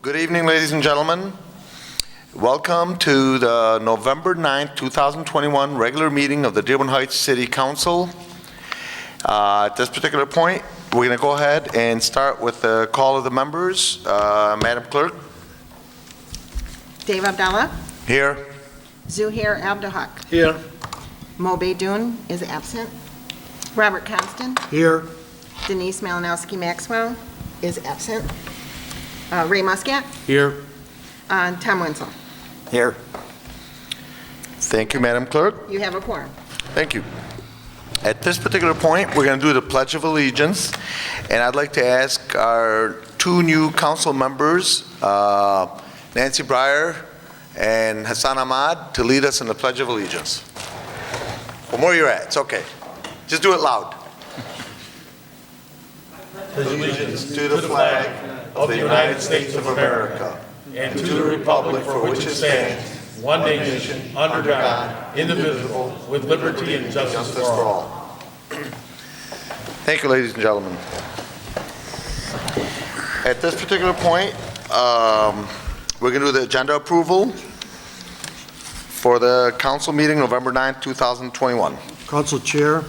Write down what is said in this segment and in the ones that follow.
Good evening, ladies and gentlemen. Welcome to the November 9th, 2021 regular meeting of the Dearborn Heights City Council. At this particular point, we're going to go ahead and start with the call of the members. Madam Clerk. Dave Abdallah. Here. Zuhair Abdahak. Here. Mo Beydoun is absent. Robert Constant. Here. Denise Malinowski Maxwell is absent. Ray Muscat. Here. Tom Wenzel. Here. Thank you, Madam Clerk. You have a quorum. Thank you. At this particular point, we're going to do the Pledge of Allegiance, and I'd like to ask our two new council members, Nancy Breyer and Hassan Ahmad, to lead us in the Pledge of Allegiance. From where you're at, it's okay. Just do it loud. Allegiance to the flag of the United States of America and to the republic for which it stands, one nation, under God, indivisible, with liberty and justice for all. Thank you, ladies and gentlemen. At this particular point, we're going to do the agenda approval for the council meeting November 9th, 2021. Council Chair,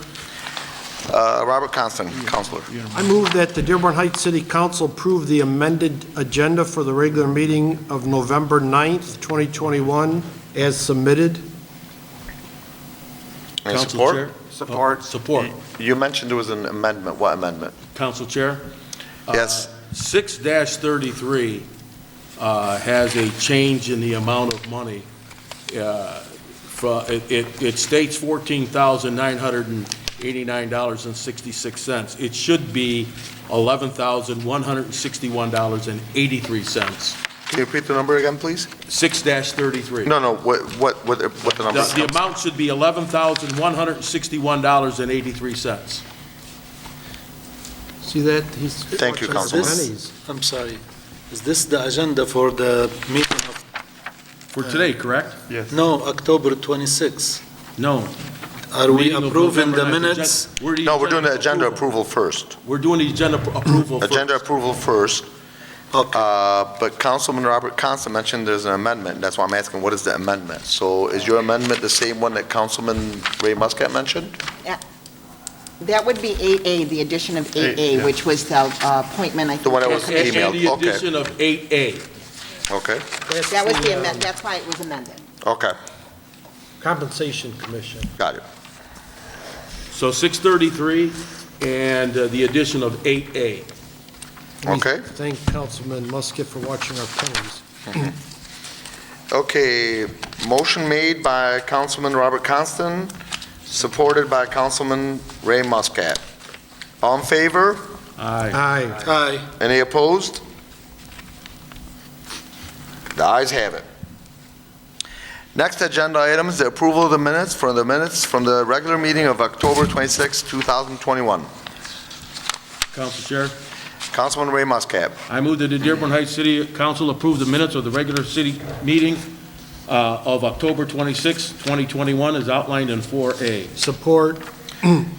Robert Constant, Councilor. I move that the Dearborn Heights City Council approve the amended agenda for the regular meeting of November 9th, 2021 as submitted. Any Council support? Chair? Support. Support. You mentioned there was an amendment. What amendment? Council Chair? Yes. 6-33 has a change in the amount of money. It states $14,989.66. It should be $11,161.83. Can you repeat the number again, please? 6-33. No, what the number? The amount should be $11,161.83. See that? Thank you, Councilman. I'm sorry. Is this the agenda for the meeting of, For today, correct? Yes. no, October 26? No. Are we Meeting of approving November the 9th. minutes? No, we're doing the agenda approval first. We're doing the agenda approval first. Agenda approval first. Okay. But Councilman Robert Constant mentioned there's an amendment. That's why I'm asking, what is the amendment? So is your amendment the same one that Councilman Ray Muscat mentioned? That would be 8A, the addition of 8A, which was the appointment, I think. The one that was And emailed, the okay. addition of 8A. Okay, That was the amendment, that's why it was amended. okay, Compensation Commission. got it. So 633 and the addition of 8A. Okay. Thank Councilman Muscat for watching our pennies. Okay, motion made by Councilman Robert Constant, supported by Councilman Ray Muscat. All in favor? Aye. Aye. Aye. Any opposed? The ayes have it. Next agenda item is the approval of the minutes from the regular meeting of October 26, 2021. Council Chair, Councilman Ray Muscat. I move that the Dearborn Heights City Council approve the minutes of the regular city meeting of October 26, 2021 as outlined in 4A. Support.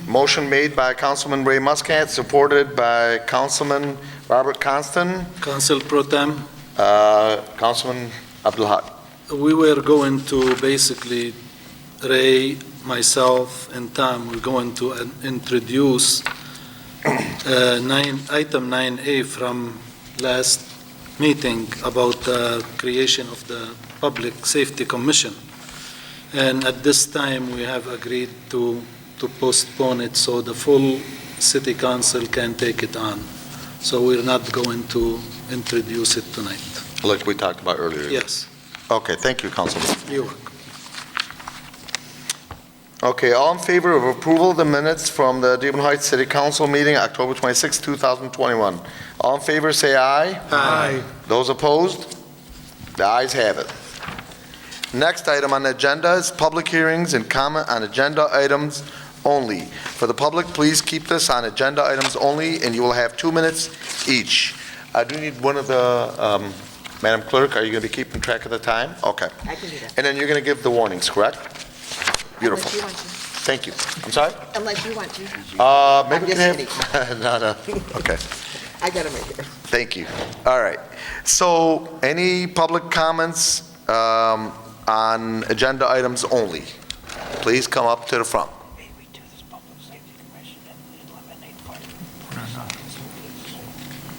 Motion made by Councilman Ray Muscat, supported by Councilman Robert Constant. Council Pro Tem, Councilman Abdulhak. we were going to basically, Ray, myself, and Tom, we're going to introduce item 9A from last meeting about the creation of the Public Safety Commission. And at this time, we have agreed to postpone it so the full city council can take it on. So we're not going to introduce it tonight. Like we talked about earlier. Yes, Okay, thank you, Councilman. you're welcome. Okay, all in favor of approval of the minutes from the Dearborn Heights City Council meeting, October 26, 2021? All in favor, say aye. Aye. Those opposed? The ayes have it. Next item on the agenda is public hearings and comment on agenda items only. For the public, please keep this on agenda items only, and you will have 2 minutes each. I do need one of the, Madam Clerk, are you going to be keeping track of the time? Okay. I can do that. And then you're going to give the warnings, correct? Beautiful. Unless you want to. Thank you. I'm sorry? Unless you want to. Maybe we I'm can just have, no, okay. I I got them right here. Thank you. All right. So any public comments on agenda items only? Please come up to the front.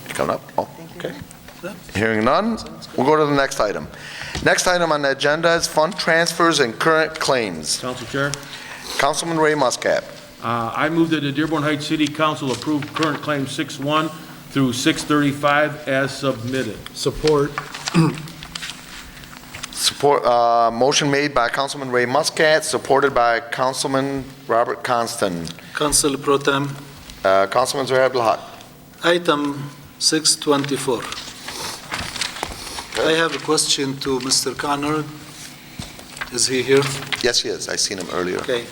You coming up? Oh, okay. Hearing none, we'll go to the next item. Next item on the agenda is fund transfers and current claims. Council Chair, Councilman Ray Muscat. I move that the Dearborn Heights City Council approve current claims 6-1 through 635 as submitted. Support. Support, motion made by Councilman Ray Muscat, supported by Councilman Robert Constant. Council Pro Tem, Councilman Zaher Abdalhak. item 624. I have a question to Mr. Connor. Is he here? Yes, he is. I seen him earlier. Okay.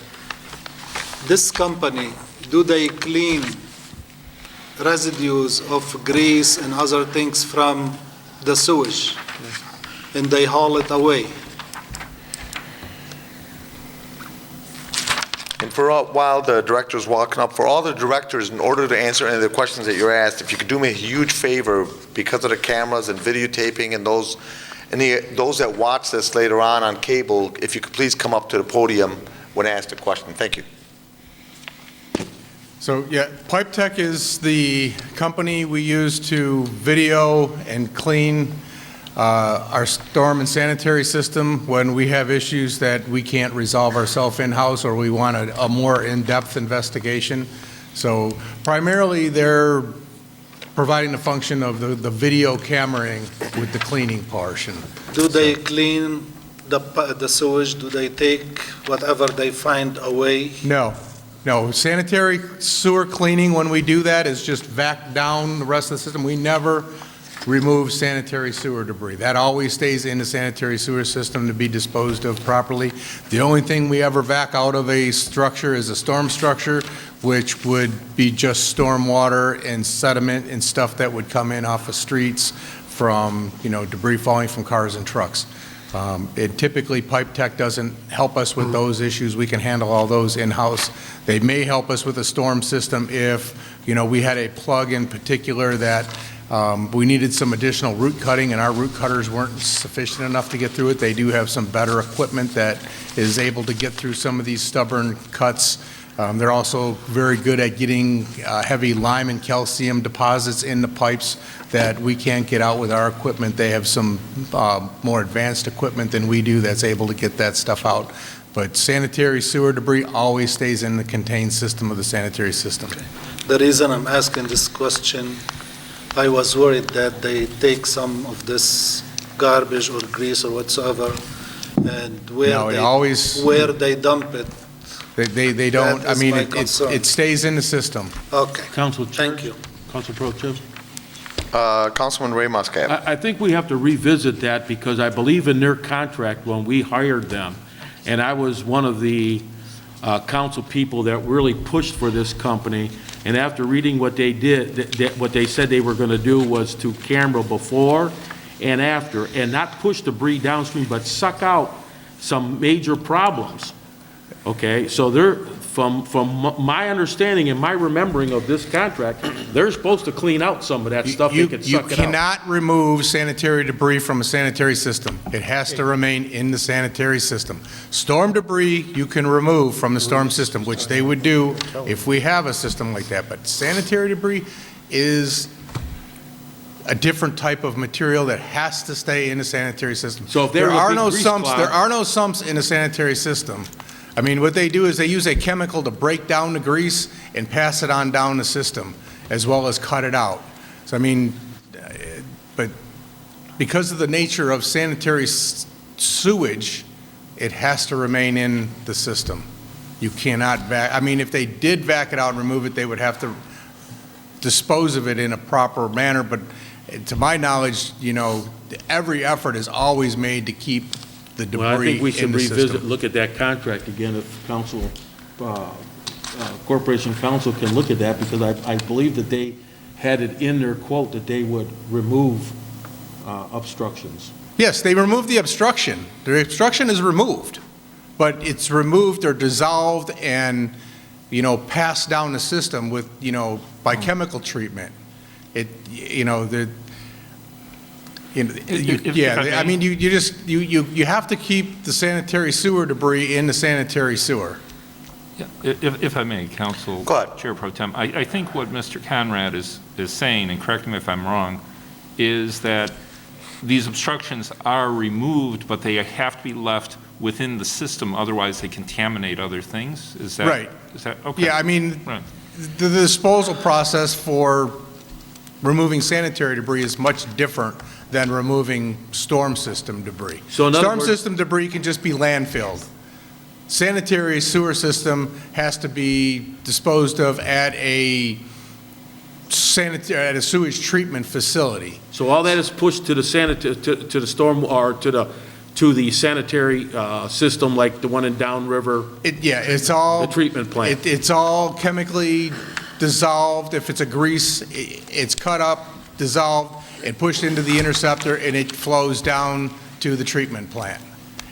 This company, do they clean residues of grease and other things from the sewage? And they haul it away? And for while the director's walking up, for all the directors, in order to answer any of the questions that you're asked, if you could do me a huge favor, because of the cameras and videotaping and those that watch this later on cable, if you could please come up to the podium when asked a question. Thank you. So, yeah, Pipe Tech is the company we use to video and clean our storm and sanitary system when we have issues that we can't resolve ourselves in-house or we want a more in-depth investigation. So primarily, they're providing the function of the video cameraing with the cleaning portion. Do they clean the sewage? Do they take whatever they find away? No. Sanitary sewer cleaning, when we do that, is just vac down the rest of the system. We never remove sanitary sewer debris. That always stays in the sanitary sewer system to be disposed of properly. The only thing we ever vac out of a structure is a storm structure, which would be just storm water and sediment and stuff that would come in off of streets from, debris falling from cars and trucks. Typically, Pipe Tech doesn't help us with those issues. We can handle all those in-house. They may help us with a storm system if, we had a plug in particular that we needed some additional root cutting and our root cutters weren't sufficient enough to get through it. They do have some better equipment that is able to get through some of these stubborn cuts. They're also very good at getting heavy lime and calcium deposits in the pipes that we can't get out with our equipment. They have some more advanced equipment than we do that's able to get that stuff out. But sanitary sewer debris always stays in the contained system of the sanitary system. Okay. The reason I'm asking this question, I was worried that they take some of this garbage or grease or whatsoever, and where they dump it. They don't, That is my concern. it stays in the system. Okay, Council Chair. thank you. Council Pro Tem. Councilman Ray Muscat. I think we have to revisit that because I believe in their contract when we hired them, and I was one of the council people that really pushed for this company, and after reading what they did, what they said they were going to do was to camera before and after, and not push debris downstream, but suck out some major problems. Okay, so from my understanding and my remembering of this contract, they're supposed to clean out some of that stuff. They can suck it out. You cannot remove sanitary debris from a sanitary system. It has to remain in the sanitary system. Storm debris you can remove from the storm system, which they would do if we have a system like that. But sanitary debris is a different type of material that has to stay in the sanitary system. So if there are no grease sumps, clog- there are no sumps in the sanitary system. I mean, what they do is they use a chemical to break down the grease and pass it on down the system, as well as cut it out. So, I mean, but because of the nature of sanitary sewage, it has to remain in the system. You cannot if they did vac it out and remove it, they would have to dispose of it in a proper manner. But to my knowledge, every effort is always made to keep the debris Well, I think we should in the revisit, system. look at that contract again, if council, Corporation Council can look at that, because I believe that they had it in their quote that they would remove obstructions. Yes, they remove the obstruction. The obstruction is removed, but it's removed or dissolved and, passed down the system with, by chemical treatment. you know, the, you know, If yeah, I I may. mean, you have to keep the sanitary sewer debris in the sanitary sewer. Yeah, if I may, Council Go ahead. Chair Pro Tem, I think what Mr. Conrad is saying, and correct me if I'm wrong, is that these obstructions are removed, but they have to be left within the system, otherwise they contaminate other things? Is that? Right. Is that, okay. Yeah, I mean, Right. the disposal process for removing sanitary debris is much different than removing storm system debris. So in other Storm words- system debris can just be landfilled. Sanitary sewer system has to be disposed of at a sewage treatment facility. So all that is pushed to the to the storm, or to the sanitary system, like the one in Downriver, It's all. the treatment plant. It's all chemically dissolved. If it's a grease, it's cut up, dissolved, and pushed into the interceptor, and it flows down to the treatment plant.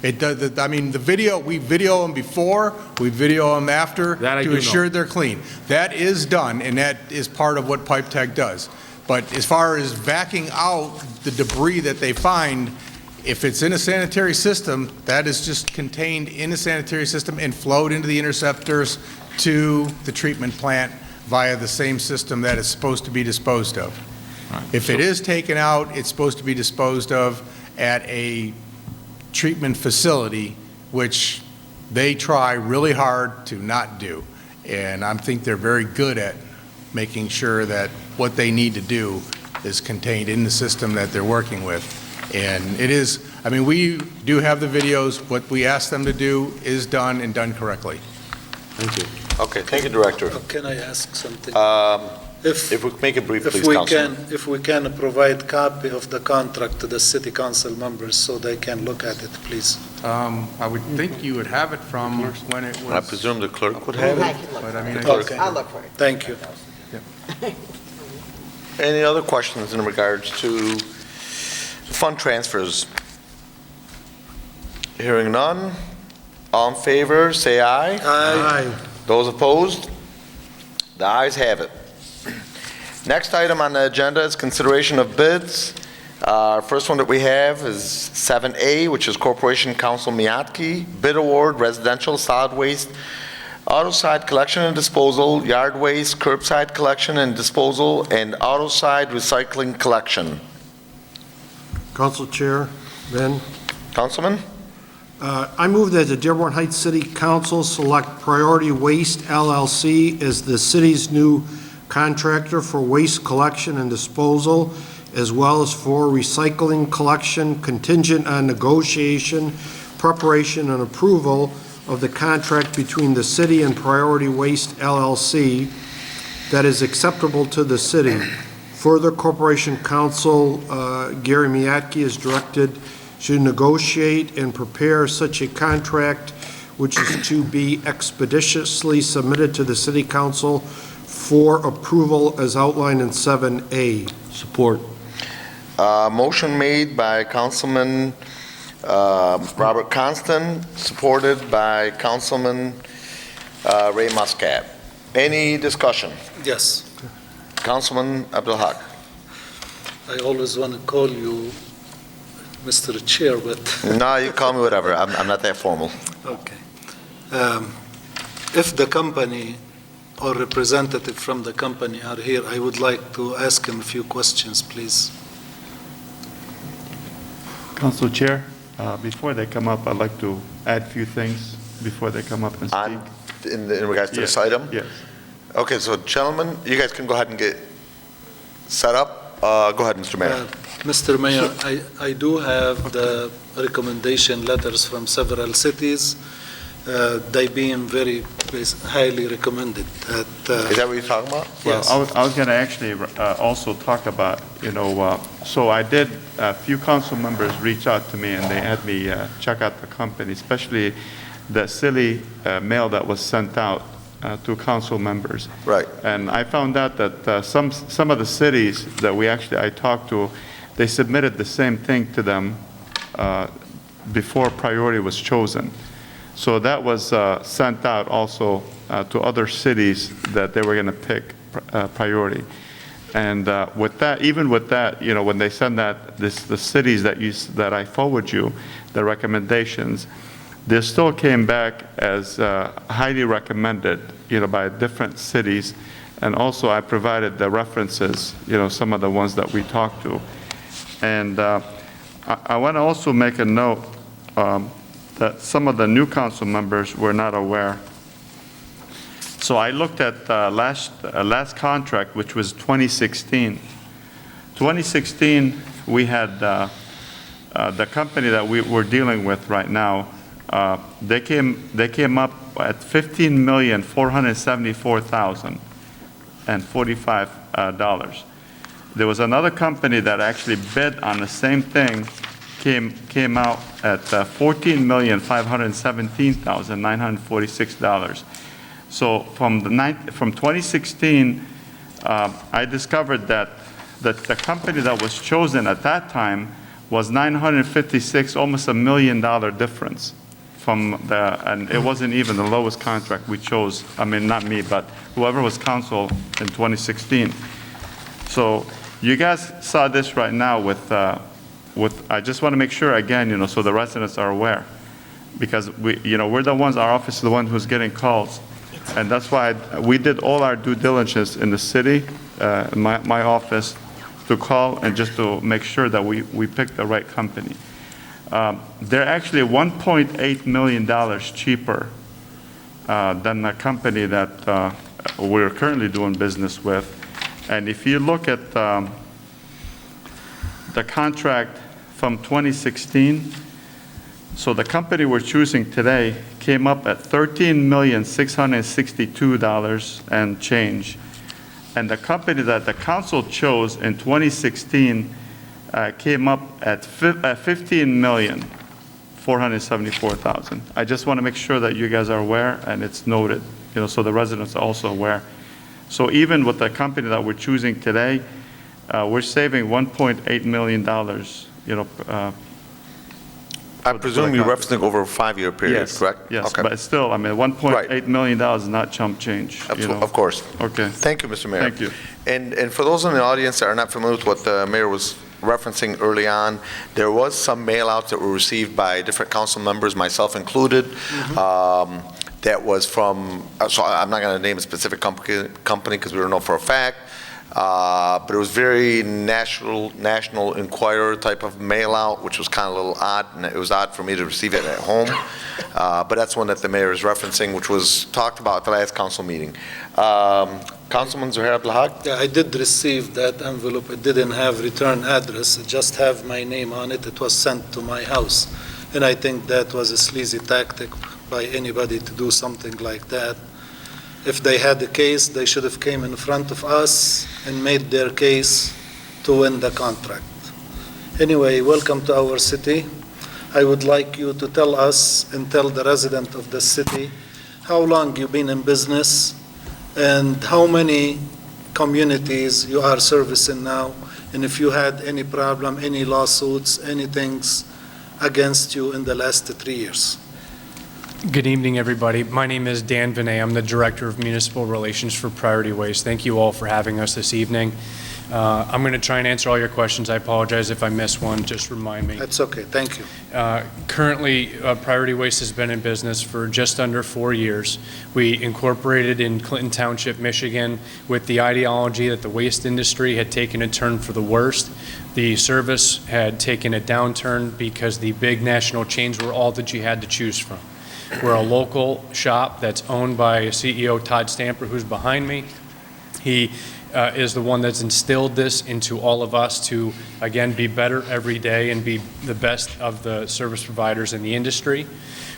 It does, I mean, the video, we video them before, we video them after That I do to know. assure they're clean. That is done, and that is part of what Pipe Tech does. But as far as backing out the debris that they find, if it's in a sanitary system, that is just contained in the sanitary system and flowed into the interceptors to the treatment plant via the same system that it's supposed to be disposed of. Right. If it is taken out, it's supposed to be disposed of at a treatment facility, which they try really hard to not do. And I think they're very good at making sure that what they need to do is contained in the system that they're working with. And it is, I mean, we do have the videos. What we ask them to do is done and done correctly. Thank you. Okay, thank you, Director. Can I ask something? If we make it brief, If please, we Councilman. if we can provide copy of the contract to the city council members so they can look at it, please. I would think you would have it from when it was. I presume the clerk would have I it. can look But I mean, for it. Okay. I'll look for it. Thank you. Any other questions in regards to fund transfers? Hearing none. All in favor, say aye. Aye. Those opposed? The ayes have it. Next item on the agenda is consideration of bids. First one that we have is 7A, which is Corporation Council Miyake, bid award, residential solid waste, auto-side collection and disposal, yard waste, curbside collection and disposal, and auto-side recycling collection. Council Chair, Ben. Councilman? I move that the Dearborn Heights City Council select Priority Waste LLC as the city's new contractor for waste collection and disposal, as well as for recycling collection, contingent on negotiation, preparation, and approval of the contract between the city and Priority Waste LLC that is acceptable to the city. Further, Corporation Counsel Gary Miyake is directed to negotiate and prepare such a contract, which is to be expeditiously submitted to the City Council for approval as outlined in 7A. Support. Motion made by Councilman Robert Constant, supported by Councilman Ray Muscat. Any discussion? Yes. Councilman Abdul Haq. I always want to call you Mr. Chair, but, No, you call me whatever. I'm not that formal. okay. If the company or representative from the company are here, I would like to ask him a few questions, please. Council Chair, before they come up, I'd like to add a few things before they come up and speak. In regards to this Yes, item? Yes. Okay, so gentlemen, you guys can go ahead and get set up. Go ahead, Mr. Mayor. Mr. Mayor, I do have the recommendation letters from several cities, they being very highly recommended. Is that what you're talking about? Well, Yes. I was going to actually also talk about, so I did, a few council members reach out to me and they had me check out the company, especially the silly mail that was sent out to council members. Right. And I found out that some of the cities that I talked to, they submitted the same thing to them before priority was chosen. So that was sent out also to other cities that they were going to pick priority. And with that, even with that, when they send that, the cities that I forward you, the recommendations, they still came back as highly recommended, by different cities. And also I provided the references, some of the ones that we talked to. And I want to also make a note that some of the new council members were not aware. So I looked at last contract, which was 2016. 2016, we had the company that we're dealing with right now. They came up at $15,474,045. There was another company that actually bid on the same thing, came out at $14,517,946. So from 2016, I discovered that the company that was chosen at that time was $956, almost $1 million difference and it wasn't even the lowest contract we chose. I mean, not me, but whoever was counsel in 2016. So you guys saw this right now with I just want to make sure again, so the residents are aware, because we're the ones, our office is the one who's getting calls. And that's why we did all our due diligence in the city, my office, to call and just to make sure that we picked the right company. They're actually $1.8 million cheaper than the company that we're currently doing business with. And if you look at the contract from 2016, so the company we're choosing today came up at $13,662 and change. And the company that the council chose in 2016 came up at $15,474,000. I just want to make sure that you guys are aware and it's noted, so the residents are also aware. So even with the company that we're choosing today, we're saving $1.8 million, I presume you're referencing over a 5-year period, yes, correct? Yes, Okay. but it's still, $1.8 million is not chump change. Of course. Okay. Thank you, Mr. Mayor. Thank you. And for those in the audience that are not familiar with what the mayor was referencing early on, there was some mail-outs that were received by different council members, myself included, that was from, so I'm not going to name a specific company because we don't know for a fact, but it was very National Enquirer type of mail-out, which was kind of a little odd, and it was odd for me to receive it at home. But that's one that the mayor is referencing, which was talked about at the last council meeting. Councilman Zuhair Abdelhak? Yeah, I did receive that envelope. It didn't have return address. It just have my name on it. It was sent to my house. And I think that was a sleazy tactic by anybody to do something like that. If they had a case, they should have came in front of us and made their case to win the contract. Anyway, welcome to our city. I would like you to tell us and tell the resident of the city how long you've been in business and how many communities you are servicing now, and if you had any problem, any lawsuits, any things against you in the last 3 years. Good evening, everybody. My name is Dan Vinay. I'm the Director of Municipal Relations for Priority Waste. Thank you all for having us this evening. I'm going to try and answer all your questions. I apologize if I miss one. Just remind me. That's okay. Thank you. Currently, Priority Waste has been in business for just under 4 years. We incorporated in Clinton Township, Michigan, with the ideology that the waste industry had taken a turn for the worst. The service had taken a downturn because the big national chains were all that you had to choose from. We're a local shop that's owned by CEO Todd Stamper, who's behind me. He is the one that's instilled this into all of us to, again, be better every day and be the best of the service providers in the industry.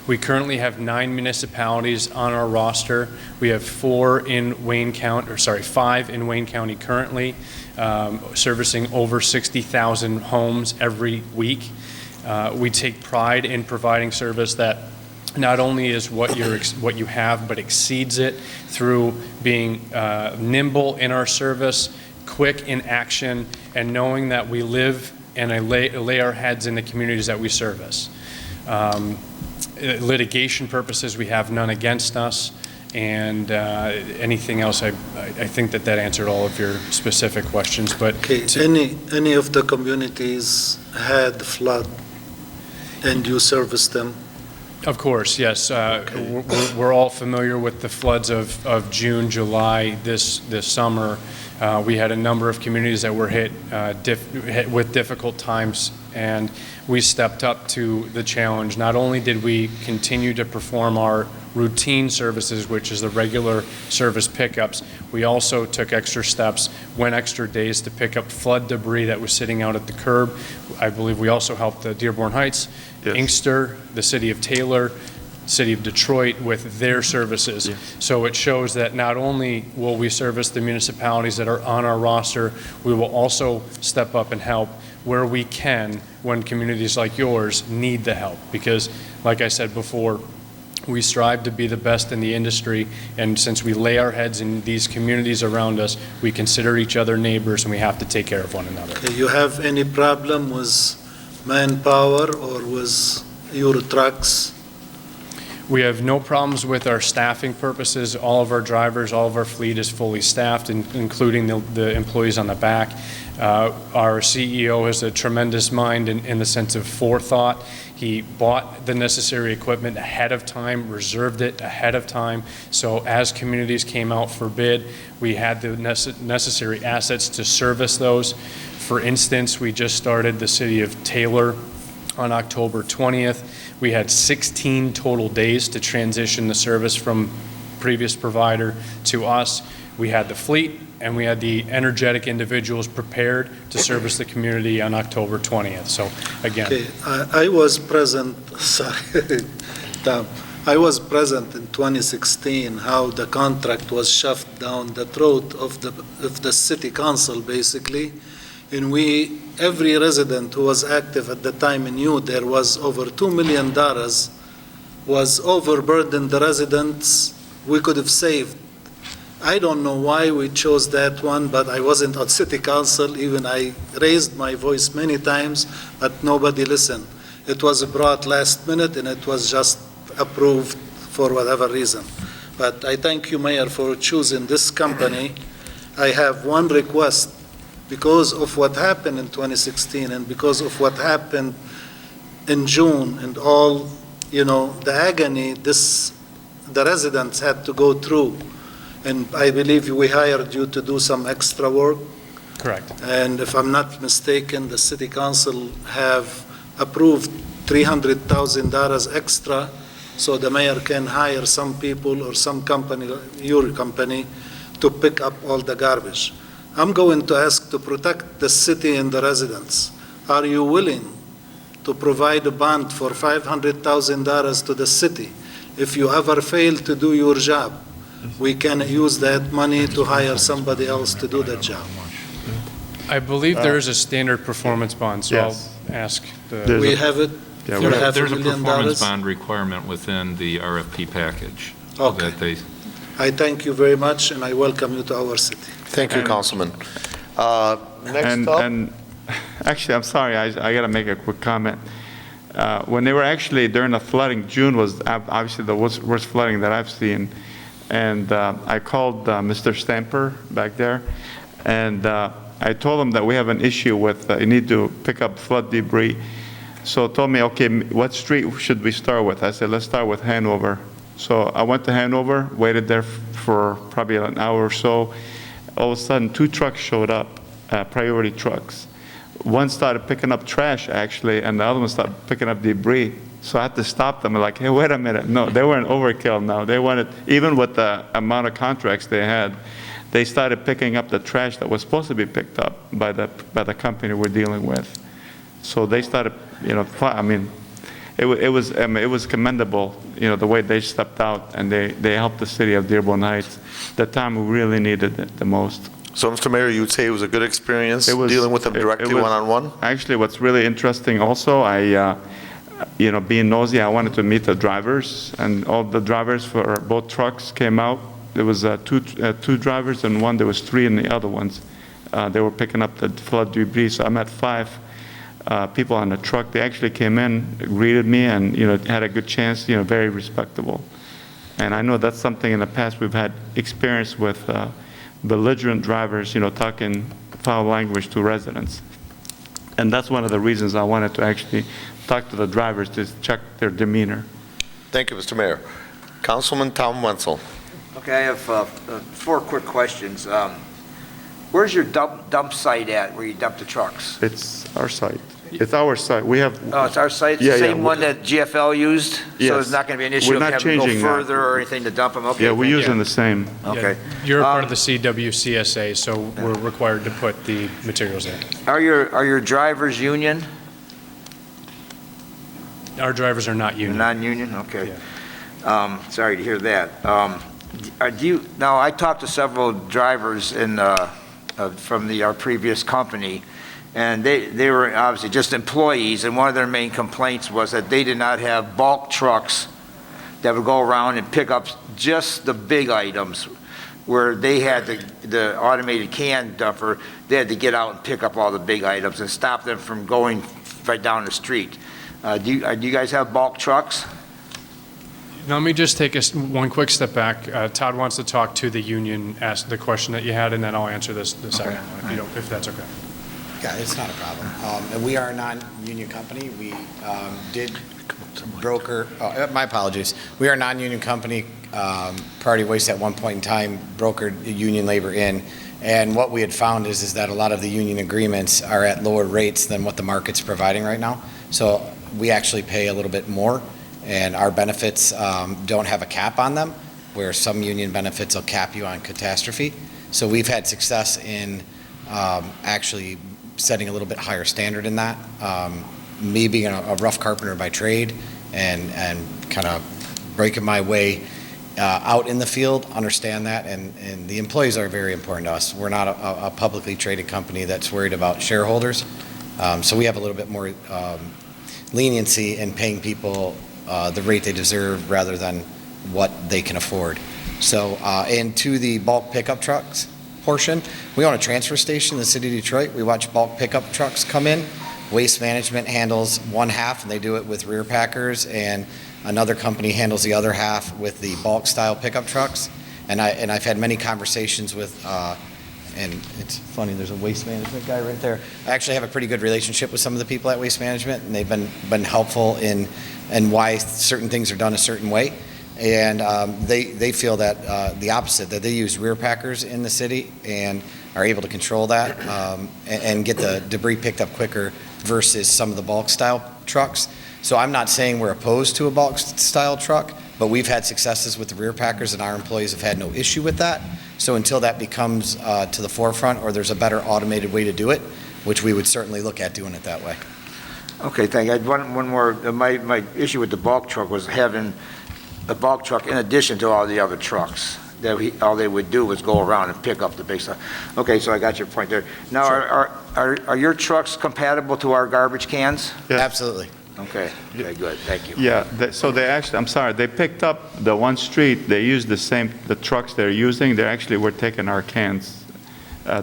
We currently have 9 municipalities on our roster. We have 5 in Wayne County currently, servicing over 60,000 homes every week. We take pride in providing service that not only is what you have, but exceeds it through being nimble in our service, quick in action, and knowing that we live and lay our heads in the communities that we service. Litigation purposes, we have none against us, and anything else, I think that answered all of your specific questions, but Okay, any of the communities had flood and you serviced them? of course, yes. We're all familiar with the floods of June, July, this summer. We had a number of communities that were hit with difficult times, and we stepped up to the challenge. Not only did we continue to perform our routine services, which is the regular service pickups, we also took extra steps, went extra days to pick up flood debris that was sitting out at the curb. I believe we also helped the Dearborn Heights, Inkster, the city of Taylor, city of Detroit with their services. So it shows that not only will we service the municipalities that are on our roster, we will also step up and help where we can when communities like yours need the help. Because, like I said before, we strive to be the best in the industry, and since we lay our heads in these communities around us, we consider each other neighbors, and we have to take care of one another. Okay, you have any problem with manpower or with your trucks? We have no problems with our staffing purposes. All of our drivers, all of our fleet is fully staffed, including the employees on the back. Our CEO has a tremendous mind in the sense of forethought. He bought the necessary equipment ahead of time, reserved it ahead of time. So as communities came out for bid, we had the necessary assets to service those. For instance, we just started the city of Taylor on October 20th. We had 16 total days to transition the service from previous provider to us. We had the fleet, and we had the energetic individuals prepared to service the community on October 20th. So again. Okay, I was present, sorry, Tom. I was present in 2016, how the contract was shoved down the throat of the city council, basically. And every resident who was active at the time knew there was over $2 million was overburdened the residents we could have saved. I don't know why we chose that one, but I wasn't on city council. Even I raised my voice many times, but nobody listened. It was brought last minute, and it was just approved for whatever reason. But I thank you, Mayor, for choosing this company. I have one request. Because of what happened in 2016 and because of what happened in June and all, the agony the residents had to go through. And I believe we hired you to do some extra work. Correct. And if I'm not mistaken, the city council have approved $300,000 extra so the mayor can hire some people or some company, your company, to pick up all the garbage. I'm going to ask to protect the city and the residents. Are you willing to provide a bond for $500,000 to the city? If you ever fail to do your job, we can use that money to hire somebody else to do the job. I believe there is a standard performance bond, so Yes. I'll ask We have it? Yeah, for half There's a $1 million? performance bond requirement within the RFP package. Okay. That they I thank you very much, and I welcome you to our city. Thank you, Councilman. Next And up, actually, I'm sorry, I got to make a quick comment. When they were actually during the flooding, June was obviously the worst flooding that I've seen. And I called Mr. Stamper back there, and I told him that we have an issue with, you need to pick up flood debris. So told me, okay, what street should we start with? I said, let's start with Hanover. So I went to Hanover, waited there for probably an hour or so. All of a sudden, 2 trucks showed up, priority trucks. One started picking up trash, actually, and the other one started picking up debris. So I had to stop them. I'm like, hey, wait a minute. No, they weren't overkill now. They wanted, even with the amount of contracts they had, they started picking up the trash that was supposed to be picked up by the company we're dealing with. So they started, I mean, it was commendable, the way they stepped out and they helped the city of Dearborn Heights the time we really needed it the most. so Mr. Mayor, you would say it was a good experience dealing with them directly was- one-on-one? Actually, what's really interesting also, being nosy, I wanted to meet the drivers, and all the drivers for both trucks came out. There was two drivers and one, there was 3 in the other ones. They were picking up the flood debris, so I met 5 people on the truck. They actually came in, greeted me, and, had a good chance, very respectable. And I know that's something in the past we've had experience with belligerent drivers, talking foul language to residents. And that's one of the reasons I wanted to actually talk to the drivers to check their demeanor. Thank you, Mr. Mayor. Councilman Tom Wenzel. Okay, I have 4 quick questions. Where's your dump site at, where you dump the trucks? It's our site. It's our site. We have. Oh, it's our site? It's Yeah, the yeah. same one that GFL used? So Yes. there's not going to be an issue We're of not having to go changing that. further or anything to dump them? Okay. Yeah, we're thank you. using the same. Okay. You're a part of the CWCSA, so we're required to put the materials in. Are your drivers union? Our drivers are not You're union. non-union? Okay. Sorry to hear that. Now, I talked to several drivers from our previous company, and they were obviously just employees, and one of their main complaints was that they did not have bulk trucks that would go around and pick up just the big items, where they had the automated can dumper, they had to get out and pick up all the big items and stop them from going right down the street. Do you guys have bulk trucks? Now, let me just take one quick step back. Todd wants to talk to the union, ask the question that you had, and then I'll answer the second one, if that's okay. Yeah, it's not a problem. And we are a non-union company. We did broker, my apologies. We are a non-union company. Priority Waste at one point in time brokered union labor in. And what we had found is that a lot of the union agreements are at lower rates than what the market's providing right now. So we actually pay a little bit more, and our benefits don't have a cap on them, where some union benefits will cap you on catastrophe. So we've had success in actually setting a little bit higher standard in that. Me being a rough carpenter by trade and kind of breaking my way out in the field, understand that, and the employees are very important to us. We're not a publicly traded company that's worried about shareholders, so we have a little bit more leniency in paying people the rate they deserve rather than what they can afford. So, and to the bulk pickup trucks portion, we own a transfer station in the city of Detroit. We watch bulk pickup trucks come in. Waste Management handles one half, and they do it with rear packers, and another company handles the other half with the bulk style pickup trucks. And I've had many conversations with, and it's funny, there's a Waste Management guy right there. I actually have a pretty good relationship with some of the people at Waste Management, and they've been helpful in why certain things are done a certain way. And they feel that the opposite, that they use rear packers in the city and are able to control that and get the debris picked up quicker versus some of the bulk style trucks. So I'm not saying we're opposed to a bulk style truck, but we've had successes with the rear packers, and our employees have had no issue with that. So until that becomes to the forefront, or there's a better automated way to do it, which we would certainly look at doing it that way. Okay, thank you. I had one more. My issue with the bulk truck was having a bulk truck in addition to all the other trucks. All they would do was go around and pick up the big stuff. Okay, so I got your point there. Now, Sure. are your trucks compatible to our garbage cans? Yes. Absolutely. Okay, good, thank you. Yeah, so they actually, I'm sorry, they picked up the one street, they used the trucks they're using, they actually were taking our cans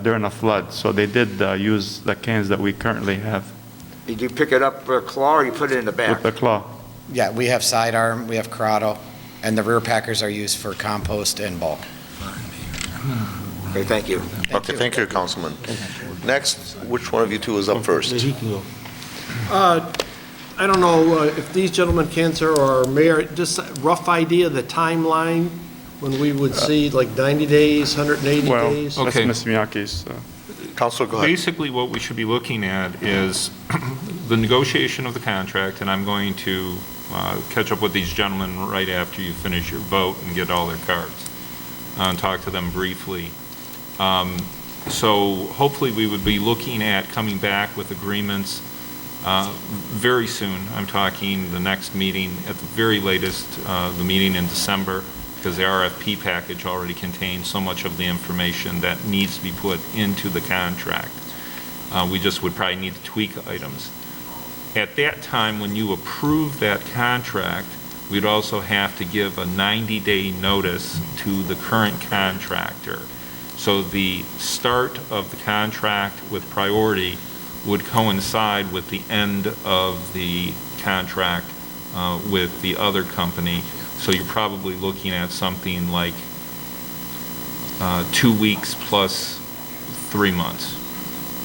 during a flood, so they did use the cans that we currently have Did you pick it up with a claw, or you put it in the back? with the claw. Yeah, we have sidearm, we have Corrado, and the rear packers are used for compost and bulk. Okay, thank you. Okay, thank you, Councilman. Next, which one of you two is up first? He can go. I don't know if these gentlemen can, sir, or Mayor, just a rough idea of the timeline when we would see like 90 days, 180 Well, days? that's Okay. Ms. Miyake's. Councilor, go ahead. Basically, what we should be looking at is the negotiation of the contract, and I'm going to catch up with these gentlemen right after you finish your vote and get all their cards, and talk to them briefly. So hopefully, we would be looking at coming back with agreements very soon. I'm talking the next meeting, at the very latest, the meeting in December, because the RFP package already contains so much of the information that needs to be put into the contract. We just would probably need to tweak items. At that time, when you approve that contract, we'd also have to give a 90-day notice to the current contractor. So the start of the contract with priority would coincide with the end of the contract with the other company, So you're probably looking at something like 2 weeks plus 3 months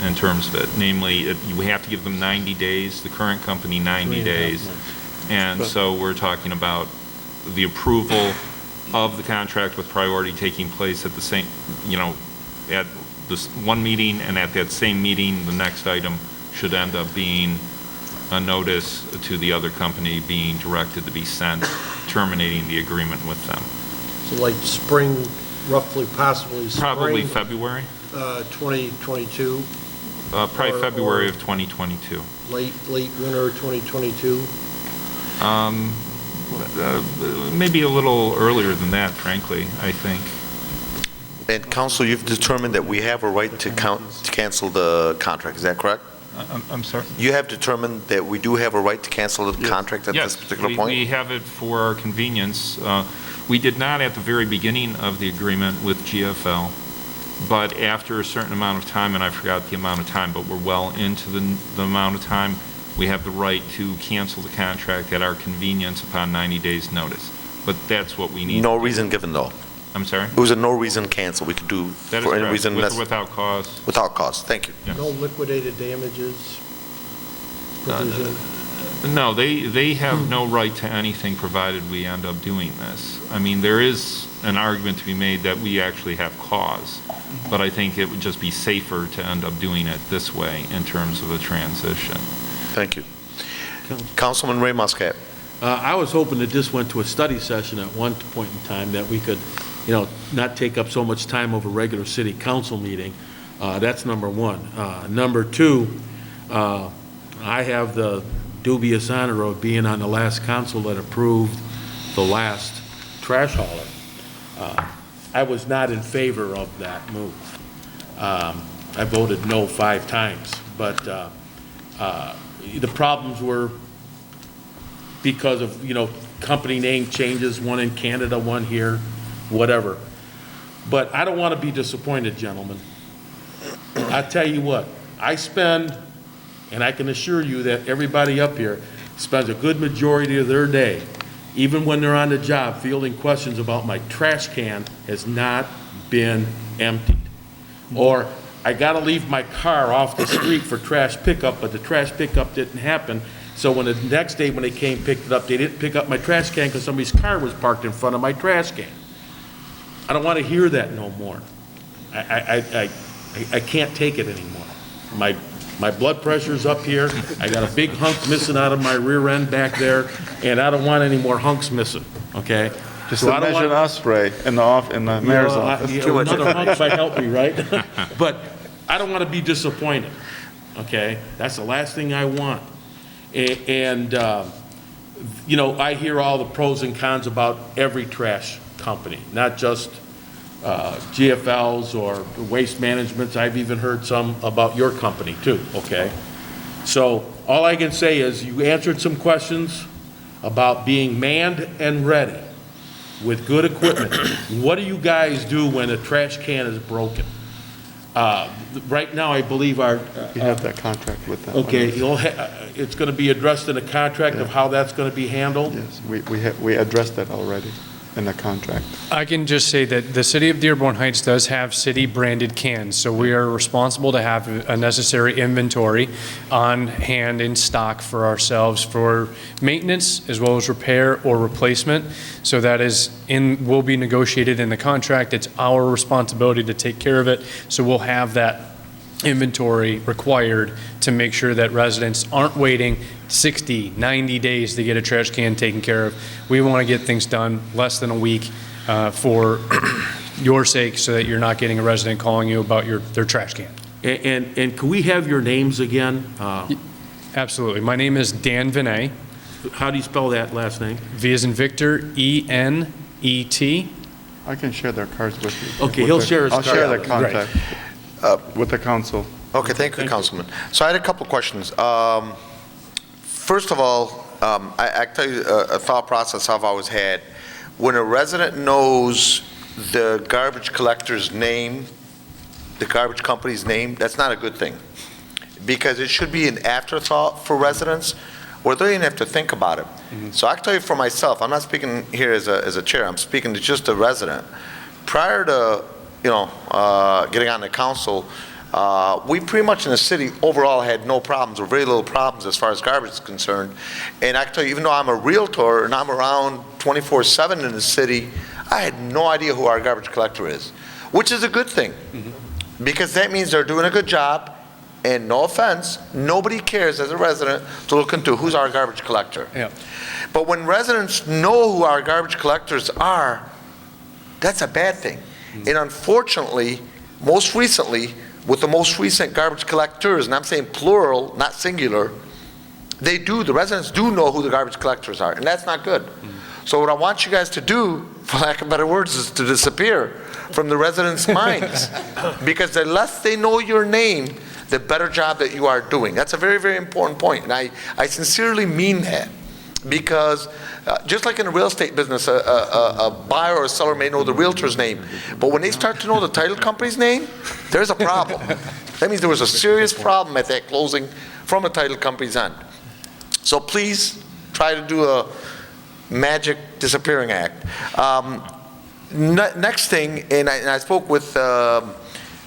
in terms of it. Namely, you have to give them 90 days, the current company 90 days. And so we're talking about the approval of the contract with priority taking place at the same, at this one meeting, and at that same meeting, the next item should end up being a notice to the other company being directed to be sent, terminating the agreement with them. So like spring, roughly, possibly spring? Probably February, 2022, probably Or- February of 2022. late winter 2022? Maybe a little earlier than that, frankly, I think. And council, you've determined that we have a right to cancel the contract, is that correct? I'm sorry? You have determined that we do have a right to cancel the contract at this particular point? Yes, we have it for our convenience. We did not at the very beginning of the agreement with GFL, but after a certain amount of time, and I forgot the amount of time, but we're well into the amount of time, we have the right to cancel the contract at our convenience upon 90 days' notice. But that's what we need. No reason given, though. I'm sorry? It was a no reason cancel. We could do That is for any correct. reason. Without cause. Without cause. Thank you. Yes. No liquidated damages provision? No, they have no right to anything provided we end up doing this. I mean, there is an argument to be made that we actually have cause, but I think it would just be safer to end up doing it this way in terms of a transition. Thank you. Councilman Ray Muscat. I was hoping that this went to a study session at one point in time, that we could, not take up so much time over regular city council meeting. That's number one. Number two, I have the dubious honor of being on the last council that approved the last trash hauler. I was not in favor of that move. I voted no 5 times, but the problems were because of, company name changes, one in Canada, one here, whatever. But I don't want to be disappointed, gentlemen. I tell you what, I spend, and I can assure you that everybody up here spends a good majority of their day, even when they're on the job, fielding questions about my trash can has not been emptied. Or I got to leave my car off the street for trash pickup, but the trash pickup didn't happen. So when the next day when they came, picked it up, they didn't pick up my trash can because somebody's car was parked in front of my trash can. I don't want to hear that no more. I can't take it anymore. My blood pressure's up here. I got a big hunk missing out of my rear end back there, and I don't want any more hunks missing, okay? Just So I don't imagine want- us, Ray, in the mayor's office. Another hunk might help me, right? But I don't want to be disappointed, okay? That's the last thing I want. And I hear all the pros and cons about every trash company, not just GFLs or Waste Managements. I've even heard some about your company too, okay? So all I can say is you answered some questions about being manned and ready with good equipment. What do you guys do when a trash can is broken? Right now, I believe our... You have that contract with them. Okay, it's going to be addressed in a contract of how that's going to be handled? Yes, we addressed that already in the contract. I can just say that the city of Dearborn Heights does have city-branded cans, so we are responsible to have a necessary inventory on hand in stock for ourselves for maintenance as well as repair or replacement. So that will be negotiated in the contract. It's our responsibility to take care of it. So we'll have that inventory required to make sure that residents aren't waiting 60, 90 days to get a trash can taken care of. We want to get things done less than a week for your sake, so that you're not getting a resident calling you about their trash can. And can we have your names again? Absolutely. My name is Dan Vinay. How do you spell that last name? V as in Victor, E-N-E-T. I can share their cards with you. Okay, he'll share his I'll share card. the contact with the council. Okay, thank you, Councilman. So I had a couple questions. First of all, I tell you a thought process I've always had. When a resident knows the garbage collector's name, the garbage company's name, that's not a good thing. Because it should be an afterthought for residents. where they didn't have to think about it. So I can tell you for myself, I'm not speaking here as a chair, I'm speaking to just a resident. Prior to, getting on the council, we pretty much in the city overall had no problems or very little problems as far as garbage is concerned. And I can tell you, even though I'm a realtor and I'm around 24/7 in the city, I had no idea who our garbage collector is, which is a good thing. Because that means they're doing a good job, and no offense, nobody cares as a resident to look into who's our garbage collector. Yeah. But when residents know who our garbage collectors are, that's a bad thing. And unfortunately, most recently, with the most recent garbage collectors, and I'm saying plural, not singular, the residents do know who the garbage collectors are, and that's not good. So what I want you guys to do, for lack of better words, is to disappear from the residents' minds. Because the less they know your name, the better job that you are doing. That's a very, very important point, and I sincerely mean that. Because just like in the real estate business, a buyer or a seller may know the realtor's name, but when they start to know the title company's name, there's a problem. That means there was a serious problem at that closing from the title company's end. So please try to do a magic disappearing act. Next thing, and I spoke with, I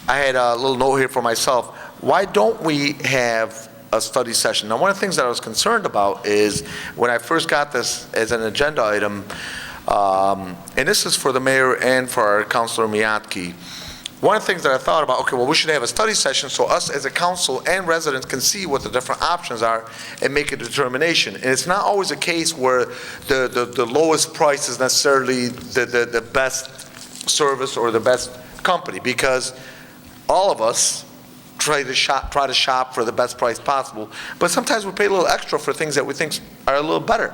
had a little note here for myself. Why don't we have a study session? Now, one of the things that I was concerned about is when I first got this as an agenda item, and this is for the mayor and for our Councilor Miyake. One of the things that I thought about, okay, well, we should have a study session so us as a council and residents can see what the different options are and make a determination. And it's not always a case where the lowest price is necessarily the best service or the best company, because all of us try to shop for the best price possible, but sometimes we pay a little extra for things that we think are a little better.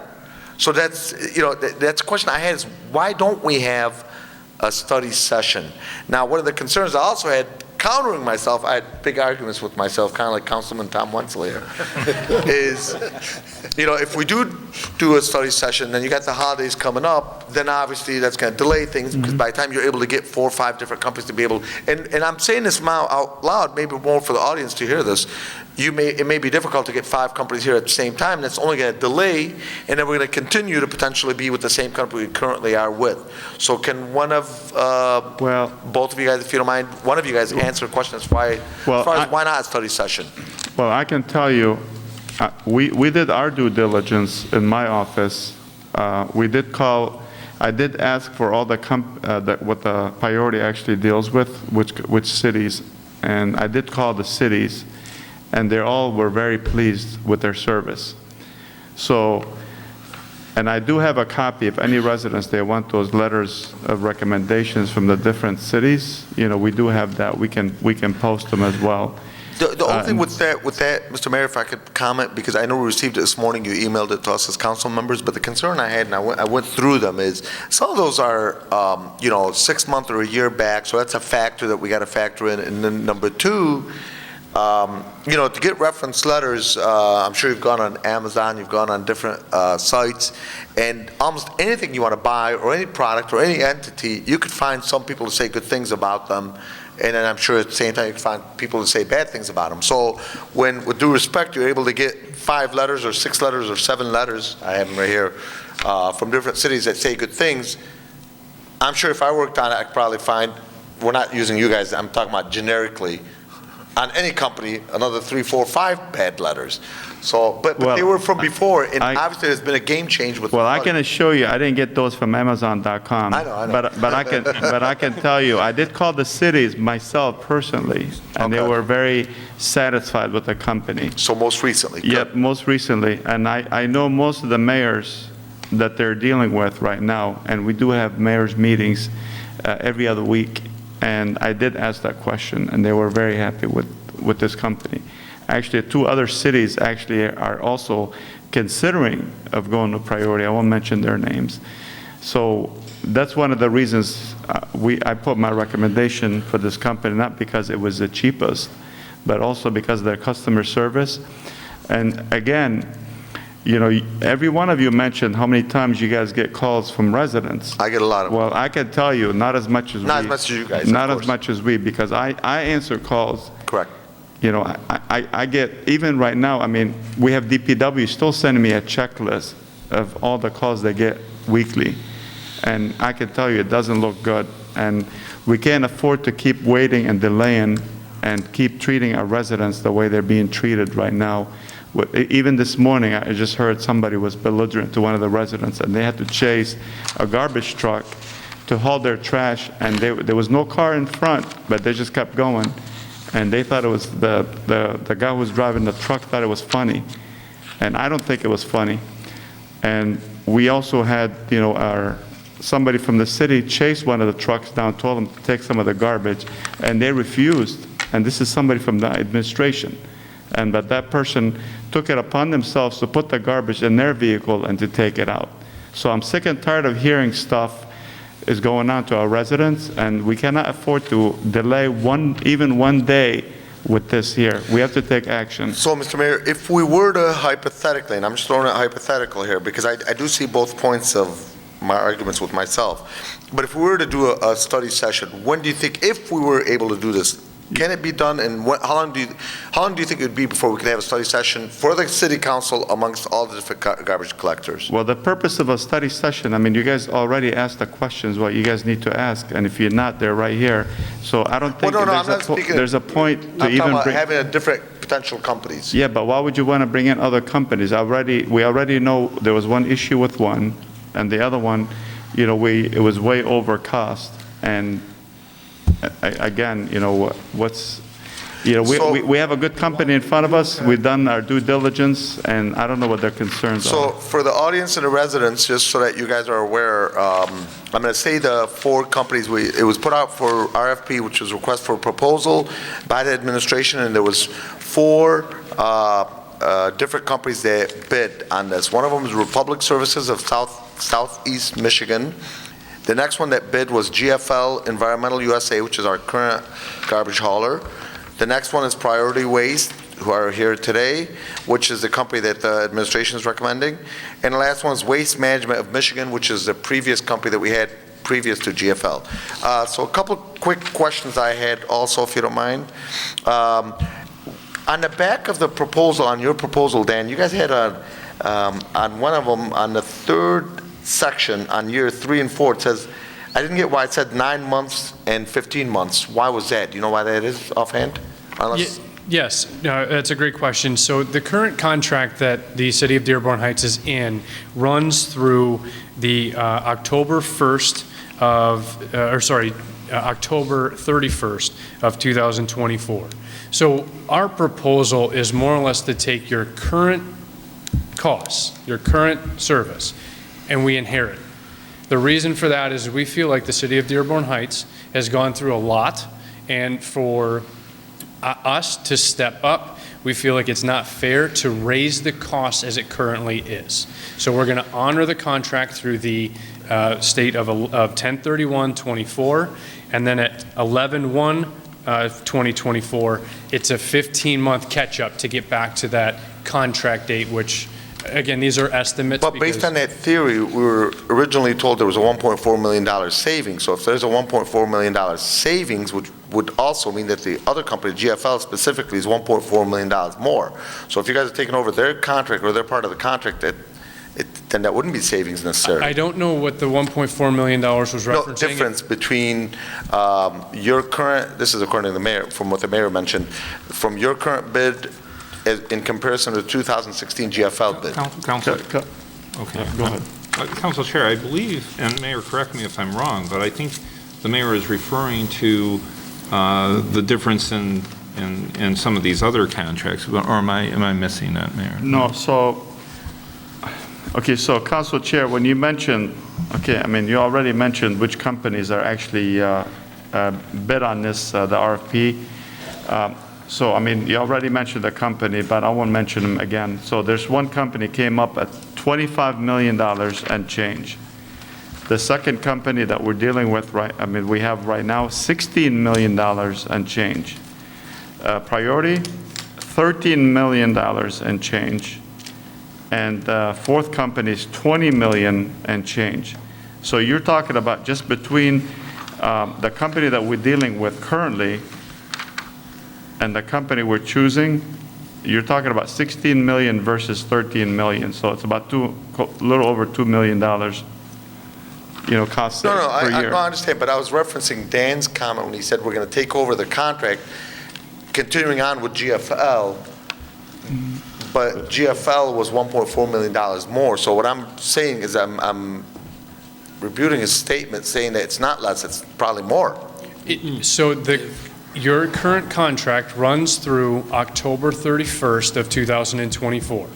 So that's, that's a question I had, is why don't we have a study session? Now, one of the concerns I also had, countering myself, I had big arguments with myself, kind of like Councilman Tom Wenzel here, is, if we do a study session, then you got the holidays coming up, then obviously that's going to delay things, because by the time you're able to get 4 or 5 different companies to be able, and I'm saying this now out loud, maybe more for the audience to hear this, it may be difficult to get 5 companies here at the same time, and that's only going to delay, and then we're going to continue to potentially be with the same company we currently are with. So can one of, both of you guys, if you don't mind, one of you guys answer the question as far as why not a study session? Well, I can tell you, we did our due diligence in my office. We did call, I did ask for all what the priority actually deals with, which cities, and I did call the cities, and they all were very pleased with their service. So, and I do have a copy, if any residents, they want those letters of recommendations from the different cities, we do have that, we can post them as well. The only thing with that, Mr. Mayor, if I could comment, because I know we received it this morning, you emailed it to us as council members, but the concern I had, and I went through them, is some of those are, 6 months or a year back, so that's a factor that we got to factor in. And then number 2, to get reference letters, I'm sure you've gone on Amazon, you've gone on different sites, and almost anything you want to buy or any product or any entity, you could find some people to say good things about them, and then I'm sure at the same time you can find people to say bad things about them. So when, with due respect, you're able to get 5 letters or 6 letters or 7 letters, I have them right here, from different cities that say good things, I'm sure if I worked on it, I could probably find, we're not using you guys, I'm talking about generically, on any company, another 3, 4, 5 bad letters. So, but they were from before, and obviously there's been a game change with. Well, I can assure you, I didn't get those from Amazon.com. I know. But I can tell you, I did call the cities myself personally, and they were very satisfied with the company. So most recently. Yep, most recently, and I know most of the mayors that they're dealing with right now, and we do have mayors meetings every other week. And I did ask that question, and they were very happy with this company. Actually, 2 other cities actually are also considering of going to priority. I won't mention their names. So that's one of the reasons I put my recommendation for this company, not because it was the cheapest, but also because of their customer service. And again, every one of you mentioned how many times you guys get calls from residents. I get a lot of them. Well, I can tell you, not as much as we. Not as much as you guys, Not as much as we, because I answer calls. Correct. you know, I get, even right now, I mean, we have DPW still sending me a checklist of all the calls they get weekly. And I can tell you, it doesn't look good. And we can't afford to keep waiting and delaying and keep treating our residents the way they're being treated right now. Even this morning, I just heard somebody was belligerent to one of the residents, and they had to chase a garbage truck to haul their trash, and there was no car in front, but they just kept going. And they thought it was, the guy who was driving the truck thought it was funny. And I don't think it was funny. And we also had, you know, somebody from the city chased one of the trucks down, told them to take some of the garbage, and they refused. And this is somebody from the administration. But that person took it upon themselves to put the garbage in their vehicle and to take it out. So I'm sick and tired of hearing stuff is going on to our residents, and we cannot afford to delay even one day with this here. We have to take action. So, Mr. Mayor, if we were to hypothetically, and I'm just throwing a hypothetical here, because I do see both points of my arguments with myself, but if we were to do a study session, when do you think, if we were able to do this, can it be done, and how long do you think it would be before we could have a study session for the city council amongst all the different garbage collectors? Well, the purpose of a study session, I mean, you guys already asked the questions what you guys need to ask, and if you're not, they're right here. So I don't think there's a point to even bring... having a different potential companies. Yeah, but why would you want to bring in other companies? We already know there was one issue with one, and the other one, you know, it was way over cost. And again, you know, we have a good company in front of us. We've done our due diligence, and I don't know what their concerns are. So for the audience and the residents, just so that you guys are aware, I'm going to say the 4 companies. It was put out for RFP, which was request for proposal by the administration, and there was 4 different companies that bid on this. One of them is Republic Services of Southeast Michigan. The next one that bid was GFL Environmental USA, which is our current garbage hauler. The next one is Priority Waste, who are here today, which is the company that the administration is recommending. And the last one is Waste Management of Michigan, which is the previous company that we had previous to GFL. So a couple quick questions I had also, if you don't mind. On the back of the proposal, on your proposal, Dan, you guys had on one of them, on the 3rd section, on year 3 and 4, it says, I didn't get why it said 9 months and 15 months. Why was that? Do you know why that is offhand? Yes, that's a great question. So the current contract that the city of Dearborn Heights is in runs through the October 31st of 2024. So our proposal is more or less to take your current costs, your current service, and we inherit. The reason for that is we feel like the city of Dearborn Heights has gone through a lot, and for us to step up, we feel like it's not fair to raise the cost as it currently is. So we're going to honor the contract through the state of 10/31/24, and then at 11/1/2024, it's a 15-month catch-up to get back to that contract date, which, again, these are estimates. But based on that theory, we were originally told there was a $1.4 million savings. So if there's a $1.4 million savings, which would also mean that the other company, GFL specifically, is $1.4 million more. So if you guys are taking over their contract or they're part of the contract, then that wouldn't be savings necessarily. I don't know what the $1.4 million was referencing. No difference between your current, this is according to the mayor, from what the mayor mentioned, from your current bid in comparison to the 2016 GFL bid. Council. Okay. Go ahead. Council Chair, I believe, and Mayor, correct me if I'm wrong, but I think the mayor is referring to the difference in some of these other contracts, or am I missing that, Mayor? No, so Council Chair, when you mentioned, I mean, you already mentioned which companies are actually bid on this, the RFP. So, I mean, you already mentioned the company, but I won't mention them again. So there's one company came up at $25 million and change. The second company that we're dealing with, we have right now $16 million and change. Priority, $13 million and change. And the fourth company is $20 million and change. So you're talking about just between the company that we're dealing with currently and the company we're choosing, you're talking about 16 million versus 13 million, so it's about a little over $2 million, cost No, per I year. understand, but I was referencing Dan's comment when he said we're going to take over the contract, continuing on with GFL, but GFL was $1.4 million more. So what I'm saying is I'm rebuting his statement, saying that it's not less, it's probably more. Your current contract runs through October 31st of 2024.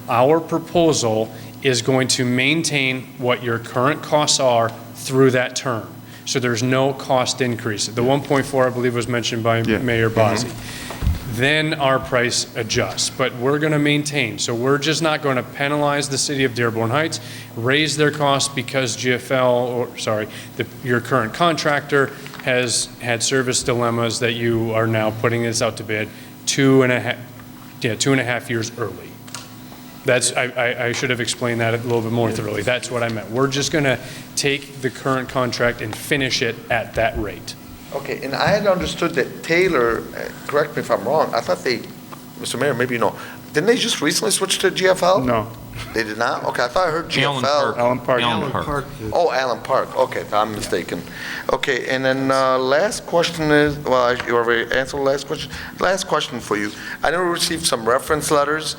Our proposal is going to maintain what your current costs are through that term. So there's no cost increase. The 1.4, I believe, was mentioned by Mayor Bazey. Then our price adjusts, but we're going to maintain. So we're just not going to penalize the city of Dearborn Heights, raise their costs because your current contractor has had service dilemmas that you are now putting this out to bid 2.5 years early. I should have explained that a little bit more thoroughly. That's what I meant. We're just going to take the current contract and finish it at that rate. Okay, and I had understood that Taylor, correct me if I'm wrong, I thought Mr. Mayor, maybe you know, didn't they just recently switch to GFL? No. They did not? Okay, I thought I heard GFL. Allen Park. Oh, Allen Park, okay, I'm mistaken. Okay, and then last question is, well, you already answered the last question. Last question for you. I know we received some reference letters,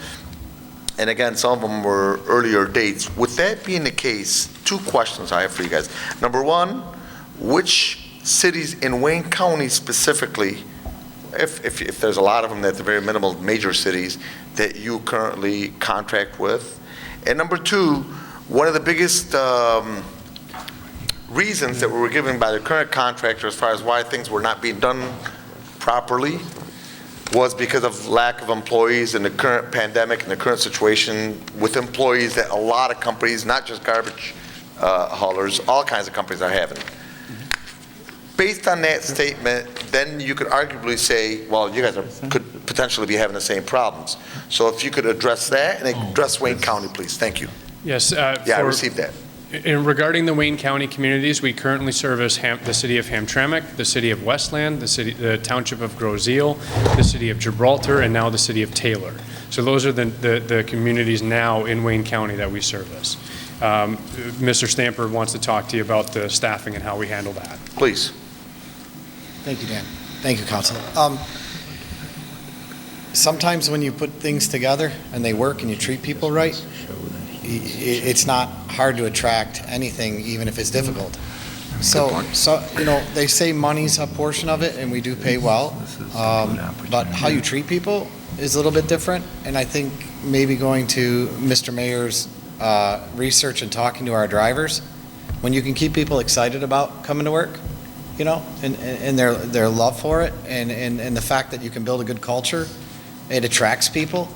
and again, some of them were earlier dates. With that being the case, 2 questions I have for you guys. Number one, which cities in Wayne County specifically, if there's a lot of them at the very minimal major cities that you currently contract with? And number 2, one of the biggest reasons that we were given by the current contractor as far as why things were not being done properly was because of lack of employees in the current pandemic and the current situation with employees that a lot of companies, not just garbage haulers, all kinds of companies are having. Based on that statement, then you could arguably say, well, you guys could potentially be having the same problems. So if you could address that and address Wayne County, please. Thank you. Yes. Yeah, I received that. Regarding the Wayne County communities, we currently service the city of Hamtramck, the city of Westland, the township of Groseal, the city of Gibraltar, and now the city of Taylor. So those are the communities now in Wayne County that we service. Mr. Stamper wants to talk to you about the staffing and how we handle that. Please. Thank you, Dan. Thank you, Council. Sometimes when you put things together and they work and you treat people right, it's not hard to attract anything, even if it's difficult. So they say money's a portion of it, and we do pay well, but how you treat people is a little bit different, and I think maybe going to Mr. Mayor's research and talking to our drivers, when you can keep people excited about coming to work, and their love for it, and the fact that you can build a good culture, it attracts people.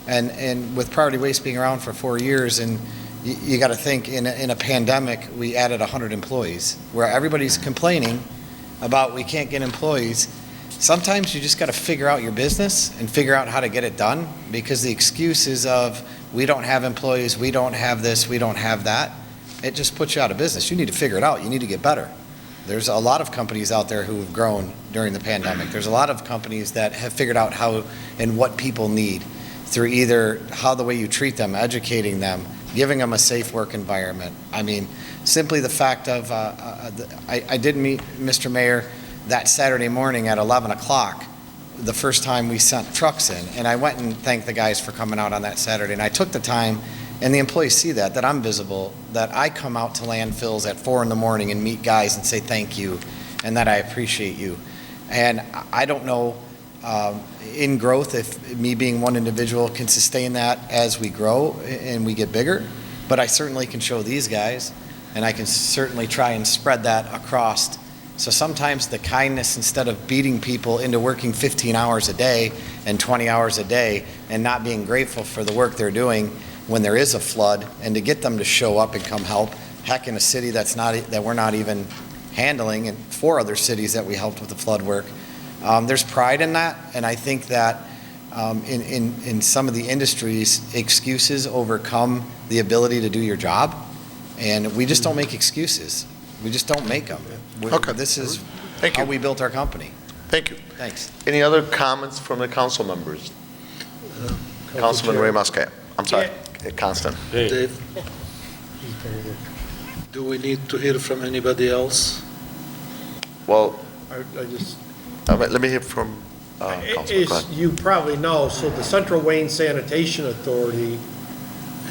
And with Priority Waste being around for 4 years, and you got to think, in a pandemic, we added 100 employees, where everybody's complaining about we can't get employees. Sometimes you just got to figure out your business and figure out how to get it done, because the excuses of we don't have employees, we don't have this, we don't have that, it just puts you out of business. You need to figure it out. You need to get better. There's a lot of companies out there who have grown during the pandemic. There's a lot of companies that have figured out how and what people need through either how the way you treat them, educating them, giving them a safe work environment. I mean, simply the fact of, I did meet Mr. Mayor that Saturday morning at 11 o'clock, the first time we sent trucks in, and I went and thanked the guys for coming out on that Saturday, and I took the time, and the employees see that I'm visible, that I come out to landfills at 4 in the morning and meet guys and say thank you, and that I appreciate you. And I don't know in growth if me being one individual can sustain that as we grow and we get bigger, but I certainly can show these guys, and I can certainly try and spread that across. So sometimes the kindness, instead of beating people into working 15 hours a day and 20 hours a day and not being grateful for the work they're doing when there is a flood, and to get them to show up and come help, heck, in a city that we're not even handling, and 4 other cities that we helped with the flood work. There's pride in that, and I think that in some of the industries, excuses overcome the ability to do your job, and we just don't make excuses. We just don't make them. Okay. This is Thank how you. we built our company. Thank you. Thanks. Any other comments from the council members? Councilman Ray Muscat. I'm sorry, Constant. Dave, do we need to hear from anybody else? Well, I just, let me hear from Councilman. Go ahead. you probably know, so the Central Wayne Sanitation Authority,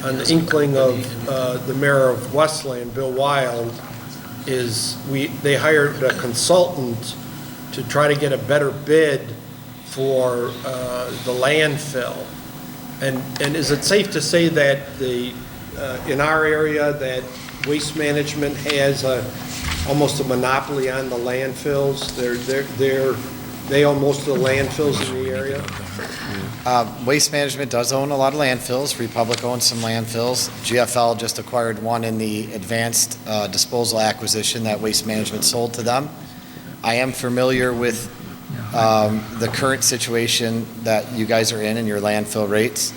an inkling of the mayor of Westland, Bill Wild, they hired a consultant to try to get a better bid for the landfill. And is it safe to say that in our area, that Waste Management has almost a monopoly on the landfills? They own most of the landfills in the area? Waste Management does own a lot of landfills. Republic owns some landfills. GFL just acquired one in the advanced disposal acquisition that Waste Management sold to them. I am familiar with the current situation that you guys are in your landfill rates,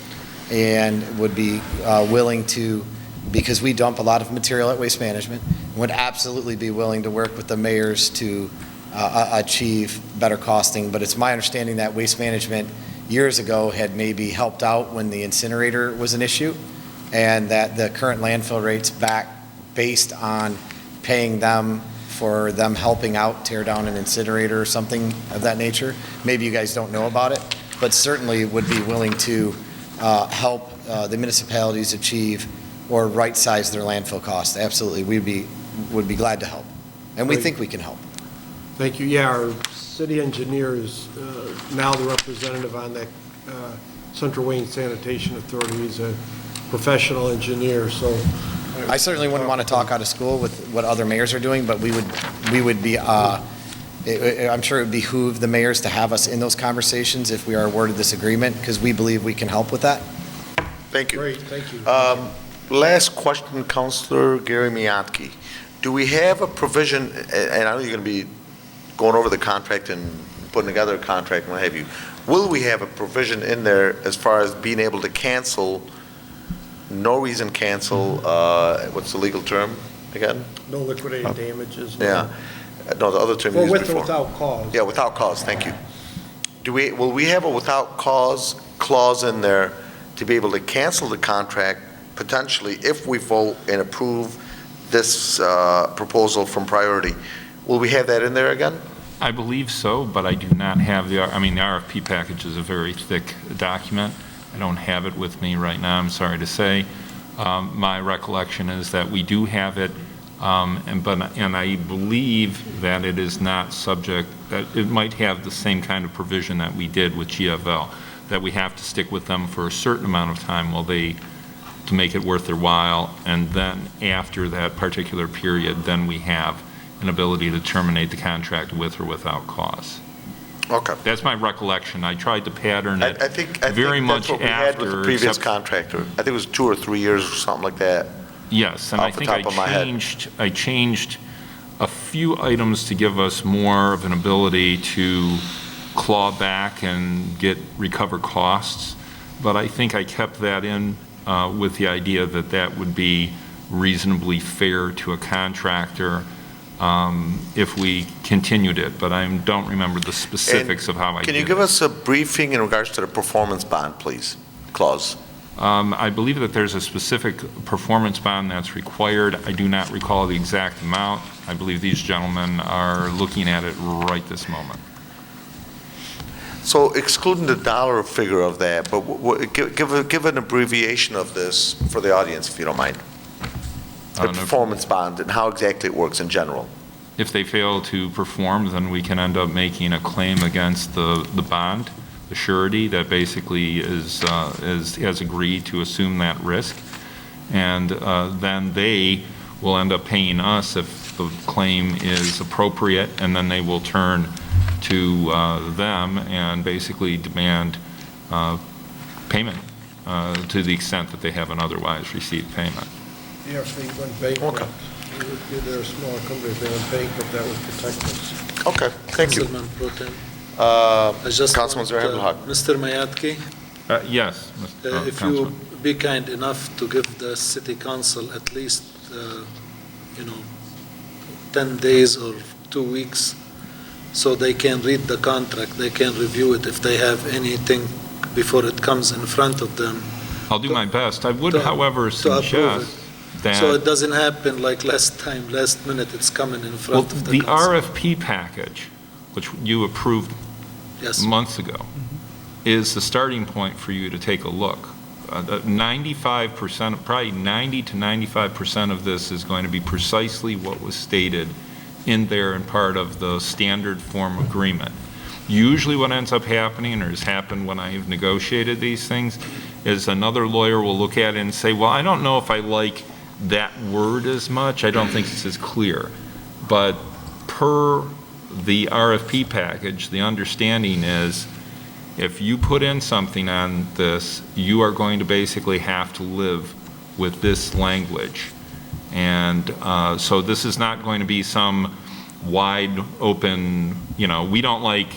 and would be willing to, because we dump a lot of material at Waste Management, would absolutely be willing to work with the mayors to achieve better costing. But it's my understanding that Waste Management years ago had maybe helped out when the incinerator was an issue, and that the current landfill rates back based on paying them for them helping out tear down an incinerator or something of that nature. Maybe you guys don't know about it, but certainly would be willing to help the municipalities achieve or right-size their landfill costs. Absolutely, would be glad to help, and we think we can help. Thank you. Yeah, our city engineer is now the representative on that Central Wayne Sanitation Authority. He's a professional engineer, so. I certainly wouldn't want to talk out of school with what other mayors are doing, but we would be, I'm sure it would behoove the mayors to have us in those conversations if we are awarded this agreement, because we believe we can help with that. Thank you. Great, thank you. Last question, Councilor Gary Miyake. Do we have a provision, and I know you're going to be going over the contract and putting together a contract and what have you, will we have a provision in there as far as being able to cancel, no reason cancel, what's the legal term again? No liquidated damages. Yeah. No, the other term you Or used with or before. without cause. Yeah, without cause, thank you. Will we have a without cause clause in there to be able to cancel the contract potentially if we vote and approve this proposal from Priority? Will we have that in there again? I believe so, but I do not have the RFP package is a very thick document. I don't have it with me right now, I'm sorry to say. My recollection is that we do have it, and I believe that it is not subject, that it might have the same kind of provision that we did with GFL, that we have to stick with them for a certain amount of time to make it worth their while, and then after that particular period, then we have an ability to terminate the contract with or without cause. Okay. That's my recollection. I tried to pattern it I think very that's much what we had with after, the previous except- contractor. I think it was 2 or 3 years or something like that. Yes, and Off I the think top of my head. I changed a few items to give us more of an ability to claw back and recover costs, but I think I kept that in with the idea that that would be reasonably fair to a contractor if we continued it, but I don't remember the specifics of how I did it. Can you give us a briefing in regards to the performance bond, please, clause? I believe that there's a specific performance bond that's required. I do not recall the exact amount. I believe these gentlemen are looking at it right this moment. So excluding the dollar figure of that, but give an abbreviation of this for the audience, if you don't mind. The performance bond and how exactly it works in general. If they fail to perform, then we can end up making a claim against the bond, the surety that basically has agreed to assume that risk. And then they will end up paying us if the claim is appropriate, and then they will turn to them and basically demand payment to the extent that they haven't otherwise received payment. Yeah, if they went bankrupt, they're a smaller company, if they went bankrupt, that would protect us. Okay, thank you. Councilman Pro Tem. Councilman Zerhag. Mr. Mayatki, Yes, if you be kind enough to give the city council at least, 10 days or 2 weeks so they can read the contract, they can review it if they have anything before it comes in front of them. I'll do my best. I would, to- however, to approve suggest So it that doesn't happen like last minute it's coming in front of the the council. RFP package, which you approved Yes, months ago, is the starting point for you to take a look. 95%, probably 90 to 95% of this is going to be precisely what was stated in there and part of the standard form agreement. Usually what ends up happening, or has happened when I've negotiated these things, is another lawyer will look at it and say, well, I don't know if I like that word as much. I don't think it's as clear. But per the RFP package, the understanding is if you put in something on this, you are going to basically have to live with this language. And so this is not going to be some wide open, we don't like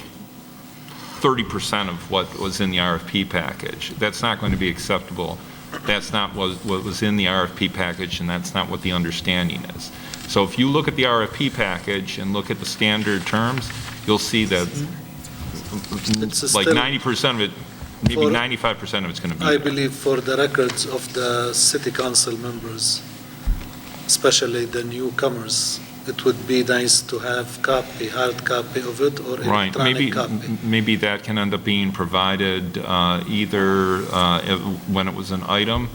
30% of what was in the RFP package. That's not going to be acceptable. That's not what was in the RFP package, and that's not what the understanding is. So if you look at the RFP package and look at the standard terms, you'll see that It's like still- 90% of it, maybe For- 95% of it's going to be I there. believe for the records of the city council members, especially the newcomers, it would be nice to have hard copy of it or Right, electronic copy. maybe that can end up being provided either when it was an item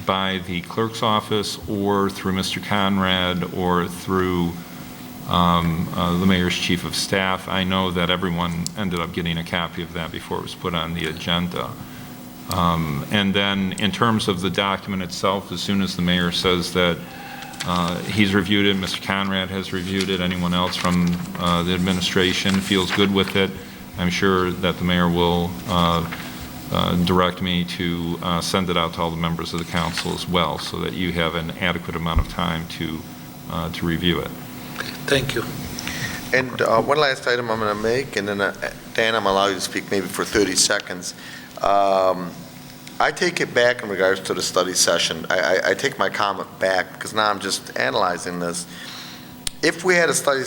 by the clerk's office or through Mr. Conrad or through the mayor's chief of staff. I know that everyone ended up getting a copy of that before it was put on the agenda. And then in terms of the document itself, as soon as the mayor says that he's reviewed it, Mr. Conrad has reviewed it, anyone else from the administration feels good with it, I'm sure that the mayor will direct me to send it out to all the members of the council as well, so that you have an adequate amount of time to review it. Thank you. And one last item I'm going to make, and then Dan, I'm going to allow you to speak maybe for 30 seconds. I take it back in regards to the study session. I take my comment back because now I'm just analyzing this. If we had a study,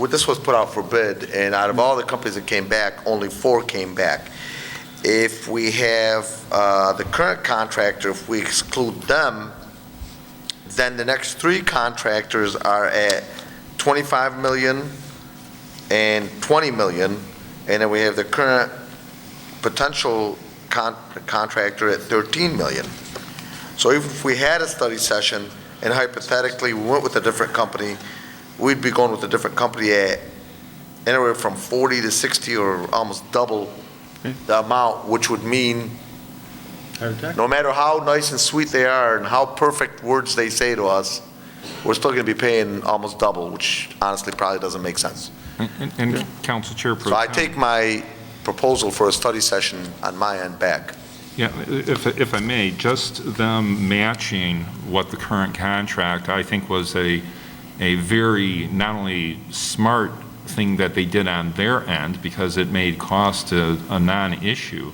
this was put out for bid, and out of all the companies that came back, only 4 came back. If we have the current contractor, if we exclude them, then the next 3 contractors are at 25 million and 20 million, and then we have the current potential contractor at 13 million. So if we had a study session and hypothetically we went with a different company, we'd be going with a different company at anywhere from 40 to 60 or almost double the amount, which would mean no matter how nice and sweet they are and how perfect words they say to us, we're still going to be paying almost double, which honestly probably doesn't make sense. And Council Chair Pro So I Tem. take my proposal for a study session on my end back. Yeah, if I may, just them matching what the current contract, I think was a very, not only smart thing that they did on their end, because it made cost a non-issue,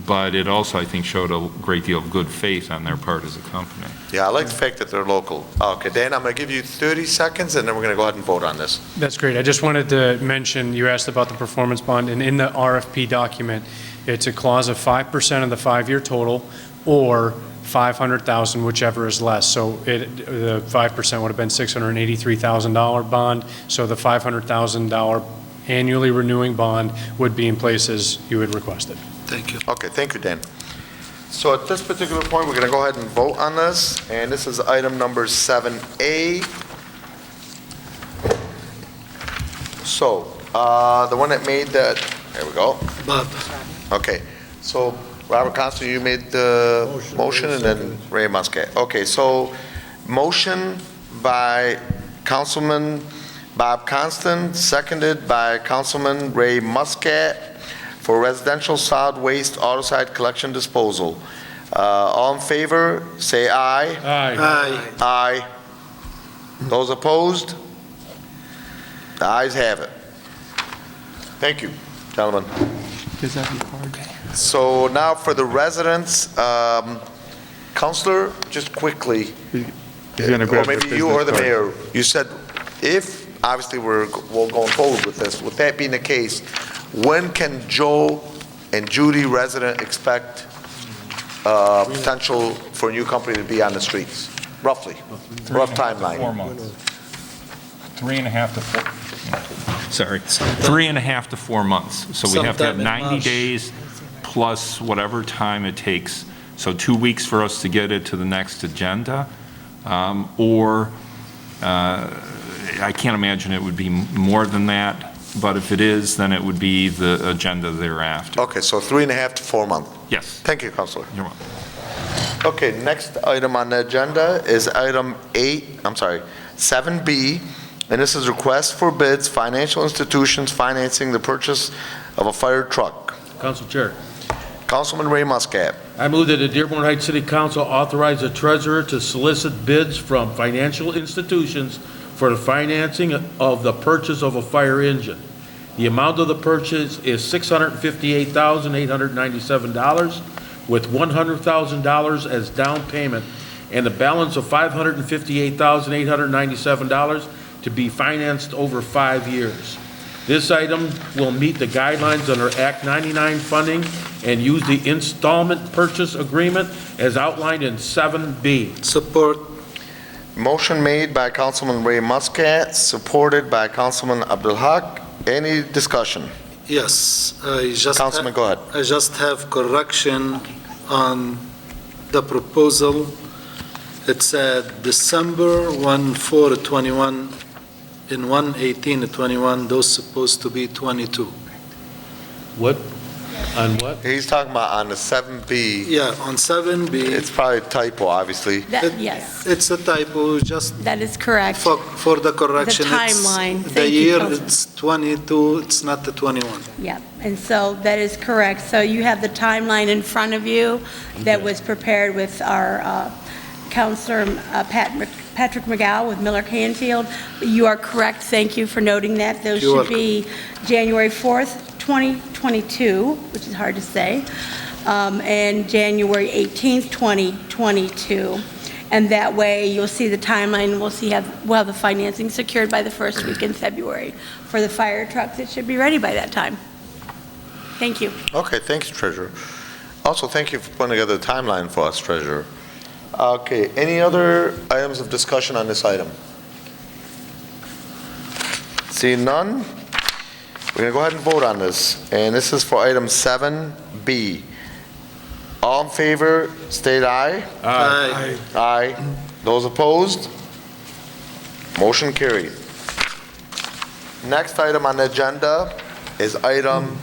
but it also, I think, showed a great deal of good faith on their part as a company. Yeah, I like the fact that they're local. Okay, Dan, I'm going to give you 30 seconds, and then we're going to go ahead and vote on this. That's great. I just wanted to mention, you asked about the performance bond, and in the RFP document, it's a clause of 5% of the 5-year total or 500,000, whichever is less. So the 5% would have been $683,000 bond, so the $500,000 annually renewing bond would be in place as you had requested. Thank you. Okay, thank you, Dan. So at this particular point, we're going to go ahead and vote on this, and this is item number 7A. So, the one that made that, there we go. Bob, Okay, so Robert Constant, you made the motion, and then Ray Muscat. Okay, so motion by Councilman Bob Constant, seconded by Councilman Ray Muscat for residential solid waste auto-side collection disposal. All in favor, say aye. Aye. Aye. Those opposed? The ayes have it. Thank you, gentlemen. So now for the residents, Counselor, just quickly, He's gonna or grab the maybe you or the business mayor, you said if obviously we're going forward with this. With that being the case, when can Joe and Judy resident expect potential for a new company to be on the streets? Roughly, rough timeline. 4 months. 3.5 to 4, sorry, 3.5 to 4 months. So we have to have Sometime in 90 March. days plus whatever time it takes. So 2 weeks for us to get it to the next agenda, or I can't imagine it would be more than that, but if it is, then it would be the agenda thereafter. Okay, so 3.5 to 4 months. Yes, Thank you, Counselor. you're welcome. Okay, next item on the agenda is item 7B, and this is request for bids, financial institutions financing the purchase of a fire truck. Council Chair. Councilman Ray Muscat. I move that the Dearborn Heights City Council authorize the treasurer to solicit bids from financial institutions for the financing of the purchase of a fire engine. The amount of the purchase is $658,897, with $100,000 as down payment, and the balance of $558,897 to be financed over 5 years. This item will meet the guidelines under Act 99 funding and use the installment purchase agreement as outlined in 7B. Support. Motion made by Councilman Ray Muscat, supported by Councilman Abdul Haq. Any discussion? Yes, Councilman, go ahead. I just have correction on the proposal. It said December 1/4/21, in 1/18/21, those supposed to be 22. What? On what? He's talking about on the 7B. Yeah, on 7B, It's probably a typo, obviously. Yes, it's a typo, just that is correct. for the correction. The It's- timeline. The Thank you, year, Council. it's 22, it's not the 21. Yeah, and so that is correct. So you have the timeline in front of you that was prepared with our Counselor Patrick McGow with Miller Canfield. You are correct. Thank you for noting that. Those You're should be January 4th, 2022, which is hard to say, and January 18th, 2022. And that way, you'll see the timeline, and we'll have the financing secured by the first week in February. For the fire trucks, it should be ready by that time. Thank you. Okay, thanks, Treasurer. Also, thank you for putting together the timeline for us, Treasurer. Okay, any other items of discussion on this item? Seeing none, we're going to go ahead and vote on this, and this is for item 7B. All in favor, state aye. Aye. Aye. Those opposed? Motion carried. Next item on the agenda is item,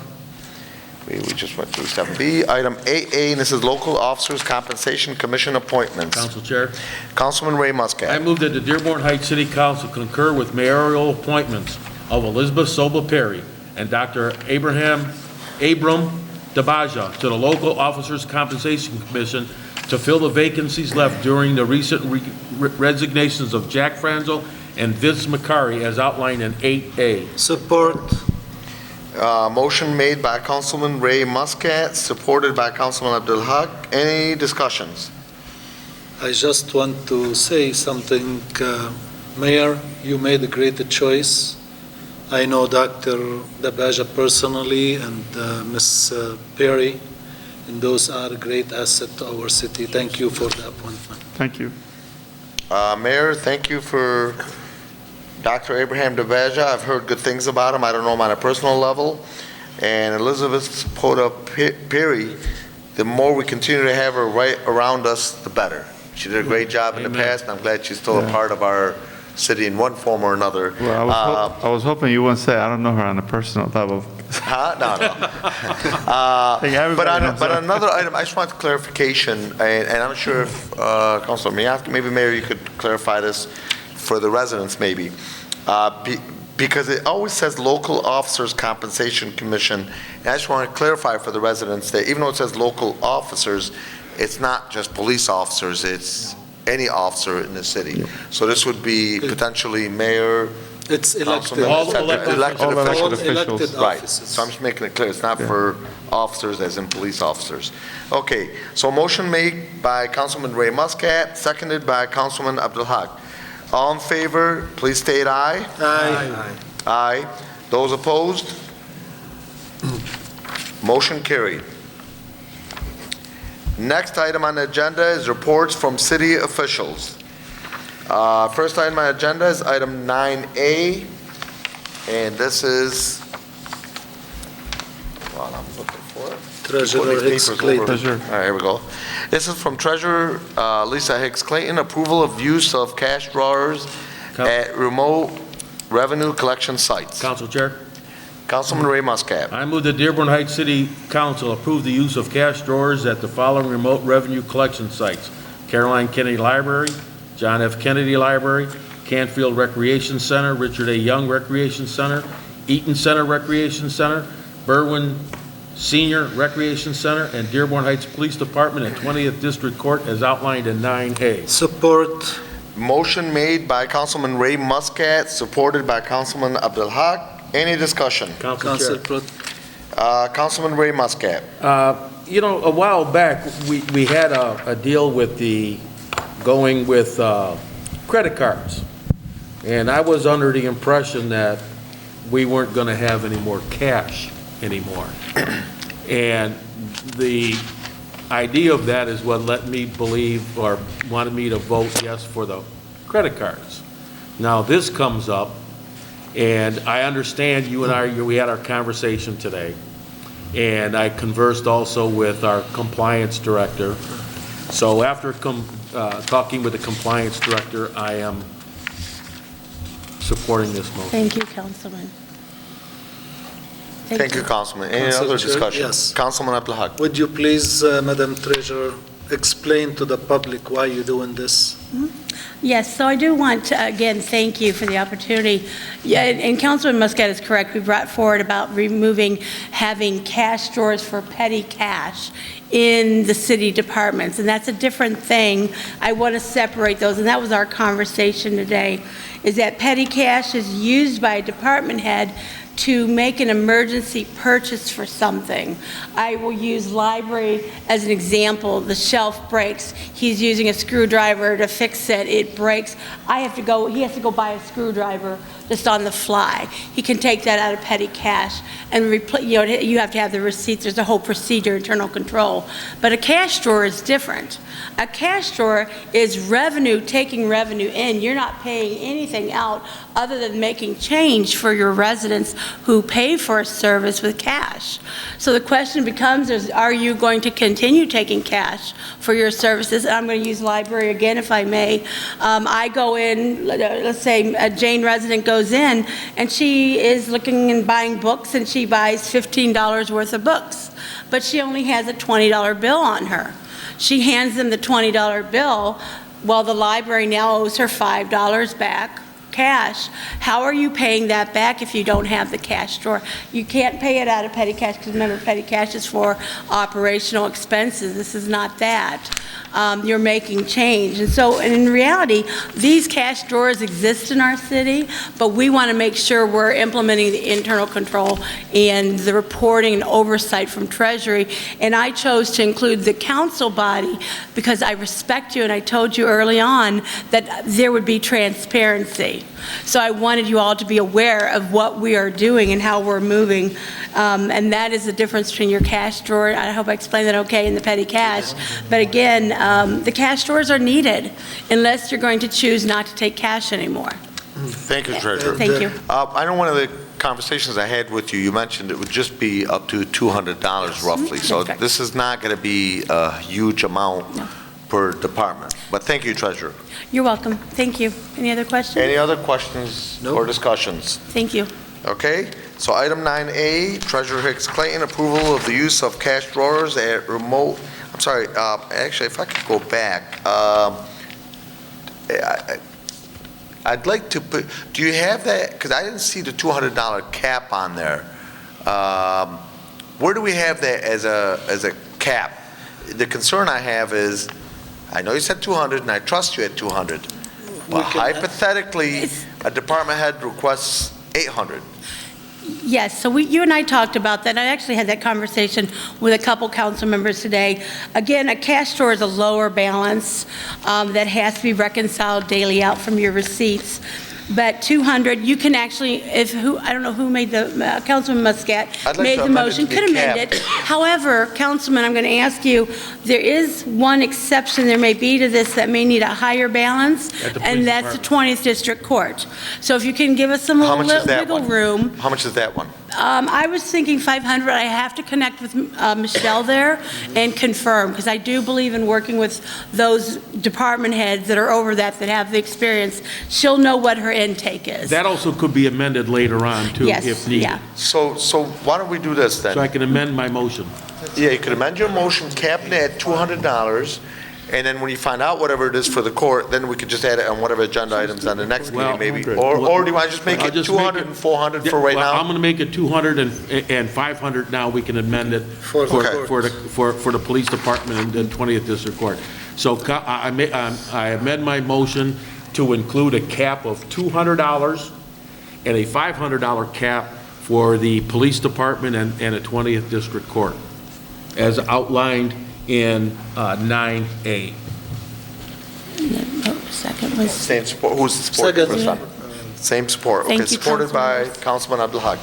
we just went through 7B, item 8A, and this is Local Officers Compensation Commission appointments. Council Chair. Councilman Ray I Muscat. move that the Dearborn Heights City Council concur with mayoral appointments of Elizabeth Sobel Perry and Dr. Abram DeBaja to the Local Officers Compensation Commission to fill the vacancies left during the recent resignations of Jack Franzel and Vince McCary as outlined in 8A. Support. Motion made by Councilman Ray Muscat, supported by Councilman Abdul Haq. Any discussions? I just want to say something. Mayor, you made a great choice. I know Dr. Dabaja personally and Ms. Perry, and those are a great asset to our city. Thank you for the appointment. Thank you. Mayor, thank you for Dr. Abraham DeBaja. I've heard good things about him. I don't know him on a personal level. And Elizabeth Pota Perry, the more we continue to have her right around us, the better. She did a great job in the Amen. past, and I'm glad she's still a part of our city in one form or another. Well, I was hoping you wouldn't say I don't know her on a personal level. Huh? No. think everybody knows But her. another item, I just want clarification, and I'm not sure if, Councilor Miyake, maybe Mayor, you could clarify this for the residents maybe. Because it always says Local Officers Compensation Commission, and I just want to clarify for the residents that even though it says local officers, it's not just police officers, it's any officer in the city. So this would be potentially mayor, It's elected. councilman, All et cetera, elected elected All officials. All elected officials. elected Right, offices. so I'm just making it clear, it's not for officers as in police officers. Okay, so motion made by Councilman Ray Muscat, seconded by Councilman Abdul Haq. All in favor, please state aye. Aye. Aye. Those opposed? Motion carried. Next item on the agenda is reports from city officials. First item on the agenda is item 9A, and this is, well, I'm looking for it. Treasurer Hicks Clayton. All right, here we go. This is from Treasurer Lisa Hicks Clayton, approval of use of cash drawers at remote revenue collection sites. Council Chair, Councilman Ray Muscat. I move the Dearborn Heights City Council approve the use of cash drawers at the following remote revenue collection sites: Caroline Kennedy Library, John F. Kennedy Library, Canfield Recreation Center, Richard A. Young Recreation Center, Eaton Center Recreation Center, Berwyn Senior Recreation Center, and Dearborn Heights Police Department and 20th District Court as outlined in 9A. Support. Motion made by Councilman Ray Muscat, supported by Councilman Abdul Haq. Any discussion? Council Council Chair. Pro. Councilman Ray Muscat. You know, a while back, we had a deal with going with credit cards. And I was under the impression that we weren't going to have any more cash anymore. And the idea of that is what let me believe or wanted me to vote yes for the credit cards. Now, this comes up, and I understand you and we had our conversation today, and I conversed also with our compliance director. So after talking with the compliance director, I am supporting this motion. Thank you, Councilman. Thank you, Councilman. Any Council other Chair, discussion? yes. Councilman Abdul Haq. Would you please, Madam Treasurer, explain to the public why you're doing this? Yes, so I do want to, again, thank you for the opportunity. Yeah, and Councilman Muscat is correct. We brought forward about having cash drawers for petty cash in the city departments, and that's a different thing. I want to separate those, and that was our conversation today, is that petty cash is used by a department head to make an emergency purchase for something. I will use library as an example. The shelf breaks. He's using a screwdriver to fix it. It breaks. He has to go buy a screwdriver just on the fly. He can take that out of petty cash and you have to have the receipts. There's a whole procedure, internal control. But a cash drawer is different. A cash drawer is revenue, taking revenue in. You're not paying anything out other than making change for your residents who pay for a service with cash. So the question becomes, are you going to continue taking cash for your services? And I'm going to use library again, if I may. I go in, let's say a Jane resident goes in, and she is looking and buying books, and she buys $15 worth of books, but she only has a $20 bill on her. She hands them the $20 bill, while the library now owes her $5 back cash. How are you paying that back if you don't have the cash drawer? You can't pay it out of petty cash, because remember, petty cash is for operational expenses. This is not that. You're making change. And in reality, these cash drawers exist in our city, but we want to make sure we're implementing the internal control and the reporting and oversight from Treasury. And I chose to include the council body because I respect you, and I told you early on that there would be transparency. So I wanted you all to be aware of what we are doing and how we're moving. And that is the difference between your cash drawer, I hope I explained that okay, and the petty cash. But again, the cash drawers are needed unless you're going to choose not to take cash anymore. Thank you, Treasurer. Thank you. I know one of the conversations I had with you, you mentioned it would just be up to $200 roughly. So That's correct. this is not going to be a huge amount per department. But thank you, Treasurer. You're welcome. Thank you. Any other questions? Any other questions or discussions? Thank you. Okay, so item 9A, Treasurer Hicks Clayton, approval of the use of cash drawers at remote, I'm sorry, actually, if I could go back, I'd like to put, do you have that, because I didn't see the $200 cap on there. Where do we have that as a cap? The concern I have is, I know you said 200, and I trust you at 200, but hypothetically, a department head requests 800. Yes, so you and I talked about that. I actually had that conversation with a couple council members today. Again, a cash store is a lower balance that has to be reconciled daily out from your receipts. But 200, you can actually, I don't know who made the, Councilman Muscat I'd like made to the amend it motion, to be could amend capped. it. However, Councilman, I'm going to ask you, there is one exception there may be to this that may need a higher balance, At the police and that's the 20th District Court. So if you can give us some How little much is that wiggle one? room. How much is that one? I was thinking 500. I have to connect with Michelle there and confirm, because I do believe in working with those department heads that are over that have the experience. She'll know what her intake is. That also could be amended later on, too, Yes, if needed. yeah. So why don't we do this then? So I can amend my motion. Yeah, you could amend your motion, capping it at $200, and then when you find out whatever it is for the court, then we could just add it on whatever agenda items on the next Well, meeting, maybe. well, Or do you want to just make I'll it just make 200 and 400 for right Well, I'm now? going to make it 200 and 500 now. We can amend it for the police department and the 20th District Court. So I amend my motion to include a cap of $200 and a $500 cap for the police department and a 20th District Court, as outlined in 9A. Second was, Same support, who's the support? Second. Same support, Thank okay, you, supported by Councilman Abdul-Haq.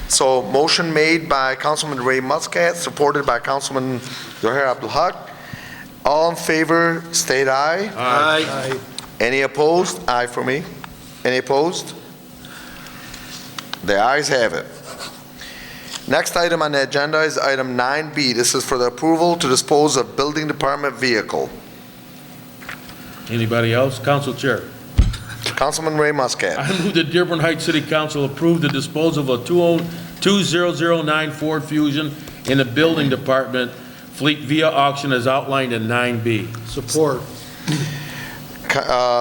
So motion made by Councilman Ray Muscat, supported by Councilman Zohair Abdul-Haq. All in favor, state aye. Aye. Any opposed? Aye for me. Any opposed? The ayes have it. Next item on the agenda is item 9B. This is for the approval to dispose of building department vehicle. Anybody else? Council Chair. Councilman Ray Muscat. I move the Dearborn Heights City Council approve the disposal of a 2009 Ford Fusion in the building department fleet via auction as outlined in 9B. Support.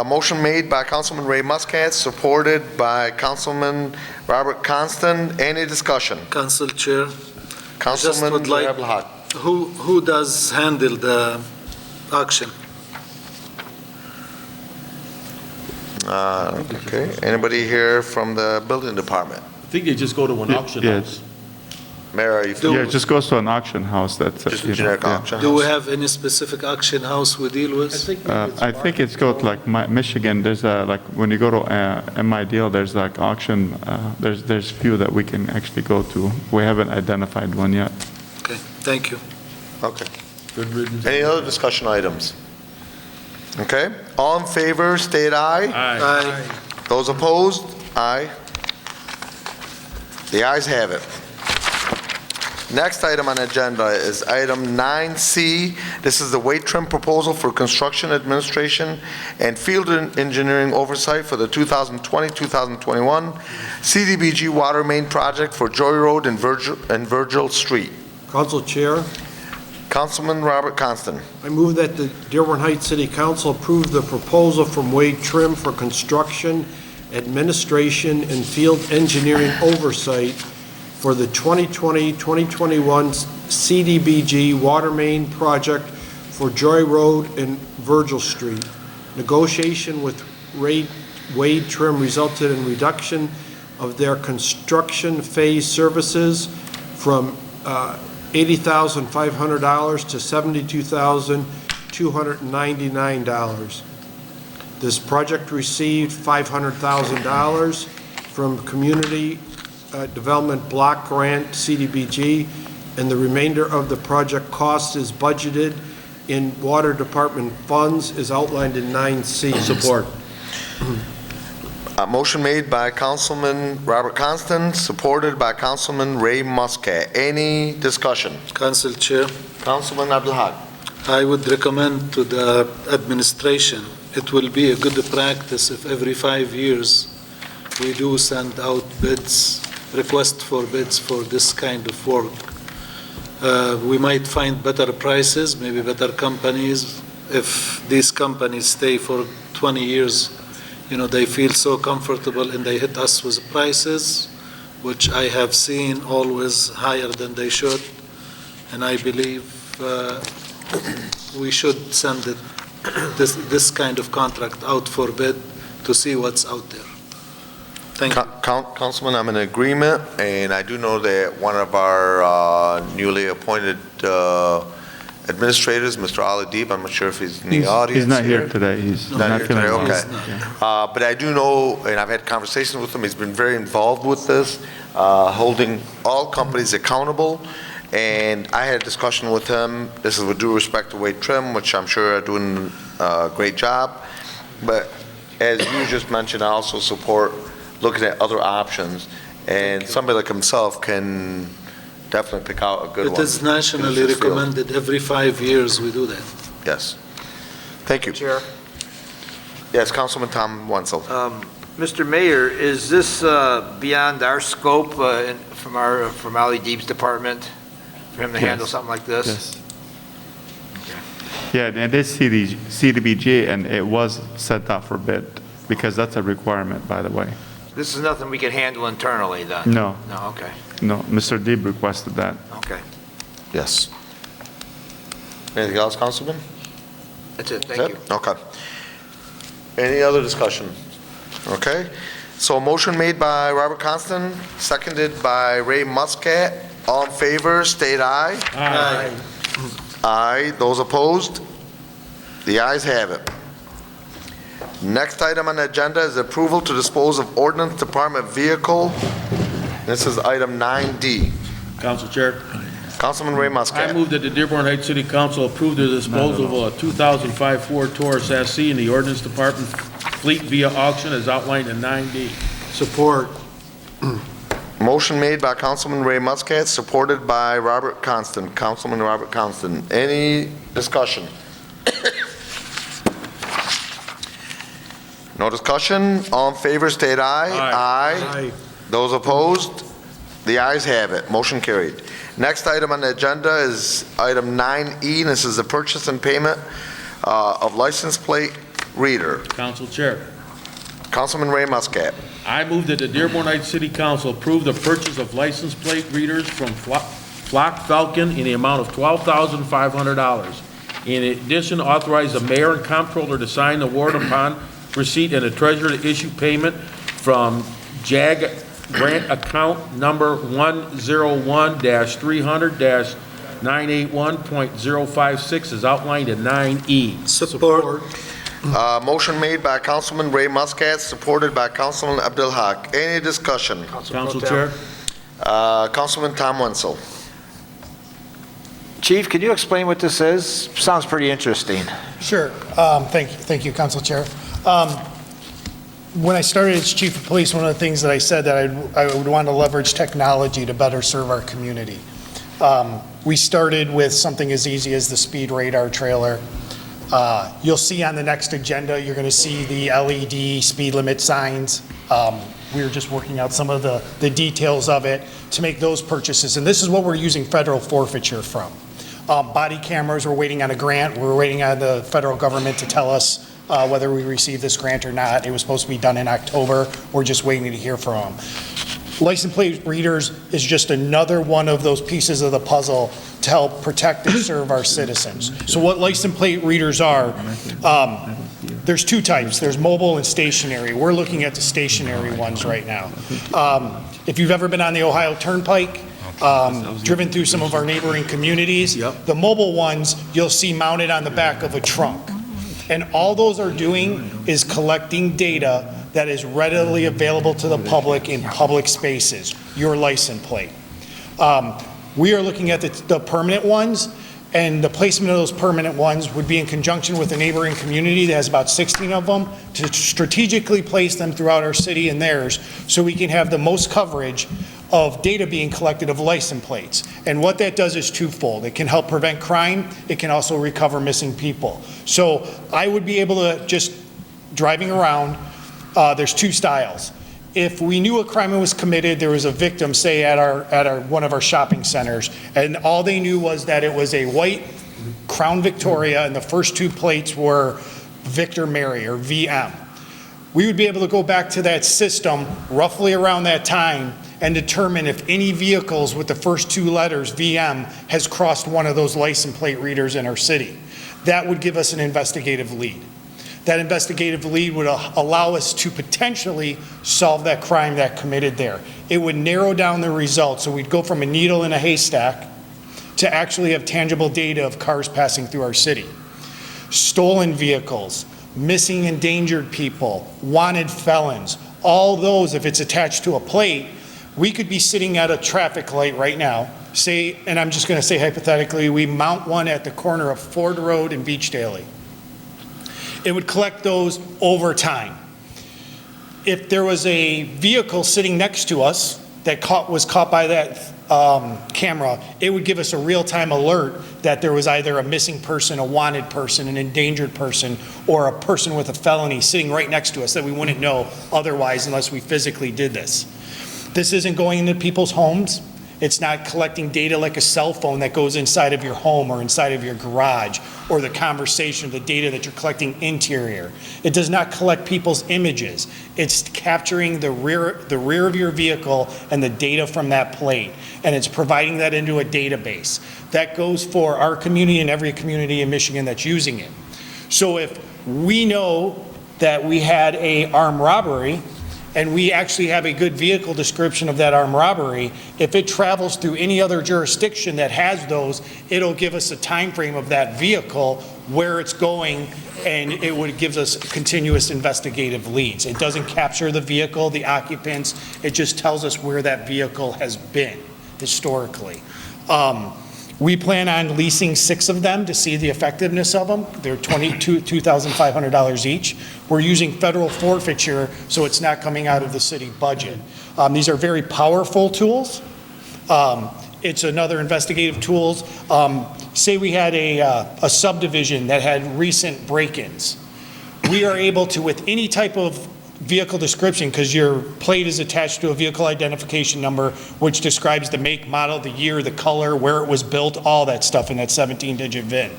Motion made by Councilman Ray Muscat, supported by Councilman Robert Constant. Any discussion? Council Chair, Councilman would like- Abdul-Haq. who does handle the auction? Okay, anybody here from the building department? I think they just go to an auction Yeah. house. Mayor, are you? Yeah, it just goes to an auction house, that's it. Just a you know, generic yeah. auction Do we house? have any specific auction house we deal with? I think it's got like Michigan, there's like, when you go to MI Deal, there's like auction, there's few that we can actually go to. We haven't identified one yet. Okay, thank you. Okay. Good riddance. Any other discussion items? Okay, all in favor, state aye. Aye. Those opposed? Aye. The ayes have it. Next item on the agenda is item 9C. This is the weight trim proposal for construction administration and field engineering oversight for the 2020-2021 CDBG water main project for Joy Road and Virgil Street. Council Chair, Councilman Robert Constant. I move that the Dearborn Heights City Council approve the proposal from Wade Trim for construction, administration, and field engineering oversight for the 2020-2021 CDBG water main project for Joy Road and Virgil Street. Negotiation with Wade Trim resulted in reduction of their construction phase services from $80,500 to $72,299. This project received $500,000 from Community Development Block Grant, CDBG, and the remainder of the project cost is budgeted in Water Department funds as outlined in 9C. Support. Motion made by Councilman Robert Constant, supported by Councilman Ray Muscat. Any discussion? Council Chair, Councilman Abdul-Haq. I would recommend to the administration, it will be a good practice if every 5 years we do send out bids, request for bids for this kind of work. We might find better prices, maybe better companies. If these companies stay for 20 years, you know, they feel so comfortable and they hit us with prices, which I have seen always higher than they should. And I believe we should send this kind of contract out for bid to see what's out there. Thank you. Councilman, I'm in agreement, and I do know that one of our newly appointed administrators, Mr. Ali Deeb, I'm not sure if he's in the audience. He's not here today. He's Not here feeling today, well. okay. But I do know, and I've had conversations with him, he's been very involved with this, holding all companies accountable. And I had a discussion with him, this is with due respect to Wade Trim, which I'm sure are doing a great job. But as you just mentioned, I also support looking at other options. And somebody like himself can definitely pick out a good one. It is nationally recommended. Every 5 years we do that. Yes. Thank you. Chair. Yes, Councilman Tom Wenzel. Mr. Mayor, is this beyond our scope from Ali Deeb's department, for him to handle something like this? Yes. Yeah, and it is CDBG, and it was set out for bid, because that's a requirement, by the way. This is nothing we can handle internally, then? No, No, okay, no, Mr. Deeb requested that. okay. Yes. Anything else, Councilman? That's it, That's thank you. it? Okay. Any other discussion? Okay. So a motion made by Robert Constant, seconded by Ray Muscat. All in favor, state aye. Aye. Aye. Those opposed? The ayes have it. Next item on the agenda is approval to dispose of ordnance department vehicle. This is item 9D. Council Chair, Councilman Ray I Muscat. move that the Dearborn Heights City Council approve the disposal of a 2005 Ford Taurus SC in the Ordnance Department fleet via auction as outlined in 9D. Support. Motion made by Councilman Ray Muscat, supported by Robert Constant. Councilman Robert Constant. Any discussion? No discussion? All in favor, state aye. Aye. Those opposed? The ayes have it. Motion carried. Next item on the agenda is item 9E. This is the purchase and payment of license plate reader. Council Chair, Councilman Ray Muscat. I move that the Dearborn Heights City Council approve the purchase of license plate readers from Flock Falcon in the amount of $12,500. In addition, authorize the mayor and comptroller to sign the warrant upon receipt and the treasurer to issue payment from JAG grant account number 101-300-981.056 as outlined in 9E. Support. Motion made by Councilman Ray Muscat, supported by Councilman Abdul Haq. Any discussion? Council Chair, Councilman Tom Wenzel. Chief, can you explain what this is? Sounds pretty interesting. Sure. Thank you, Council Chair. When I started as Chief of Police, one of the things that I said that I would want to leverage technology to better serve our community. We started with something as easy as the speed radar trailer. You'll see on the next agenda, you're going to see the LED speed limit signs. We were just working out some of the details of it to make those purchases. And this is what we're using federal forfeiture from. Body cameras, we're waiting on a grant. We're waiting on the federal government to tell us whether we receive this grant or not. It was supposed to be done in October. We're just waiting to hear from them. License plate readers is just another one of those pieces of the puzzle to help protect and serve our citizens. So what license plate readers are, there's two types. There's mobile and stationary. We're looking at the stationary ones right now. If you've ever been on the Ohio Turnpike, driven through some of our neighboring communities, the mobile ones you'll see mounted on the back of a trunk. And all those are doing is collecting data that is readily available to the public in public spaces, your license plate. We are looking at the permanent ones, and the placement of those permanent ones would be in conjunction with a neighboring community that has about 16 of them to strategically place them throughout our city and theirs so we can have the most coverage of data being collected of license plates. And what that does is twofold. It can help prevent crime. It can also recover missing people. So I would be able to, just driving around, there's two styles. If we knew a crime was committed, there was a victim, say at one of our shopping centers, and all they knew was that it was a white Crown Victoria and the first two plates were Victor Mary or VM. We would be able to go back to that system roughly around that time and determine if any vehicles with the first two letters, VM, has crossed one of those license plate readers in our city. That would give us an investigative lead. That investigative lead would allow us to potentially solve that crime that committed there. It would narrow down the results, so we'd go from a needle in a haystack to actually have tangible data of cars passing through our city. Stolen vehicles, missing endangered people, wanted felons, all those, if it's attached to a plate, we could be sitting at a traffic light right now, say, and I'm just gonna say hypothetically, we mount one at the corner of Ford Road and Beach Daly. It would collect those over time. If there was a vehicle sitting next to us that was caught by that camera, it would give us a real-time alert that there was either a missing person, a wanted person, an endangered person, or a person with a felony sitting right next to us that we wouldn't know otherwise unless we physically did this. This isn't going into people's homes. It's not collecting data like a cell phone that goes inside of your home or inside of your garage, or the conversation, the data that you're collecting interior. It does not collect people's images. It's capturing the rear of your vehicle and the data from that plate, and it's providing that into a database. That goes for our community and every community in Michigan that's using it. So if we know that we had an armed robbery, and we actually have a good vehicle description of that armed robbery, if it travels through any other jurisdiction that has those, it'll give us a time frame of that vehicle, where it's going, and it would give us continuous investigative leads. It doesn't capture the vehicle, the occupants, it just tells us where that vehicle has been historically. We plan on leasing 6 of them to see the effectiveness of them. They're $2,500 each. We're using federal forfeiture, so it's not coming out of the city budget. These are very powerful tools. It's another investigative tools. Say we had a subdivision that had recent break-ins. We are able to, with any type of vehicle description, because your plate is attached to a vehicle identification number, which describes the make, model, the year, the color, where it was built, all that stuff in that 17-digit VIN.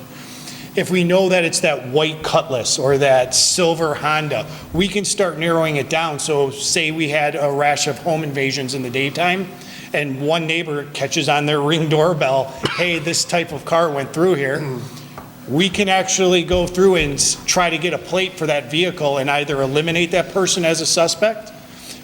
If we know that it's that white Cutlass or that silver Honda, we can start narrowing it down. So say we had a rash of home invasions in the daytime, and one neighbor catches on their Ring doorbell, hey, this type of car went through here. We can actually go through and try to get a plate for that vehicle and either eliminate that person as a suspect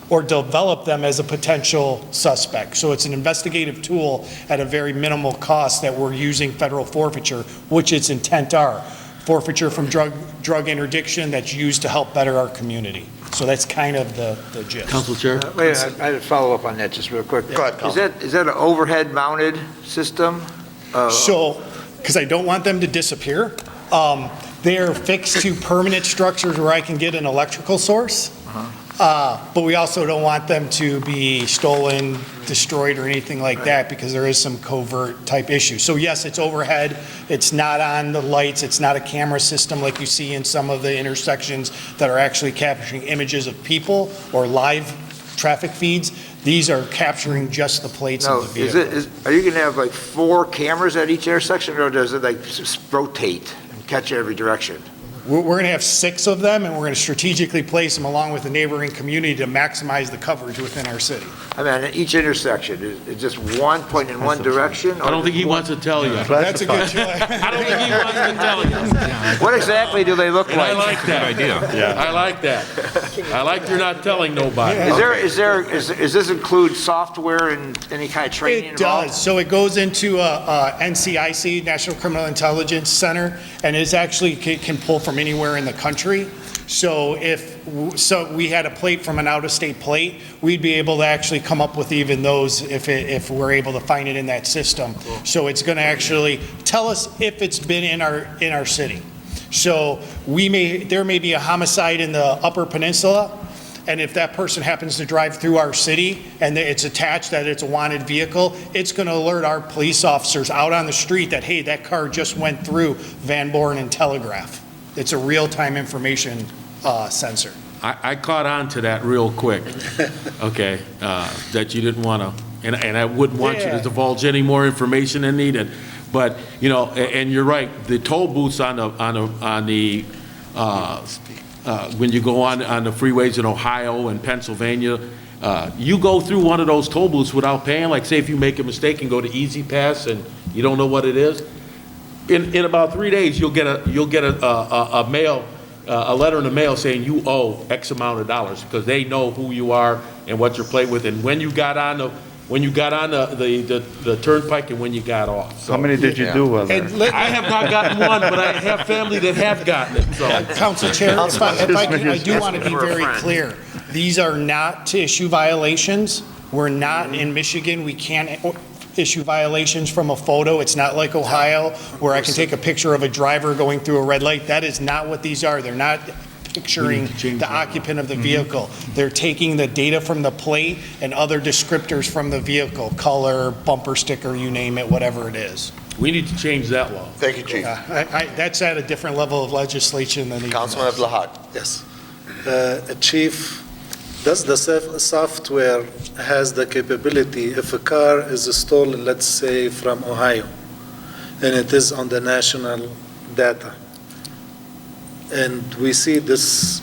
or develop them as a potential suspect. So it's an investigative tool at a very minimal cost that we're using federal forfeiture, which its intent are. Forfeiture from drug interdiction that's used to help better our community. So that's kind of the gist. Council Chair? Wait, I had to follow up on that just real quick. Go ahead, Is that an overhead mounted system? So, because I don't want them to disappear, they're fixed to permanent structures where I can get an electrical source. But we also don't want them to be stolen, destroyed, or anything like that, because there is some covert type issue. So yes, it's overhead. It's not on the lights. It's not a camera system like you see in some of the intersections that are actually capturing images of people or live traffic feeds. These are capturing just the plates of the vehicle. Are you going to have like 4 cameras at each intersection, or does it like rotate and catch every direction? We're going to have 6 of them, and we're going to strategically place them along with the neighboring community to maximize the coverage within our city. I mean, at each intersection, is just one point in one direction? I don't think he wants to tell you. That's a good choice. I don't think he wants to tell you. What exactly do they look And I like? like that. idea. I like that. I like you're not telling nobody. Does this include software and any kind of training It involved? does. So it goes into NCIC, National Criminal Intelligence Center, and it actually can pull from anywhere in the country. So if we had a plate from an out-of-state plate, we'd be able to actually come up with even those if we're able to find it in that system. So it's going to actually tell us if it's been in our city. So there may be a homicide in the Upper Peninsula, and if that person happens to drive through our city and it's attached that it's a wanted vehicle, it's going to alert our police officers out on the street that, hey, that car just went through Van Born and Telegraph. It's a real-time information sensor. I caught on to that real quick, okay, that you didn't want to, and I wouldn't want you to divulge any more information than needed. But, you know, and you're right, the toll booths on the when you go on the freeways in Ohio and Pennsylvania, you go through one of those toll booths without paying, like say if you make a mistake and go to Easy Pass and you don't know what it is, in about 3 days you'll get a mail a letter in the mail saying you owe X amount of dollars, because they know who you are and what you're playing with, and when you got on the turnpike and when you got off. So, How many did you do, And let- I have not gotten one, but I have family that have gotten it, so. Council Chair, if I can, I do want to be very clear. These are not to issue violations. We're not in Michigan. We can't issue violations from a photo. It's not like Ohio where I can take a picture of a driver going through a red light. That is not what these are. They're not picturing the occupant of the vehicle. They're taking the data from the plate and other descriptors from the vehicle, color, bumper sticker, you name it, whatever it is. We need to change that law. Thank you, Chief. That's at a different level of legislation than even Councilman this. Abdulhad. Yes. Chief, does the software has the capability, if a car is stolen, let's say from Ohio, and it is on the national data, and we see this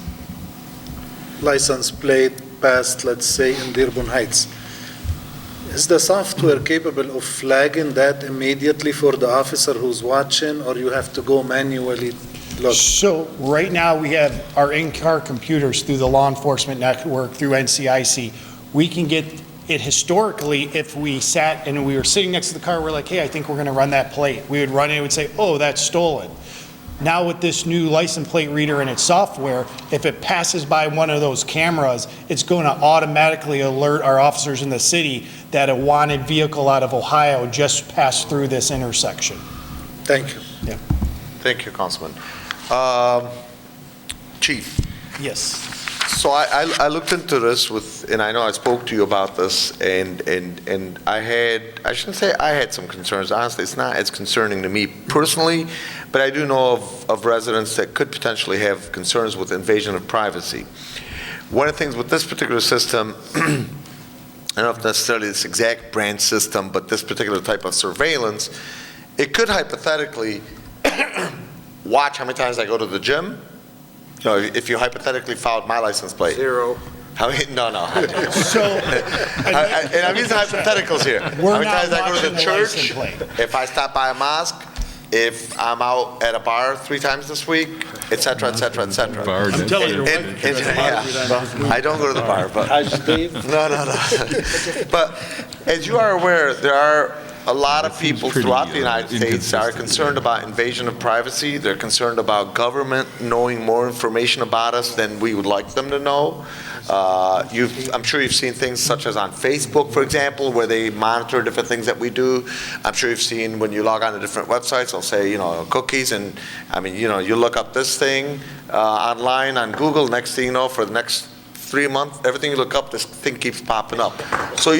license plate passed, let's say, in Dearborn Heights, is the software capable of flagging that immediately for the officer who's watching, or you have to go manually look? So right now, we have our in-car computers through the law enforcement network, through NCIC. We can get it historically, if we sat and we were sitting next to the car, we're like, hey, I think we're going to run that plate. We would run it and would say, oh, that's stolen. Now with this new license plate reader and its software, if it passes by one of those cameras, it's going to automatically alert our officers in the city that a wanted vehicle out of Ohio just passed through this intersection. Thank you. Yeah. Thank you, Councilman. Chief, Yes. so I looked into this and I know I spoke to you about this, and I shouldn't say I had some concerns. Honestly, it's not as concerning to me personally, but I do know of residents that could potentially have concerns with invasion of privacy. One of the things with this particular system, I don't know if necessarily this exact brand system, but this particular type of surveillance, it could hypothetically watch how many times I go to the gym. You know, if you hypothetically followed my license plate. 0. How many? No. So, and I'm using hypotheticals here. We're How many not times I go to watching the the church? license plate. If I stop by a mosque? If I'm out at a bar 3 times this week, et cetera, et cetera, et cetera. I'm telling you, I don't go to the bar, but. No. But as you are aware, there are a lot of people throughout the United States are concerned about invasion of privacy. They're concerned about government knowing more information about us than we would like them to know. I'm sure you've seen things such as on Facebook, for example, where they monitor different things that we do. I'm sure you've seen when you log on to different websites, they'll say, cookies, and I mean, you look up this thing online on Google, next thing you know, for the next 3 months, everything you look up, this thing keeps popping up. So,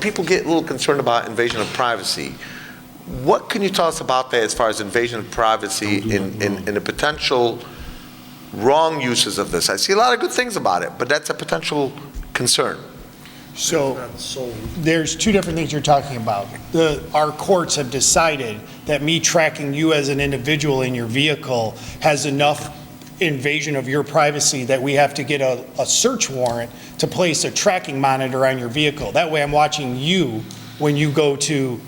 people get a little concerned about invasion of privacy. What can you tell us about that as far as invasion of privacy in the potential wrong uses of this? I see a lot of good things about it, but that's a potential concern. So there's 2 different things you're talking about. Our courts have decided that me tracking you as an individual in your vehicle has enough invasion of your privacy that we have to get a search warrant to place a tracking monitor on your vehicle. That way I'm watching you when you go to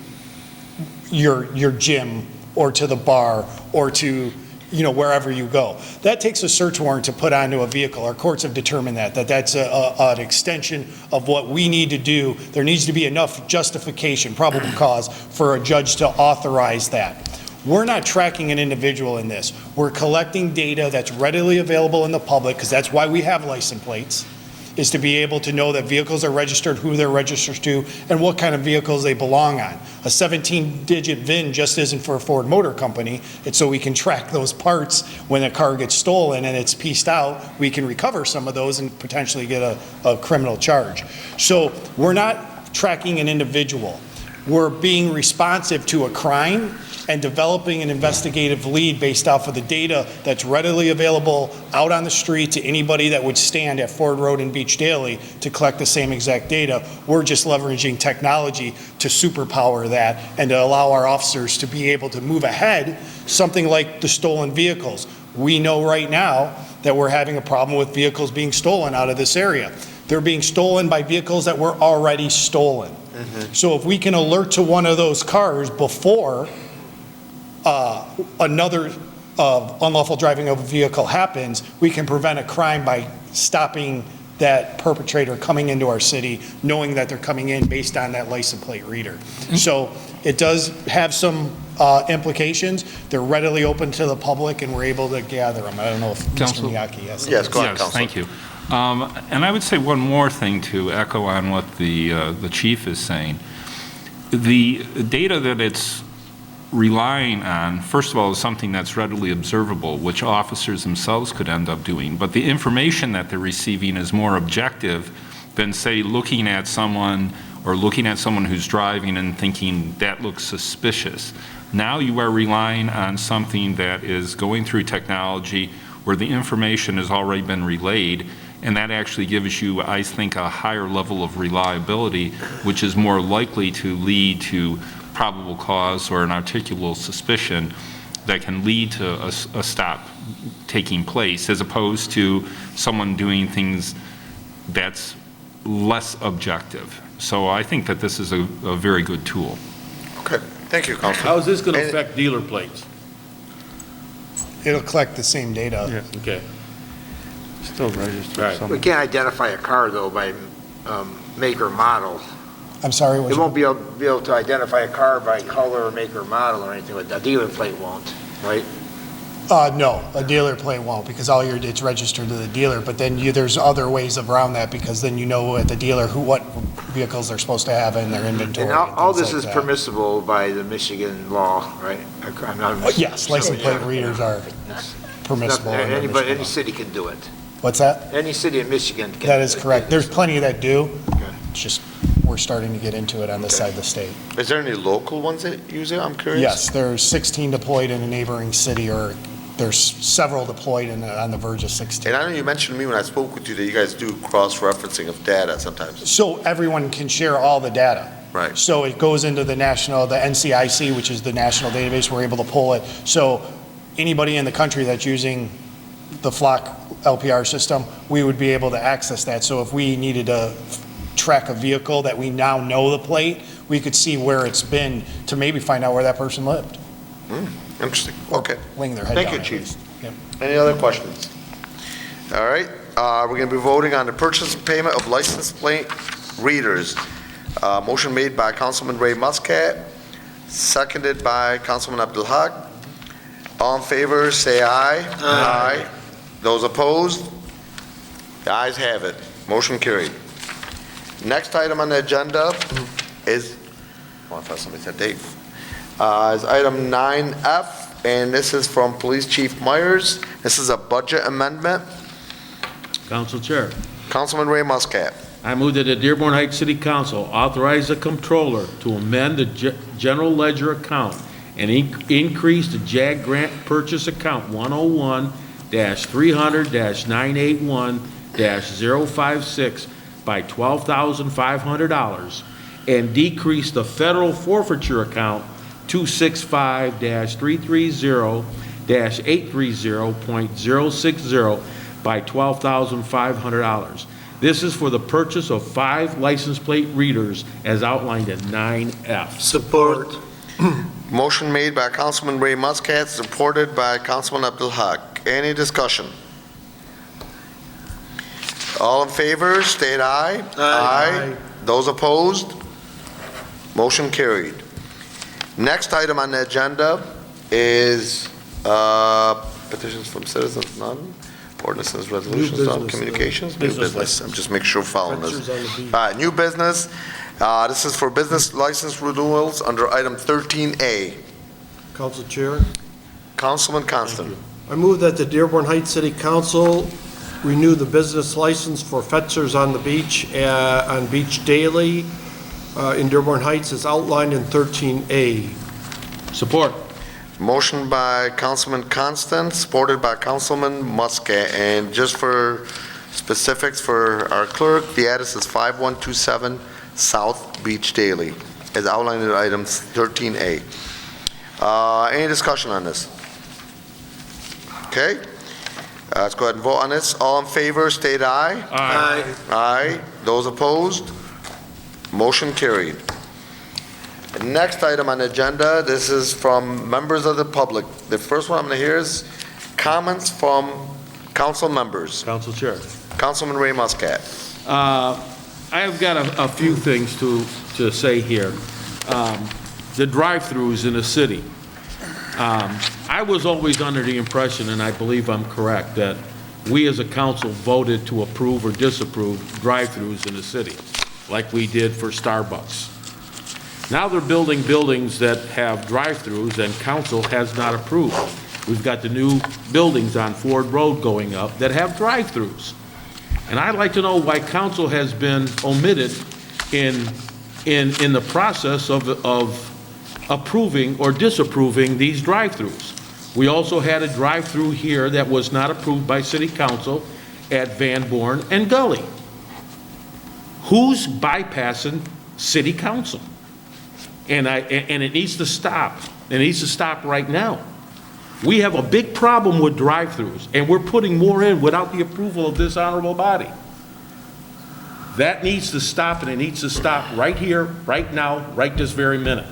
your gym or to the bar or to wherever you go. That takes a search warrant to put onto a vehicle. Our courts have determined that's an extension of what we need to do. There needs to be enough justification, probable cause, for a judge to authorize that. We're not tracking an individual in this. We're collecting data that's readily available in the public, because that's why we have license plates, is to be able to know that vehicles are registered, who they're registered to, and what kind of vehicles they belong on. A 17-digit VIN just isn't for a Ford Motor Company. It's so we can track those parts when a car gets stolen and it's pieced out. We can recover some of those and potentially get a criminal charge. So we're not tracking an individual. We're being responsive to a crime and developing an investigative lead based off of the data that's readily available out on the street to anybody that would stand at Ford Road and Beach Daily to collect the same exact data. We're just leveraging technology to superpower that and to allow our officers to be able to move ahead, something like the stolen vehicles. We know right now that we're having a problem with vehicles being stolen out of this area. They're being stolen by vehicles that were already stolen. So if we can alert to one of those cars before another of unlawful driving of a vehicle happens, we can prevent a crime by stopping that perpetrator coming into our city, knowing that they're coming in based on that license plate reader. So it does have some implications. They're readily open to the public, and we're able to gather them. I don't know if Mr. Counsel? Miyake has something. Yes, go ahead, Yes, Counsel. thank you. And I would say one more thing to echo on what the chief is saying. The data that it's relying on, first of all, is something that's readily observable, which officers themselves could end up doing. But the information that they're receiving is more objective than, say, looking at someone who's driving and thinking, that looks suspicious. Now you are relying on something that is going through technology where the information has already been relayed, and that actually gives you, I think, a higher level of reliability, which is more likely to lead to probable cause or an articulable suspicion that can lead to a stop taking place, as opposed to someone doing things that's less objective. So I think that this is a very good tool. Okay, thank you, Counsel. How is this going to affect dealer plates? It'll collect the same data. Okay. Still registered Right. somewhere. We can't identify a car, though, by make or model. I'm sorry, It won't be able to identify a car by color or make or model or anything, but a dealer plate won't, right? No, a dealer plate won't, because it's registered to the dealer, but then there's other ways around that, because then you know at the dealer what vehicles they're supposed to have in their inventory. And all things this like is that. permissible by the Michigan law, right? I'm not- Yes, license plate readers are permissible. under Anybody, Michigan any law. city can do it. What's that? Any city in Michigan can. That is correct. There's plenty that do. Okay. It's just, we're starting to get into it on this side of the state. Is there any local ones that use it? I'm curious. Yes, there's 16 deployed in a neighboring city, or there's several deployed on the verge of 16. And I know you mentioned to me when I spoke with you that you guys do cross-referencing of data sometimes. So everyone can share all the data. Right. So it goes into the NCIC, which is the national database. We're able to pull it. So anybody in the country that's using the Flock LPR system, we would be able to access that. So if we needed to track a vehicle that we now know the plate, we could see where it's been to maybe find out where that person lived. Interesting. Okay. Laying their head Thank down you, at Chief. least. Yep. Any other questions? All right, we're going to be voting on the purchase and payment of license plate readers. Motion made by Councilman Ray Muscat, seconded by Councilman Abdul Haq. All in favor, say aye. Aye. Those opposed? The ayes have it. Motion carried. Next item on the agenda is, I thought somebody said Dave, is item 9F, and this is from Police Chief Myers. This is a budget amendment. Council Chair. Councilman Ray Muscat. I move that the Dearborn Heights City Council authorize the comptroller to amend the general ledger account and increase the JAG grant purchase account 101-300-981-056 by $12,500 and decrease the federal forfeiture account 265-330-830.060 by $12,500. This is for the purchase of 5 license plate readers as outlined in 9F. Support. Motion made by Councilman Ray Muscat, supported by Councilman Abdul Haq. Any discussion? All in favor, state aye. Aye. Those opposed? Motion carried. Next item on the agenda is petitions from citizens, none. Ordinances, resolutions, New none. business, Communications, new business business. I'm just making sure we're following this. Fencers on the beach. All right, new business. This is for business license renewals under item 13A. Council Chair. Councilman Constant. I move that the Dearborn Heights City Council renew the business license for Fetzers on the Beach, on Beach Daily, in Dearborn Heights as outlined in 13A. Support. Motion by Councilman Constant, supported by Councilman Muscat. And just for specifics for our clerk, the address is 5127 South Beach Daily, as outlined in items 13A. Any discussion on this? Okay. Let's go ahead and vote on this. All in favor, state aye. Aye. Aye. Those opposed? Motion carried. Next item on the agenda, this is from members of the public. The first one I'm going to hear is comments from council members. Council Chair. Councilman Ray Muscat. I have got a few things to say here. The drive-throughs in the city. I was always under the impression, and I believe I'm correct, that we as a council voted to approve or disapprove drive-throughs in the city, like we did for Starbucks. Now they're building buildings that have drive-throughs, and council has not approved. We've got the new buildings on Ford Road going up that have drive-throughs. And I'd like to know why council has been omitted in the process of approving or disapproving these drive-throughs. We also had a drive-through here that was not approved by city council at Van Born and Gully. Who's bypassing city council? And it needs to stop. It needs to stop right now. We have a big problem with drive-throughs, and we're putting more in without the approval of this honorable body. That needs to stop, and it needs to stop right here, right now, right this very minute.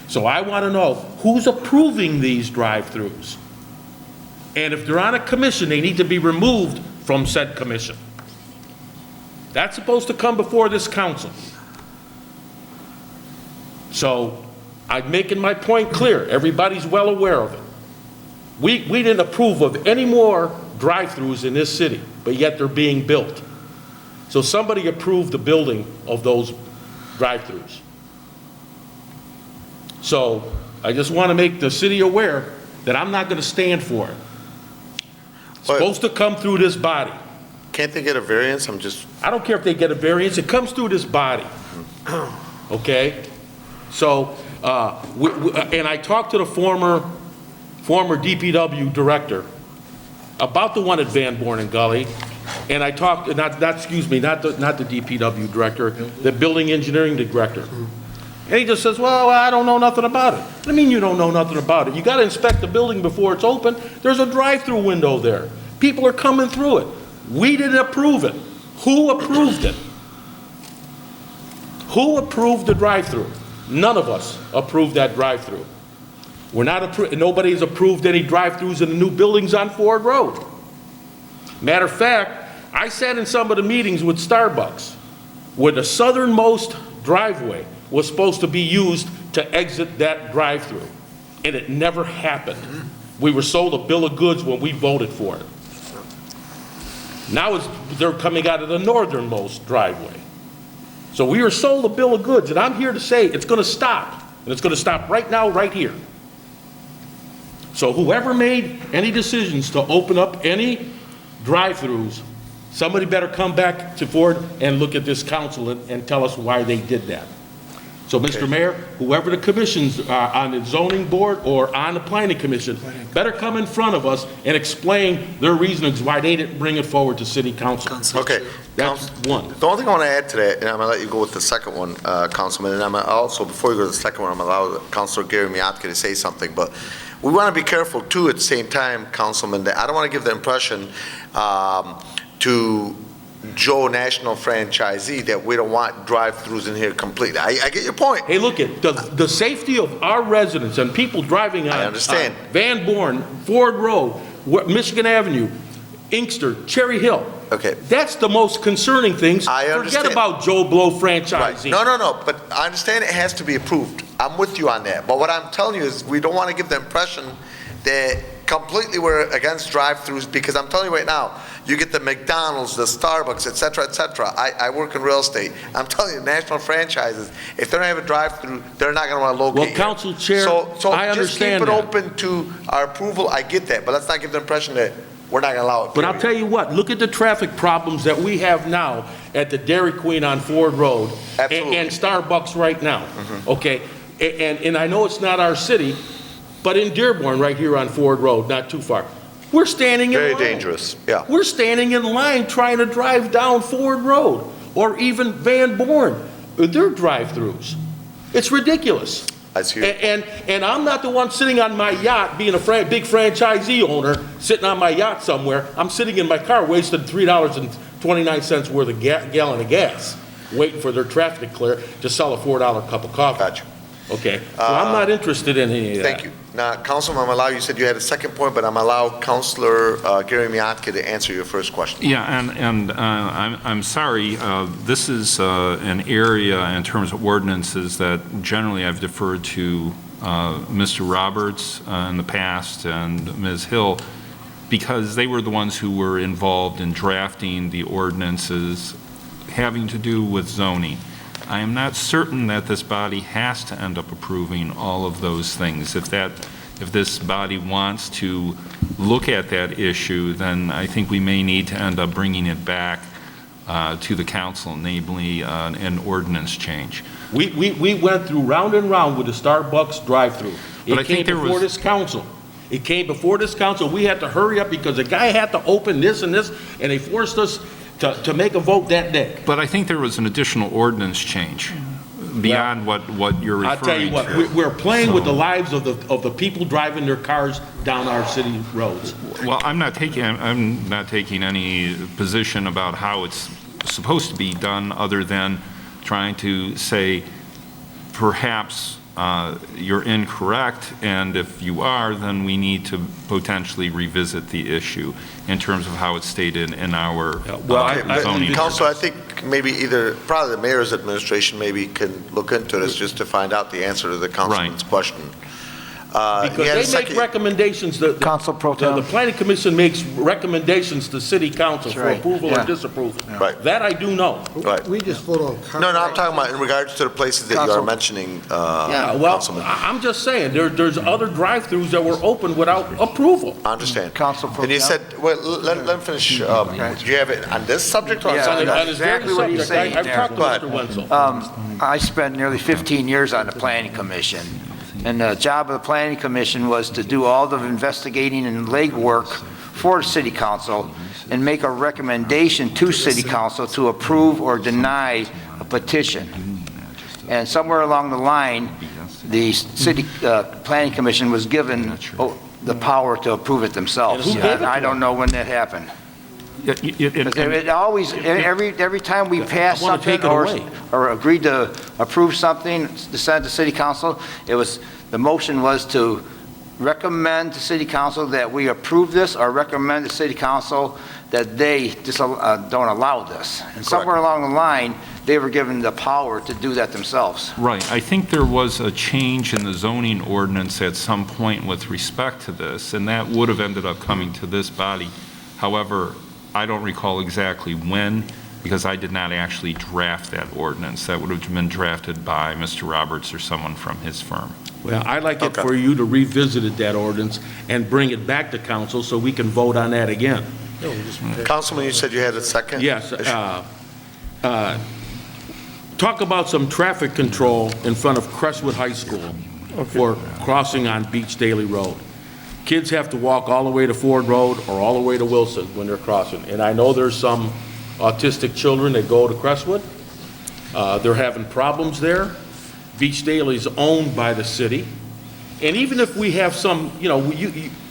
So I want to know who's approving these drive-throughs. And if they're on a commission, they need to be removed from said commission. That's supposed to come before this council. So I'm making my point clear. Everybody's well aware of it. We didn't approve of any more drive-throughs in this city, but yet they're being built. So somebody approved the building of those drive-throughs. So I just want to make the city aware that I'm not going to stand for it. It's supposed to come through this body. Can't they get a variance? I don't care if they get a variance. It comes through this body. Okay? So, and I talked to the former DPW director about the one at Van Born and Gully, and I talked, not the DPW director, the building engineering director. And he just says, well, I don't know nothing about it. What do you mean you don't know nothing about it? You got to inspect the building before it's open. There's a drive-through window there. People are coming through it. We didn't approve it. Who approved it? Who approved the drive-through? None of us approved that drive-through. Nobody's approved any drive-throughs in the new buildings on Ford Road. Matter of fact, I sat in some of the meetings with Starbucks where the southernmost driveway was supposed to be used to exit that drive-through, and it never happened. We were sold a bill of goods when we voted for it. Now they're coming out of the northernmost driveway. So we were sold a bill of goods, and I'm here to say it's going to stop, and it's going to stop right now, right here. So whoever made any decisions to open up any drive-throughs, somebody better come back to Ford and look at this council and tell us why they did that. So, Mr. Mayor, whoever the commissions are on the zoning board or on the planning commission, better come in front of us and explain their reasons why they didn't bring it forward to city council. Okay. That's one. The only thing I want to add to that, and I'm going to let you go with the second one, Councilman, and I'm gonna also, before you go to the second one, I'm going to allow Councilor Gary Miyake to say something, but we want to be careful, too, at the same time, Councilman, that I don't want to give the impression to Joe, national franchisee, that we don't want drive-throughs in here completely. I get your point. Hey, look at the safety of our residents and people driving on, Van Born, Ford Road, Michigan Avenue, Inkster, Cherry Hill. Okay. That's the most concerning things. I understand. Forget about Joe Blow franchising. Right. No, but I understand it has to be approved. I'm with you on that. But what I'm telling you is we don't want to give the impression that completely we're against drive-throughs, because I'm telling you right now, you get the McDonald's, the Starbucks, et cetera, et cetera. I work in real estate. I'm telling you, national franchises, if they don't have a drive-through, they're not going to want to locate. Well, Council Chair, so I just keep understand it that. open to our approval. I get that, but let's not give the impression that we're not going to allow it. But I'll tell you what, look at the traffic problems that we have now at the Dairy Queen on Ford Road and Starbucks right now, okay? And I know it's not our city, but in Dearborn, right here on Ford Road, not too far, we're standing in line. Very dangerous, yeah. We're standing in line trying to drive down Ford Road, or even Van Born, their drive-throughs. It's ridiculous. I see. And I'm not the one sitting on my yacht, being a big franchisee owner, sitting on my yacht somewhere. I'm sitting in my car wasting $3.29 worth of gallon of gas, waiting for their traffic to clear to sell a $4 cup of coffee. Gotcha. Okay? So I'm not interested in any of that. Thank you. Now, Councilman Malau, you said you had a second point, but I'm allowed Councilor Gary Miotke to answer your first question. Yeah, and I'm sorry, this is an area in terms of ordinances that generally I've deferred to Mr. Roberts in the past and Ms. Hill, because they were the ones who were involved in drafting the ordinances having to do with zoning. I am not certain that this body has to end up approving all of those things. If this body wants to look at that issue, then I think we may need to end up bringing it back to the council, namely an ordinance change. We went through round and round with the Starbucks drive-through. But I It came think there before was- this council. It came before this council. We had to hurry up because the guy had to open this and this, and they forced us to make a vote that day. But I think there was an additional ordinance change beyond what you're referring to. I'll tell you what, we're playing with the lives of the people driving their cars down our city roads. Well, I'm not taking any position about how it's supposed to be done, other than trying to say, perhaps you're incorrect, and if you are, then we need to potentially revisit the issue in terms of how it's stated in our zoning. Council, I think maybe probably the mayor's administration maybe can look into this just to find out the answer to the councilman's question. Because they make recommendations, Council Pro Tem. the planning commission makes recommendations to city council for right. approval Yeah. or disapproval. Right. That I do know. Right. We just vote on. No, I'm talking about in regards to the places that you are Council. mentioning, Yeah, well, Councilman. I'm just saying, there's other drive-throughs that were open without approval. I understand. Council Pro And you Tem. said, well, let him finish. Do you have it on this subject or on Yeah, something On else? this very exactly what he's subject, saying I've there. talked to Go ahead. Mr. Wenzel. I spent nearly 15 years on the Planning Commission, and the job of the Planning Commission was to do all the investigating and legwork for the City Council and make a recommendation to City Council to approve or deny a petition. And somewhere along the line, the City Planning Commission was given the power to approve it themselves. And who gave it to I don't know when that happened. It always, every time we passed I wanna take something it away. or agreed to approve something to send to city council, the motion was to recommend to city council that we approve this, or recommend to city council that they don't allow this. And somewhere along the line, they were given the power to do that themselves. Right. I think there was a change in the zoning ordinance at some point with respect to this, and that would have ended up coming to this body. However, I don't recall exactly when, because I did not actually draft that ordinance. That would have been drafted by Mr. Roberts or someone from his firm. Well, I'd like it Okay. for you to revisit that ordinance and bring it back to council so we can vote on that again. Councilman, you said you had a second? Yes. Talk about some traffic control in front of Crestwood High School for crossing on Beach Daily Road. Kids have to walk all the way to Ford Road or all the way to Wilson when they're crossing. And I know there's some autistic children that go to Crestwood. They're having problems there. Beach Daily is owned by the city. And even if we have some,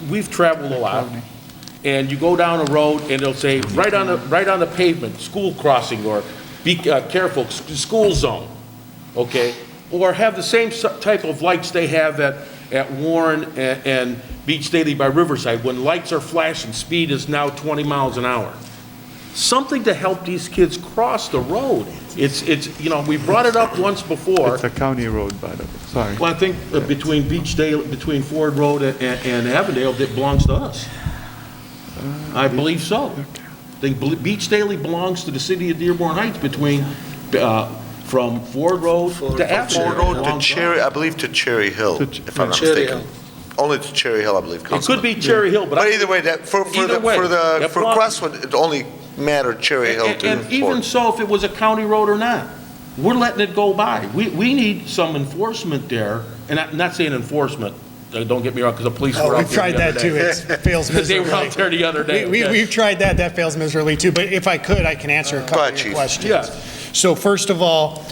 we've traveled a lot, and you go down a road and they'll say, right on the pavement, school crossing, or be careful, school zone, okay? Or have the same type of lights they have at Warren and Beach Daily by Riverside, when lights are flashing, speed is now 20 miles an hour. Something to help these kids cross the road. We brought it up once before. It's a county road, by the way, sorry. Well, I think between between Ford Road and Avondale, it belongs to us. I believe so. I think Beach Daily belongs to the city of Dearborn Heights from Ford Road to Avondale. Ford Road to belongs to Cherry, us. I believe to Cherry Hill, if I'm not Cherry mistaken. Only to Cherry Hill, I believe, It could Councilman. be Cherry Hill, but But either way, for Crestwood, it only mattered Cherry Hill to and even Ford. so, if it was a county road or not, we're letting it go by. We need some enforcement there, and I'm not saying enforcement, don't get me wrong, because the police were out We've there tried the other that too. day. It fails They were out miserably. there the other day. We've tried that. That fails miserably too. But if I could, I can answer a couple ahead, of your Chief. questions. Yeah. So first of all,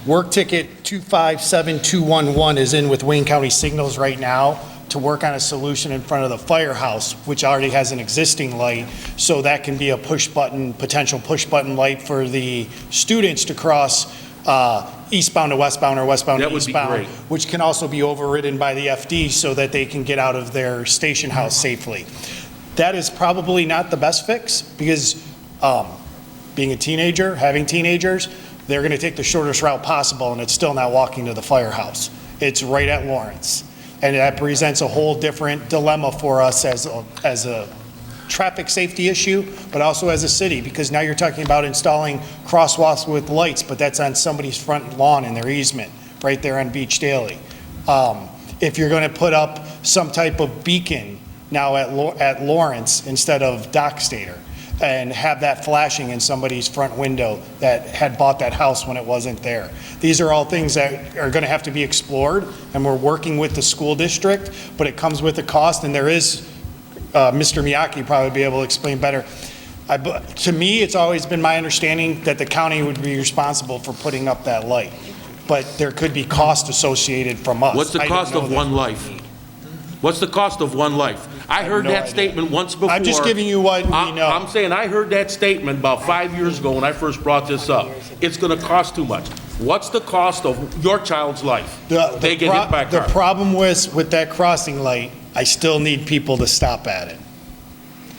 work ticket 257211 is in with Wayne County Signals right now to work on a solution in front of the firehouse, which already has an existing light. So that can be a potential push button light for the students to cross eastbound to westbound or westbound That to would be eastbound, great. which can also be overridden by the FD so that they can get out of their station house safely. That is probably not the best fix because being a teenager, having teenagers, they're going to take the shortest route possible, and it's still not walking to the firehouse. It's right at Lawrence. And that presents a whole different dilemma for us as a traffic safety issue, but also as a city, because now you're talking about installing crosswalks with lights, but that's on somebody's front lawn in their easement, right there on Beach Daily. If you're going to put up some type of beacon now at Lawrence instead of Dockstader, and have that flashing in somebody's front window that had bought that house when it wasn't there. These are all things that are going to have to be explored, and we're working with the school district, but it comes with a cost, and there is, Mr. Miyake probably be able to explain better. To me, it's always been my understanding that the county would be responsible for putting up that light, but there could be cost associated from us. What's the I don't cost know of that. one life? What's the cost of one life? I heard no that idea. statement once before. I'm just giving you what we know. I'm saying I heard that statement about 5 years ago when I first brought this up. It's going to cost too much. What's the cost of your child's life? They get hit by a The car. problem with that crossing light, I still need people to stop at it.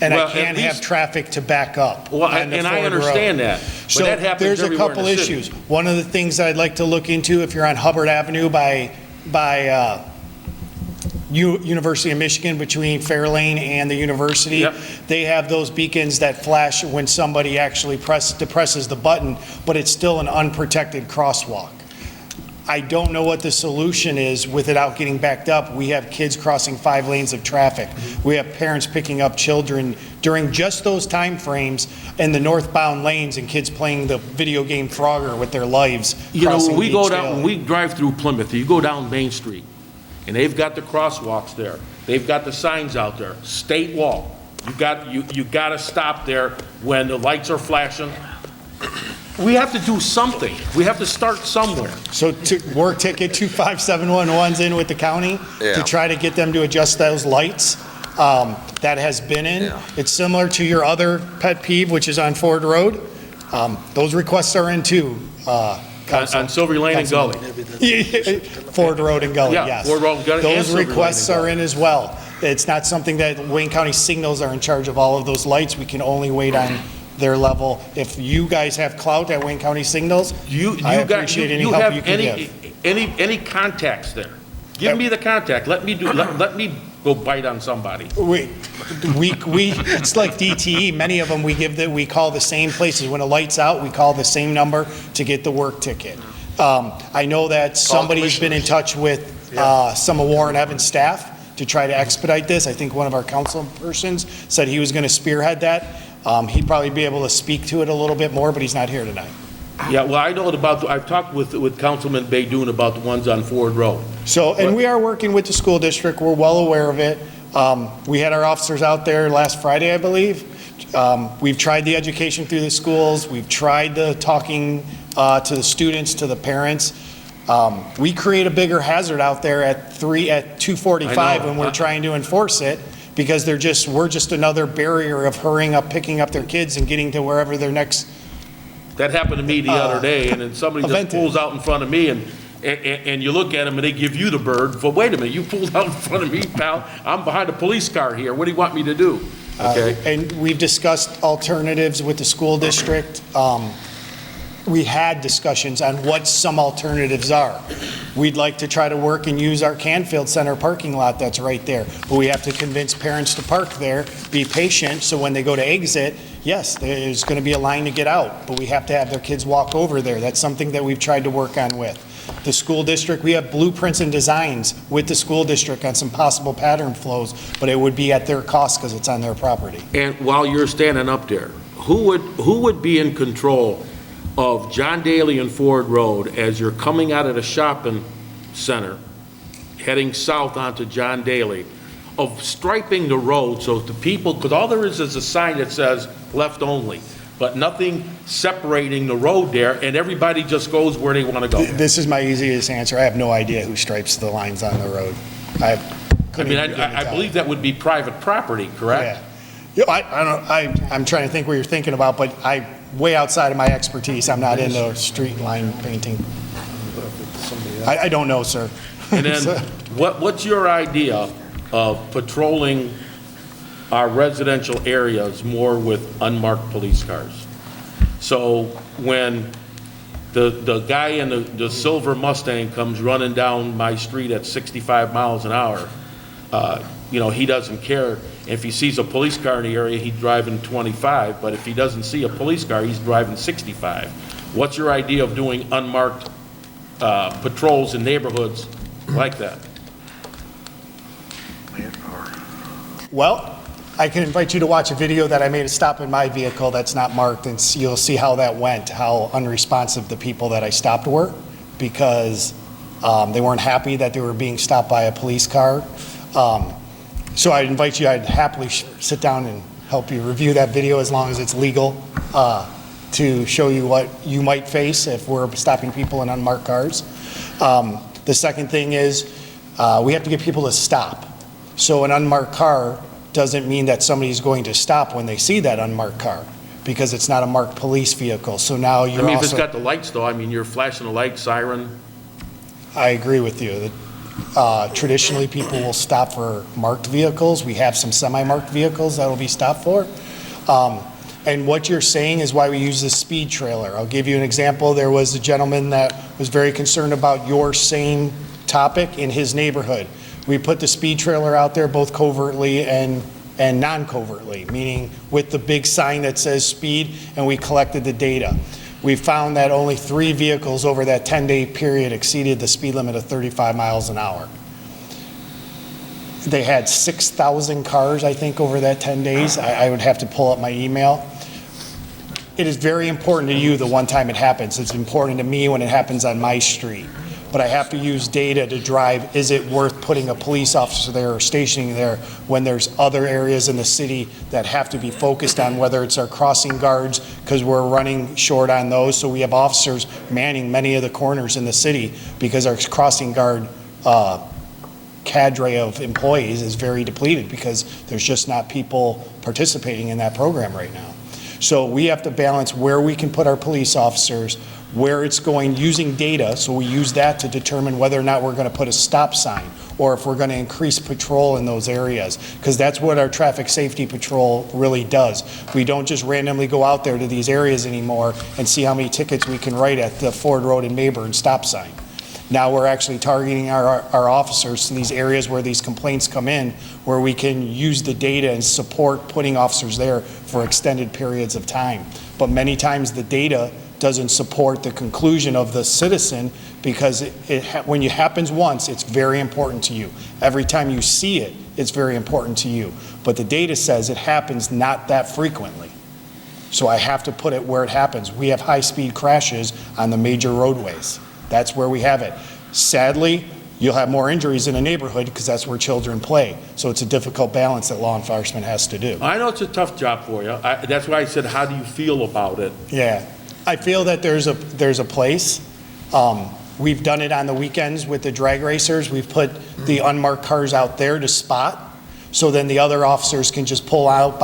And Well, I at can't have least- traffic to back up. Well, on the and I Ford understand Road. that, So but that happens there's a everywhere in couple the city. issues. One of the things I'd like to look into, if you're on Hubbard Avenue by University of Michigan between Fairlane and the university, Yep. they have those beacons that flash when somebody actually depresses the button, but it's still an unprotected crosswalk. I don't know what the solution is without getting backed up. We have kids crossing 5 lanes of traffic. We have parents picking up children during just those time frames in the northbound lanes and kids playing the video game Frogger with their lives. You know, crossing when we go Beach down, Daily. when we drive through Plymouth, you go down Main Street, and they've got the crosswalks there. They've got the signs out there, state law. You got to stop there when the lights are flashing. We have to do something. We have to start somewhere. So work ticket 25711's in with the county Yeah. to try to get them to adjust those lights. That has been in. Yeah. It's similar to your other pet peeve, which is on Ford Road. Those requests are in too. On Silver Lane and Gully. Ford Road and Gully, Yeah, yes. Ford Road and Gully and Those Silver Lane requests and are Gully. in as well. It's not something that Wayne County Signals are in charge of all of those lights. We can only wait on their level. If you guys have clout at Wayne County Signals, I appreciate any help you can give. Any contacts there? Give me the contact. Let me go bite on somebody. It's like DTE, many of them, we call the same places. When a light's out, we call the same number to get the work ticket. I know that somebody's been in touch with some of Warren Evans' staff to try to expedite this. I think one of our council persons said he was going to spearhead that. He'd probably be able to speak to it a little bit more, but he's not here tonight. Yeah, well, I know I've talked with Councilman Baydoun about the ones on Ford Road. So, and we are working with the school district, we're well aware of it. We had our officers out there last Friday, I believe. We've tried the education through the schools, we've tried the talking to the students, to the parents. We create a bigger hazard out there at 245 I know. when we're trying to enforce it, because we're just another barrier of hurrying up, picking up their kids and getting to wherever their next. That happened to me the other day, and then somebody just event pulls out in front of me, and you look at them, and they give you the bird. But wait a minute, you pulled out in front of me, pal. I'm behind a police car here. What do you want me to do? Okay. And we've discussed alternatives with the school district. We had discussions on what some alternatives are. We'd like to try to work and use our Canfield Center parking lot that's right there, but we have to convince parents to park there, be patient, so when they go to exit, yes, there's going to be a line to get out, but we have to have their kids walk over there. That's something that we've tried to work on with. The school district, we have blueprints and designs with the school district on some possible pattern flows, but it would be at their cost because it's on their property. And while you're standing up there, who would be in control of John Daly and Ford Road as you're coming out of the shopping center, heading south onto John Daly, of striping the road so the people, because all there is a sign that says left only, but nothing separating the road there, and everybody just goes where they want to go. This is my easiest answer. I have no idea who stripes the lines on the road. I believe that would be private property, correct? Yeah, I'm trying to think what you're thinking about, but way outside of my expertise. I'm not into street line painting. I don't know, sir. And then, what's your idea of patrolling our residential areas more with unmarked police cars? So when the guy in the silver Mustang comes running down my street at 65 miles an hour, he doesn't care. If he sees a police car in the area, he's driving 25, but if he doesn't see a police car, he's driving 65. What's your idea of doing unmarked patrols in neighborhoods like that? Well, I can invite you to watch a video that I made a stop in my vehicle that's not marked, and you'll see how that went, how unresponsive the people that I stopped were, because they weren't happy that they were being stopped by a police car. So I'd invite you, I'd happily sit down and help you review that video as long as it's legal, to show you what you might face if we're stopping people in unmarked cars. The second thing is we have to get people to stop. So an unmarked car doesn't mean that somebody's going to stop when they see that unmarked car, because it's not a marked police vehicle. So now you're if it's got the lights though, you're flashing a light, siren. I agree with you. Traditionally, people will stop for marked vehicles. We have some semi-marked vehicles that will be stopped for. And what you're saying is why we use the speed trailer. I'll give you an example. There was a gentleman that was very concerned about your same topic in his neighborhood. We put the speed trailer out there both covertly and non-covertly, meaning with the big sign that says speed, and we collected the data. We found that only 3 vehicles over that 10-day period exceeded the speed limit of 35 miles an hour. They had 6,000 cars, I think, over that 10 days. I would have to pull up my email. It is very important to you the one time it happens. It's important to me when it happens on my street. But I have to use data to drive, is it worth putting a police officer there or stationing there when there's other areas in the city that have to be focused on, whether it's our crossing guards, because we're running short on those. So we have officers manning many of the corners in the city because our crossing guard cadre of employees is very depleted because there's just not people participating in that program right now. So we have to balance where we can put our police officers, where it's going, using data, so we use that to determine whether or not we're going to put a stop sign or if we're going to increase patrol in those areas, because that's what our traffic safety patrol really does. We don't just randomly go out there to these areas anymore and see how many tickets we can write at the Ford Road and Mayburn stop sign. Now we're actually targeting our officers to these areas where these complaints come in, where we can use the data and support putting officers there for extended periods of time. But many times the data doesn't support the conclusion of the citizen, because when it happens once, it's very important to you. Every time you see it, it's very important to you. But the data says it happens not that frequently. So I have to put it where it happens. We have high-speed crashes on the major roadways. That's where we have it. Sadly, you'll have more injuries in a neighborhood because that's where children play. So it's a difficult balance that law enforcement has to do. I know it's a tough job for you. That's why I said, how do you feel about it? Yeah. I feel that there's a place. We've done it on the weekends with the drag racers. We've put the unmarked cars out there to spot, so then the other officers can just pull out,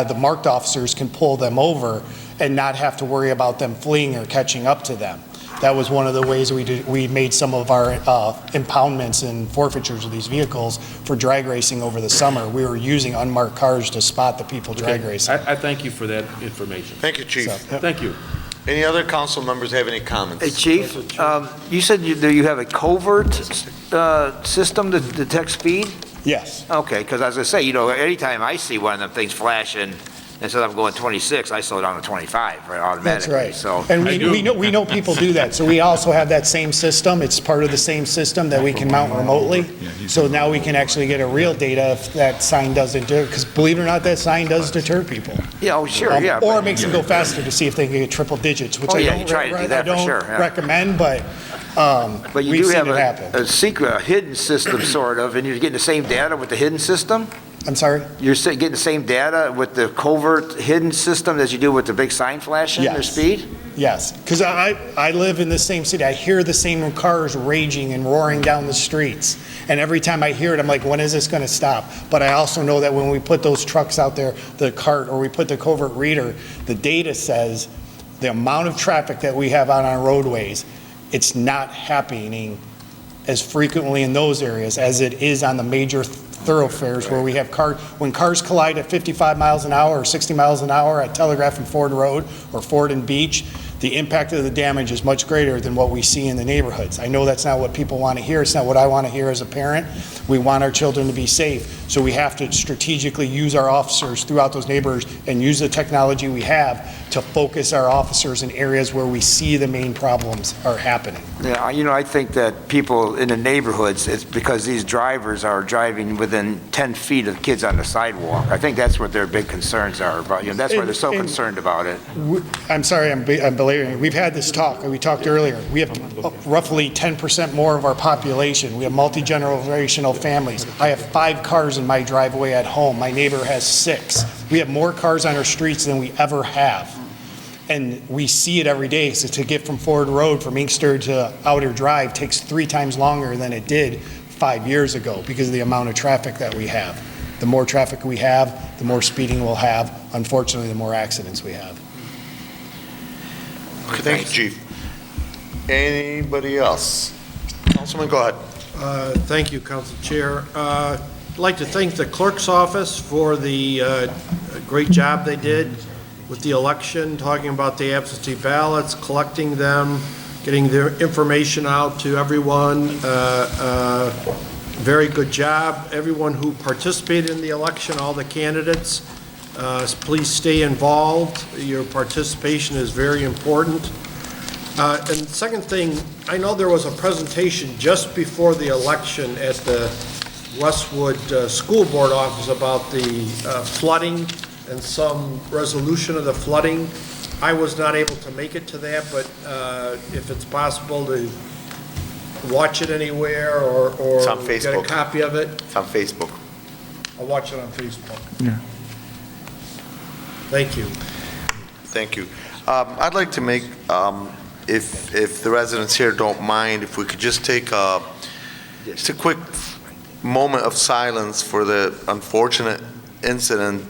the marked officers can pull them over and not have to worry about them fleeing or catching up to them. That was one of the ways we made some of our impoundments and forfeitures of these vehicles for drag racing over the summer. We were using unmarked cars to spot the people drag racing. I thank you for that information. Thank you, Chief. Thank you. Any other council members have any comments? Hey, Chief, you said you have a covert system to detect speed? Yes. Okay, because as I say, anytime I see one of them things flashing, instead of going 26, I slow down to 25, right, automatically. That's right. So And we know people do that. So we also have that same system. It's part of the same system that we can mount remotely. So now we can actually get a real data if that sign doesn't do it. Because believe it or not, that sign does deter people. Yeah, oh, sure, yeah. Or it makes them go faster to see if they can get triple digits, which you try to do that for sure. Yeah. recommend, but you we've do seen have it happen. a secret, a hidden system, sort of, and you're getting the same data with the hidden system? I'm sorry? You're getting the same data with the covert hidden system as you do with the big sign flashing or speed? Yes, because I live in the same city. I hear the same cars raging and roaring down the streets. And every time I hear it, I'm like, when is this going to stop? But I also know that when we put those trucks out there, the cart, or we put the covert reader, the data says the amount of traffic that we have on our roadways, it's not happening as frequently in those areas as it is on the major thoroughfares where we have when cars collide at 55 miles an hour or 60 miles an hour at Telegraph and Ford Road or Ford and Beach, the impact of the damage is much greater than what we see in the neighborhoods. I know that's not what people want to hear. It's not what I want to hear as a parent. We want our children to be safe, so we have to strategically use our officers throughout those neighborhoods and use the technology we have to focus our officers in areas where we see the main problems are happening. Yeah, I think that people in the neighborhoods, it's because these drivers are driving within 10 feet of kids on the sidewalk. I think that's what their big concerns are about. That's why they're so concerned about it. I'm sorry, I'm belaboring. We've had this talk, and we talked earlier. We have roughly 10% more of our population. We have multi-generational families. I have 5 cars in my driveway at home. My neighbor has 6. We have more cars on our streets than we ever have. And we see it every day. So to get from Ford Road, from Inkster to Outer Drive takes 3 times longer than it did 5 years ago because of the amount of traffic that we have. The more traffic we have, the more speeding we'll have. Unfortunately, the more accidents we have. Okay, thank you, Chief. Anybody else? Councilman, go ahead. Thank you, Council Chair. I'd like to thank the clerk's office for the great job they did with the election, talking about the absentee ballots, collecting them, getting their information out to everyone. Very good job. Everyone who participated in the election, all the candidates, please stay involved. Your participation is very important. And second thing, I know there was a presentation just before the election at the Westwood School Board office about the flooding and some resolution of the flooding. I was not able to make it to that, but if it's possible to watch it anywhere or It's on get a Facebook. copy of it, It's on Facebook. I'll watch it on Facebook. Yeah. Thank you. Thank you. I'd like to make, if the residents here don't mind, if we could just take just a quick moment of silence for the unfortunate incident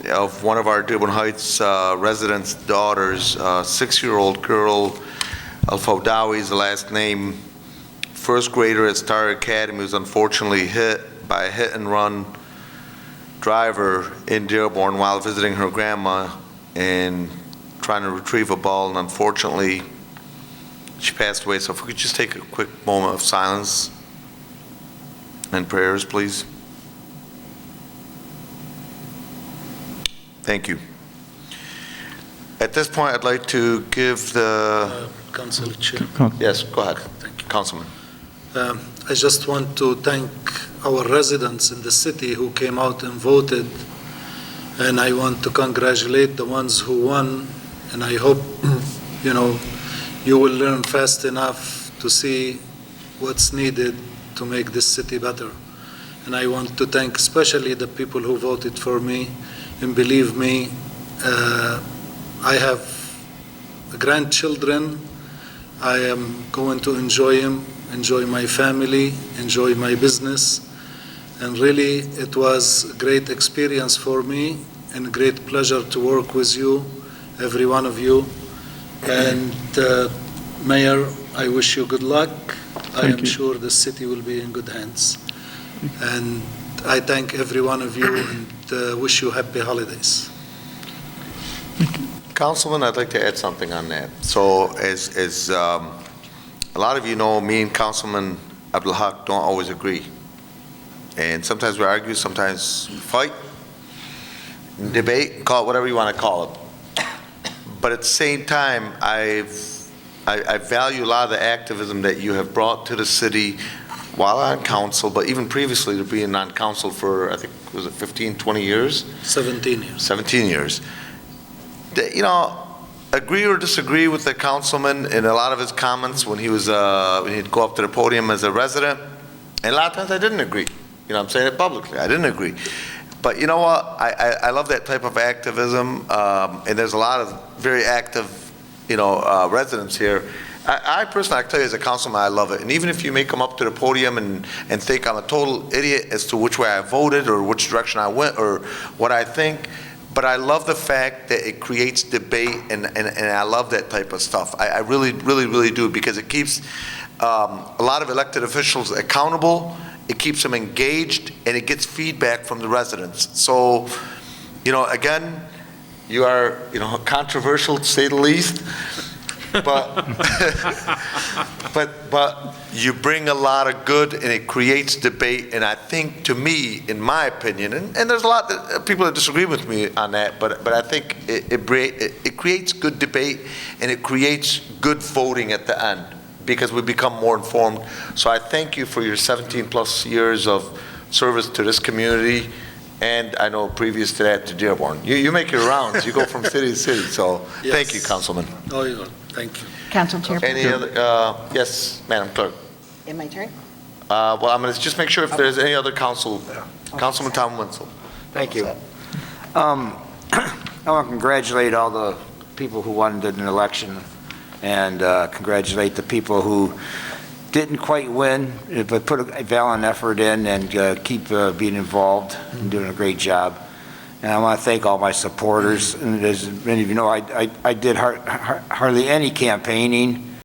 of one of our Dearborn Heights residents' daughters, 6-year-old girl, Al-Fawdawi is the last name, first grader at Star Academy, was unfortunately hit by a hit-and-run driver in Dearborn while visiting her grandma and trying to retrieve a ball, and unfortunately, she passed away. So if we could just take a quick moment of silence and prayers, please. Thank you. At this point, I'd like to give the... Council Chair. Yes, go ahead. Thank you. Councilman. I just want to thank our residents in the city who came out and voted, and I want to congratulate the ones who won, and I hope, you will learn fast enough to see what's needed to make this city better. And I want to thank especially the people who voted for me, and believe me, I have grandchildren. I am going to enjoy them, enjoy my family, enjoy my business. And really, it was a great experience for me and a great pleasure to work with you, every one of you. And Mayor, I wish you good luck. I am sure the city will be in good hands. And I thank every one of you and wish you happy holidays. Councilman, I'd like to add something on that. So as a lot of you know, me and Councilman Abdulhaq don't always agree. And sometimes we argue, sometimes we fight, debate, call it whatever you want to call it. But at the same time, I value a lot of the activism that you have brought to the city while on council, but even previously to being on council for, I think, was it 15, 20 years? 17 years. 17 years. Agree or disagree with the councilman in a lot of his comments when he was, when he'd go up to the podium as a resident. And a lot of times I didn't agree. I'm saying it publicly. I didn't agree. But you know what? I love that type of activism. And there's a lot of very active, residents here. I personally, I can tell you as a councilman, I love it. And even if you may come up to the podium and think I'm a total idiot as to which way I voted or which direction I went or what I think, but I love the fact that it creates debate, and I love that type of stuff. I really, really, really do, because it keeps a lot of elected officials accountable, it keeps them engaged, and it gets feedback from the residents. So, again, you are, controversial to say the least, but but you bring a lot of good, and it creates debate. And I think, to me, in my opinion, and there's a lot of people that disagree with me on that, but I think it creates good debate, and it creates good voting at the end, because we become more informed. So I thank you for your 17-plus years of service to this community, and I know previous to that to Dearborn. You make your rounds. You go from city to city. So Yes. Thank you, Councilman. Oh, yeah, thank you. Council Chair. Any other? Yes, Madam Clerk. In my turn? Well, I'm going to just make sure if there's any other Councilman Tom Wenzel. Thank you. I want to congratulate all the people who won an election, and congratulate the people who didn't quite win, but put a valiant effort in and keep being involved and doing a great job. And I want to thank all my supporters. And as many of you know, I did hardly any campaigning,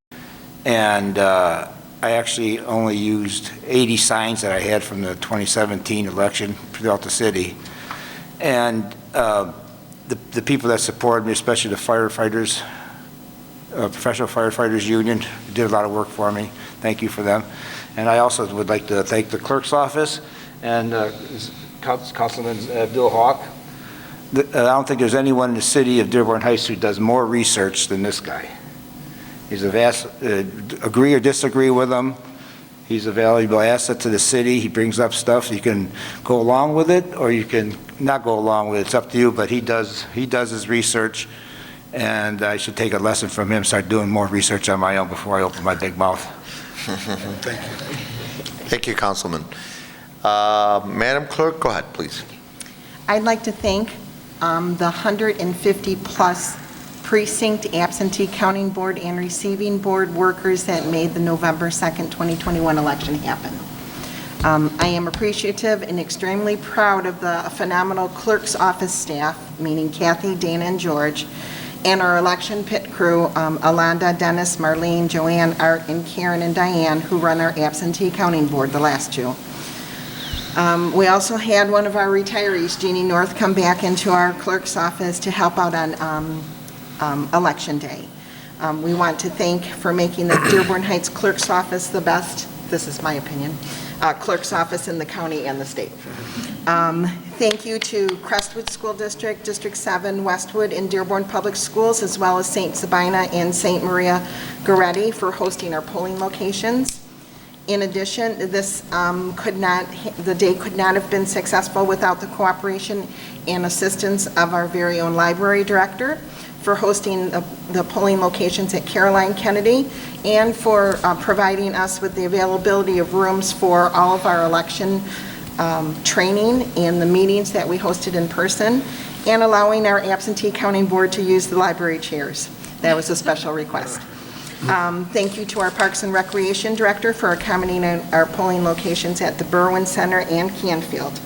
and I actually only used 80 signs that I had from the 2017 election throughout the city. And the people that supported me, especially the firefighters, Professional Firefighters Union, did a lot of work for me. Thank you for them. And I also would like to thank the clerk's office and Councilman Abdul Hawk. I don't think there's anyone in the city of Dearborn Heights who does more research than this guy. He's a vast, agree or disagree with him, he's a valuable asset to the city. He brings up stuff. You can go along with it, or you can not go along with it. It's up to you, but he does his research, and I should take a lesson from him, start doing more research on my own before I open my big mouth. Thank you. Thank you, Councilman. Madam Clerk, go ahead, please. I'd like to thank the 150-plus precinct absentee counting board and receiving board workers that made the November 2nd, 2021 election happen. I am appreciative and extremely proud of the phenomenal clerk's office staff, meaning Kathy, Dana, and George, and our election pit crew, Alonda, Dennis, Marlene, Joanne, Art, and Karen and Diane, who run our absentee counting board, the last two. We also had one of our retirees, Jeannie North, come back into our clerk's office to help out on election day. We want to thank for making the Dearborn Heights clerk's office the best, this is my opinion, clerk's office in the county and the state. Thank you to Crestwood School District, District 7, Westwood, and Dearborn Public Schools, as well as St. Sabina and St. Maria Goretti for hosting our polling locations. In addition, the day could not have been successful without the cooperation and assistance of our very own library director for hosting the polling locations at Caroline Kennedy, and for providing us with the availability of rooms for all of our election training and the meetings that we hosted in person, and allowing our absentee counting board to use the library chairs. That was a special request. Thank you to our Parks and Recreation Director for accommodating our polling locations at the Berwyn Center and Canfield.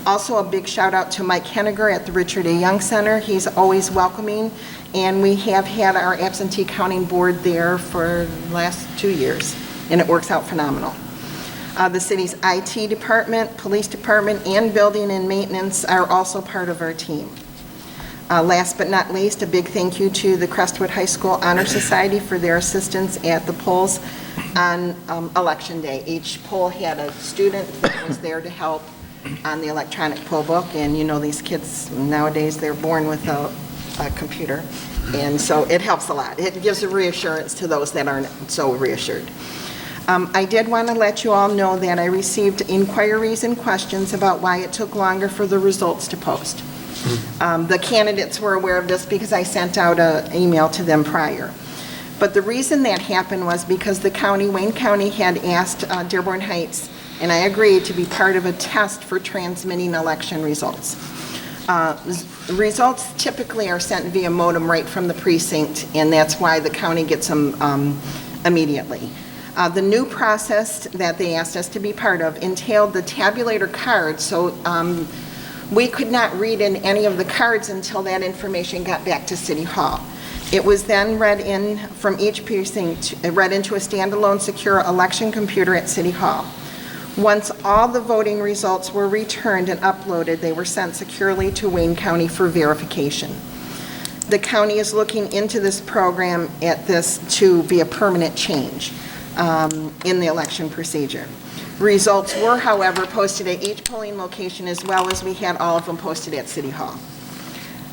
Also, a big shout out to Mike Henniger at the Richard A. Young Center. He's always welcoming, and we have had our absentee counting board there for the last 2 years, and it works out phenomenal. The city's IT department, police department, and building and maintenance are also part of our team. Last but not least, a big thank you to the Crestwood High School Honor Society for their assistance at the polls on election day. Each poll had a student that was there to help on the electronic poll book, and you know these kids nowadays, they're born with a computer, and so it helps a lot. It gives a reassurance to those that aren't so reassured. I did want to let you all know that I received inquiries and questions about why it took longer for the results to post. The candidates were aware of this because I sent out an email to them prior. But the reason that happened was because the county, Wayne County, had asked Dearborn Heights, and I agreed, to be part of a test for transmitting election results. Results typically are sent via modem right from the precinct, and that's why the county gets them immediately. The new process that they asked us to be part of entailed the tabulator card, so We could not read in any of the cards until that information got back to City Hall. It was then read in from each precinct, read into a standalone secure election computer at City Hall. Once all the voting results were returned and uploaded, they were sent securely to Wayne County for verification. The county is looking into this program at this to be a permanent change in the election procedure. Results were, however, posted at each polling location as well as we had all of them posted at City Hall.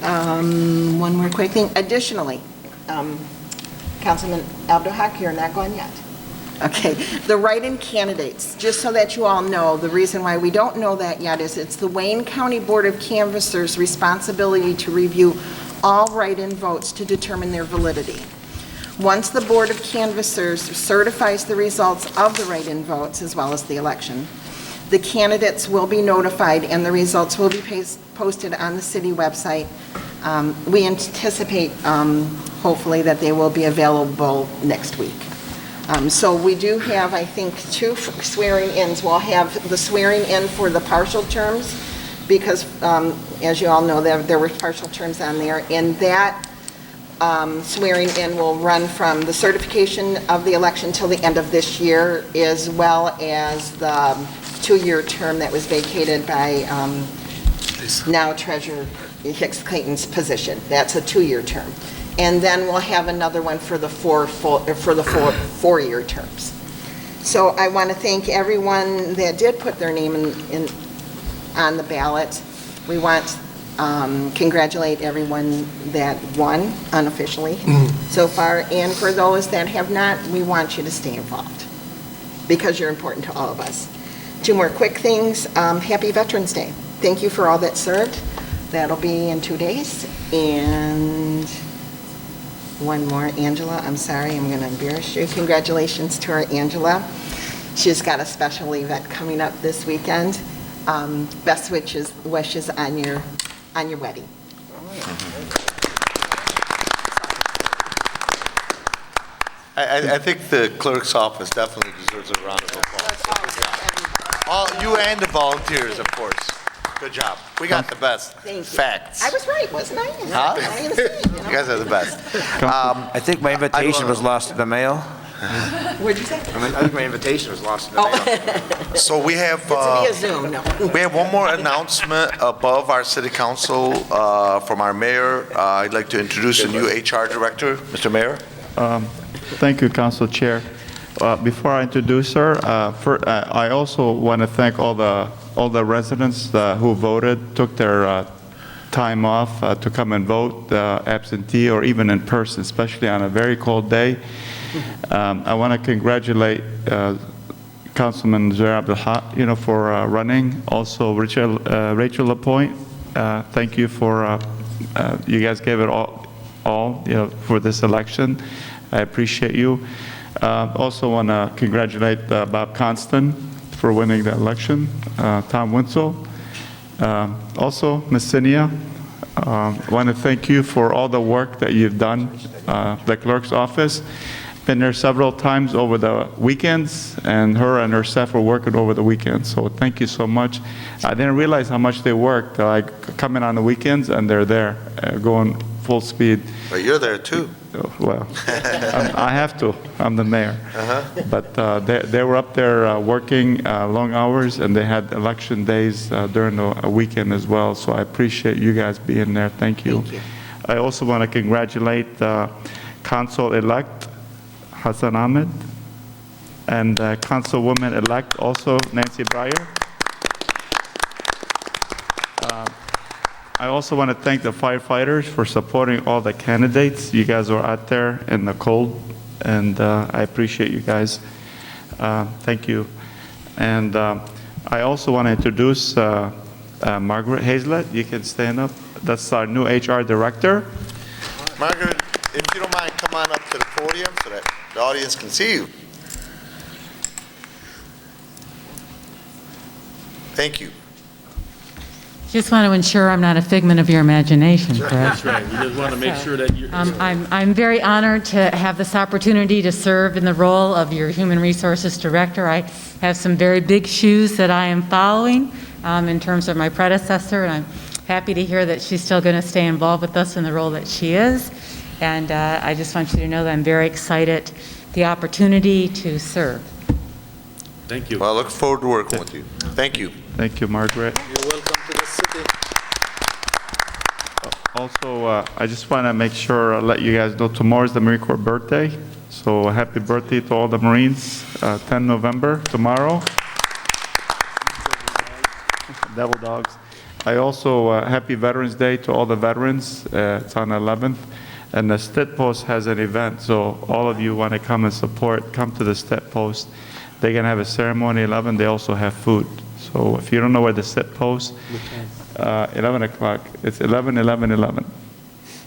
One more quick thing. Additionally, Councilman Abduhak, you're not going yet. Okay, the write-in candidates, just so that you all know, the reason why we don't know that yet is it's the Wayne County Board of Canvassers' responsibility to review all write-in votes to determine their validity. Once the Board of Canvassers certifies the results of the write-in votes as well as the election, the candidates will be notified and the results will be posted on the city website. We anticipate, hopefully, that they will be available next week. So we do have, I think, 2 swearing-ins. We'll have the swearing-in for the partial terms because, as you all know, there were partial terms on there, and that swearing-in will run from the certification of the election till the end of this year, as well as the 2-year term that was vacated by now Treasurer Hicks Clayton's position. That's a 2-year term. And then we'll have another one for the 4-year terms. So I want to thank everyone that did put their name on the ballot. We want congratulate everyone that won unofficially so far. And for those that have not, we want you to stay involved because you're important to all of us. 2 more quick things. Happy Veterans Day. Thank you for all that served. That'll be in 2 days. And one more, Angela. I'm sorry, I'm going to embarrass you. Congratulations to our Angela. She's got a special event coming up this weekend. Best wishes on your wedding. I think the clerk's office definitely deserves a round of applause. All you and the volunteers, of course. Good job. We got the best facts. I was right, wasn't I? Huh? You guys are the best. I think my invitation was lost in the mail. What'd you say? I think my invitation was lost in the mail. So we have, It's via Zoom, no. we have one more announcement above our city council from our mayor. I'd like to introduce a new HR director. Mr. Mayor? Thank you, Council Chair. Before I introduce her, I also want to thank all the residents who voted, took their time off to come and vote, absentee or even in person, especially on a very cold day. I want to congratulate Councilman Zuhair Abdulhaq, for running. Also, Rachel Lapointe, thank you for you guys gave it all for this election. I appreciate you. Also want to congratulate Bob Constant for winning the election, Tom Winsel. Also, Ms. Sinia, want to thank you for all the work that you've done, the clerk's office. Been there several times over the weekends, and her staff were working over the weekends, so thank you so much. I didn't realize how much they worked. They're like coming on the weekends, and they're there, going full speed. But you're there too. Well, I have to. I'm the mayor. But they were up there working long hours, and they had election days during the weekend as well. So I appreciate you guys being there. Thank you. Thank you. I also want to congratulate Council-elect Hassan Ahmed and Councilwoman-elect also Nancy Breyer. I also want to thank the firefighters for supporting all the candidates. You guys are out there in the cold, and I appreciate you guys. Thank you. And I also want to introduce Margaret Hazlett. You can stand up. That's our new HR director. Margaret, if you don't mind, come on up to the podium so that the audience can see you. Thank you. Just want to ensure I'm not a figment of your imagination, correct? That's right. We just want to make sure that you're... I'm very honored to have this opportunity to serve in the role of your Human Resources Director. I have some very big shoes that I am following, in terms of my predecessor, and I'm happy to hear that she's still going to stay involved with us in the role that she is. And I just want you to know that I'm very excited the opportunity to serve. Thank you. Well, I look forward to working with you. Thank you. Thank you, Margaret. You're welcome to the city. Also, I just want to make sure I let you guys know tomorrow's the Marine Corps birthday. So happy birthday to all the Marines, 10 November, tomorrow. Devil dogs. I also, happy Veterans Day to all the veterans. It's on the 11th. And the STIT Post has an event, so all of you want to come and support, come to the STIT Post. They're going to have a ceremony 11. They also have food. So if you don't know where the STIT Post, 11 o'clock. It's 11, 11, 11.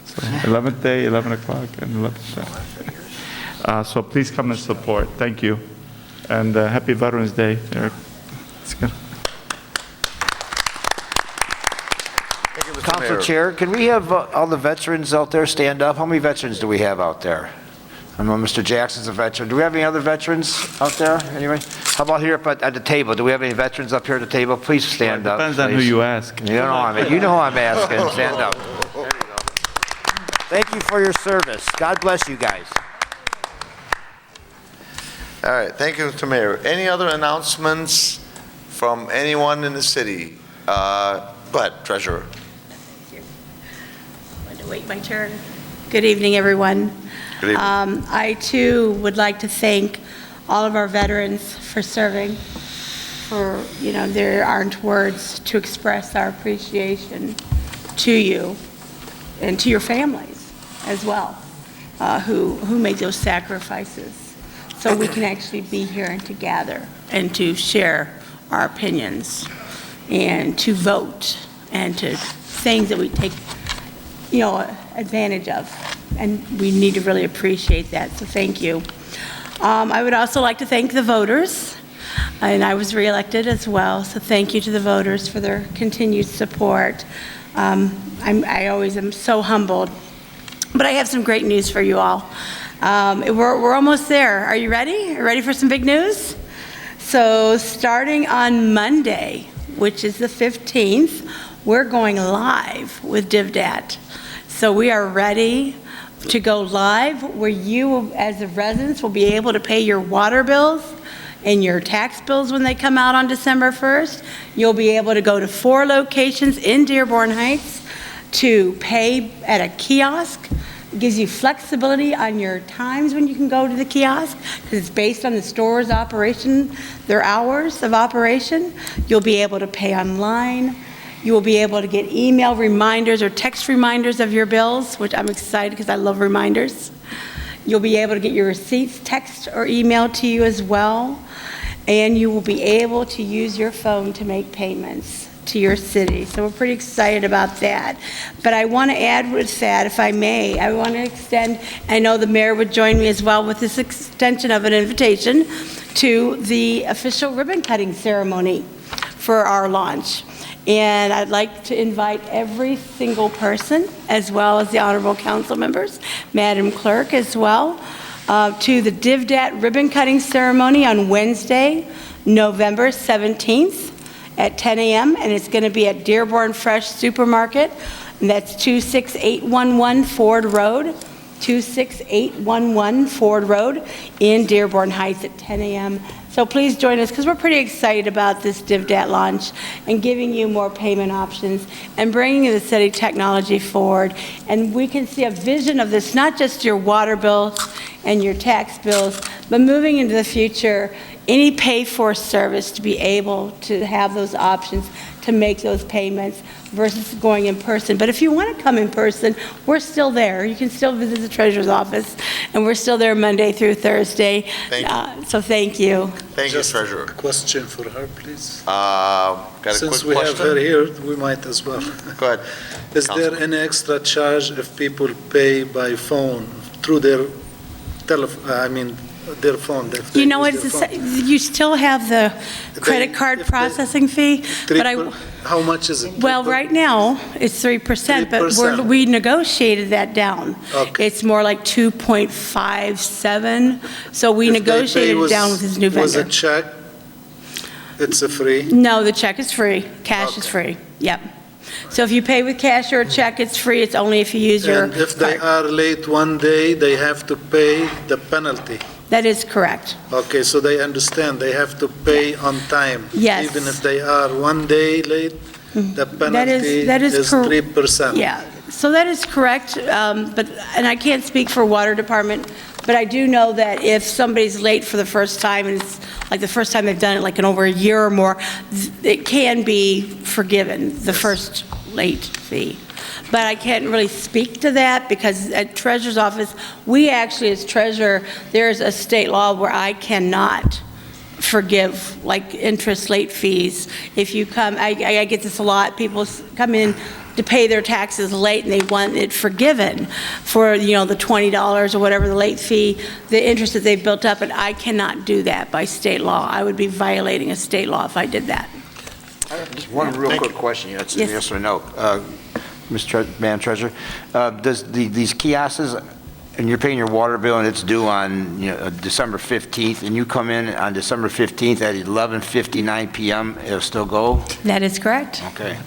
So 11th day, 11 o'clock, and 11th day. So please come and support. Thank you. And happy Veterans Day, Eric. It's good. Council Chair, can we have all the veterans out there stand up? How many veterans do we have out there? I know Mr. Jackson's a veteran. Do we have any other veterans out there anyway? How about here at the table? Do we have any veterans up here at the table? Please stand up. Depends on who you ask. You know who I'm asking. Stand up. Thank you for your service. God bless you guys. All right, thank you, Mr. Mayor. Any other announcements from anyone in the city? Go ahead, Treasurer. I'm going to wait my turn. Good evening, everyone. Good evening. I, too, would like to thank all of our veterans for serving. There aren't words to express our appreciation to you and to your families as well, who made those sacrifices so we can actually be here and to gather and to share our opinions and to vote and to things that we take, advantage of. And we need to really appreciate that, so thank you. I would also like to thank the voters, and I was reelected as well, so thank you to the voters for their continued support. I always am so humbled, but I have some great news for you all. We're almost there. Are you ready? Are you ready for some big news? So starting on Monday, which is the 15th, we're going live with DivDat. So we are ready to go live where you, as the residents, will be able to pay your water bills and your tax bills when they come out on December 1st. You'll be able to go to 4 locations in Dearborn Heights to pay at a kiosk. It gives you flexibility on your times when you can go to the kiosk because it's based on the store's operation, their hours of operation. You'll be able to pay online. You will be able to get email reminders or text reminders of your bills, which I'm excited because I love reminders. You'll be able to get your receipts text or emailed to you as well. And you will be able to use your phone to make payments to your city. So we're pretty excited about that. But I want to add with that, if I may, I want to extend, I know the mayor would join me as well with this extension of an invitation to the official ribbon cutting ceremony for our launch. And I'd like to invite every single person, as well as the honorable council members, Madam Clerk as well, to the DivDat ribbon cutting ceremony on Wednesday, November 17th at 10 a.m. And it's going to be at Dearborn Fresh Supermarket. And that's 26811 Ford Road, 26811 Ford Road in Dearborn Heights at 10 a.m. So please join us because we're pretty excited about this DivDat launch and giving you more payment options and bringing the city technology forward. And we can see a vision of this, not just your water bills and your tax bills, but moving into the future, any pay-for service to be able to have those options to make those payments versus going in person. But if you want to come in person, we're still there. You can still visit the treasurer's office, and we're still there Monday through Thursday. Thank you. So thank you. Thank you, Treasurer. Question for her, please. Got a quick question? Since we have her here, we might as well. Go ahead. Is there any extra charge if people pay by phone through their their phone? You know what, you still have the credit card processing fee, but how much is it? Well, right now, it's 3%, but we negotiated that down. Okay. It's more like 2.57, so we negotiated it down with his new vendor. Was a check? It's a free? No, the check is free. Cash is free. Yep. So if you pay with cash or a check, it's free. It's only if you use your And if they card. are late one day, they have to pay the penalty. That is correct. Okay, so they understand, they have to pay on time. Yes. Even if they are one day late, the penalty that is is cor- 3%. Yeah, so that is correct, and I can't speak for water department, but I do know that if somebody's late for the first time, and it's like the first time they've done it like in over a year or more, it can be forgiven, the first late fee. But I can't really speak to that because at Treasurer's office, we actually, as treasurer, there's a state law where I cannot forgive like interest late fees. If you come, I get this a lot, people come in to pay their taxes late and they want it forgiven for, the $20 or whatever the late fee, the interest that they've built up, and I cannot do that by state law. I would be violating a state law if I did that. Just one real quick question, it's a Yes. yes or no. Madam Treasurer, does these kiosks, and you're paying your water bill and it's due on, December 15th, and you come in on December 15th at 11:59 PM, it'll still go? That is correct. Okay.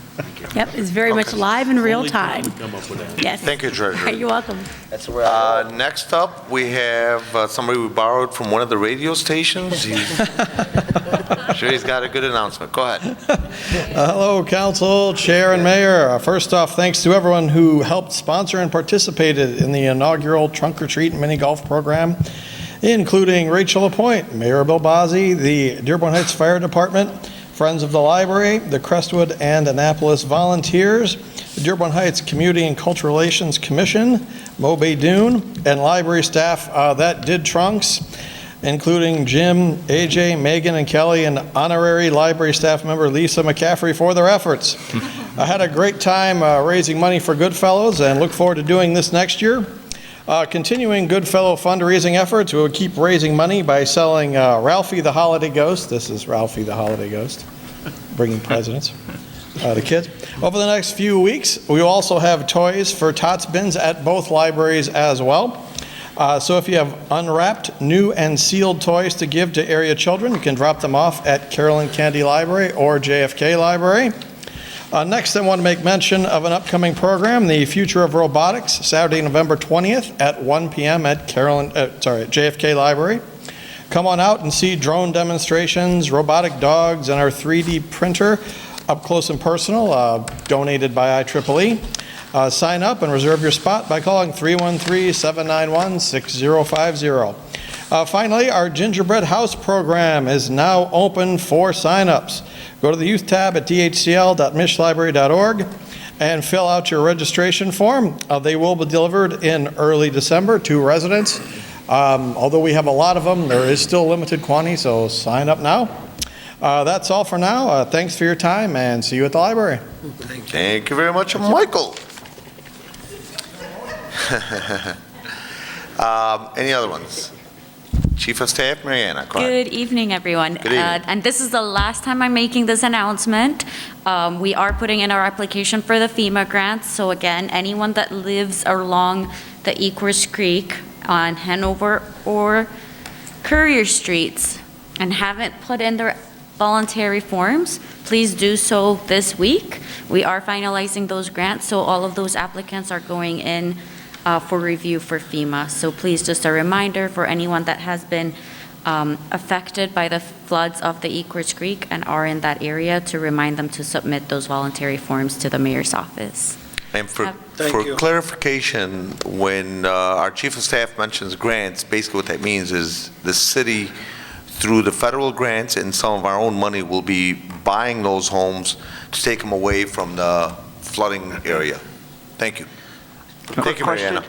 Yep, it's very much live in real time. Yes. Thank you, Treasurer. You're welcome. That's where I Next up, we have somebody we borrowed from one of the radio stations. I'm sure he's got a good announcement. Go ahead. Hello, Council, Chair, and Mayor. First off, thanks to everyone who helped sponsor and participated in the inaugural Trunk or Treat mini golf program, including Rachel Lapointe, Mayor Bill Bozzi, the Dearborn Heights Fire Department, Friends of the Library, the Crestwood and Annapolis Volunteers, the Dearborn Heights Community and Cultural Relations Commission, Mo Bay Dune, and library staff that did trunks, including Jim, AJ, Megan, and Kelly, and honorary library staff member Lisa McCaffrey for their efforts. I had a great time raising money for Goodfellows and look forward to doing this next year. Continuing Goodfellow fundraising efforts, we will keep raising money by selling Ralphie the Holiday Ghost. This is Ralphie the Holiday Ghost, bringing presents to kids. Over the next few weeks, we will also have toys for Tots bins at both libraries as well. So if you have unwrapped, new and sealed toys to give to area children, you can drop them off at Carolyn Candy Library or JFK Library. Next, I want to make mention of an upcoming program, the Future of Robotics, Saturday, November 20th at 1 p.m. at JFK Library. Come on out and see drone demonstrations, robotic dogs, and our 3D printer up close and personal, donated by IEEE. Sign up and reserve your spot by calling 313-791-6050. Finally, our Gingerbread House program is now open for sign-ups. Go to the youth tab at dhcl.michlibrary.org and fill out your registration form. They will be delivered in early December to residents. Although we have a lot of them, there is still limited quantity, so sign up now. That's all for now. Thanks for your time, and see you at the library. Thank you very much, Michael. Any other ones? Chief of Staff, Mariana, go ahead. Good evening, everyone. Good evening. And this is the last time I'm making this announcement. We are putting in our application for the FEMA grants. So again, anyone that lives along the Equers Creek on Hanover or Courier Streets and haven't put in their voluntary forms, please do so this week. We are finalizing those grants, so all of those applicants are going in for review for FEMA. So please, just a reminder for anyone that has been affected by the floods of the Equers Creek and are in that area, to remind them to submit those voluntary forms to the mayor's office. And for Thank you. clarification, when our Chief of Staff mentions grants, basically what that means is the city, through the federal grants and some of our own money, will be buying those homes to take them away from the flooding area. Thank you. Thank you, Mariana.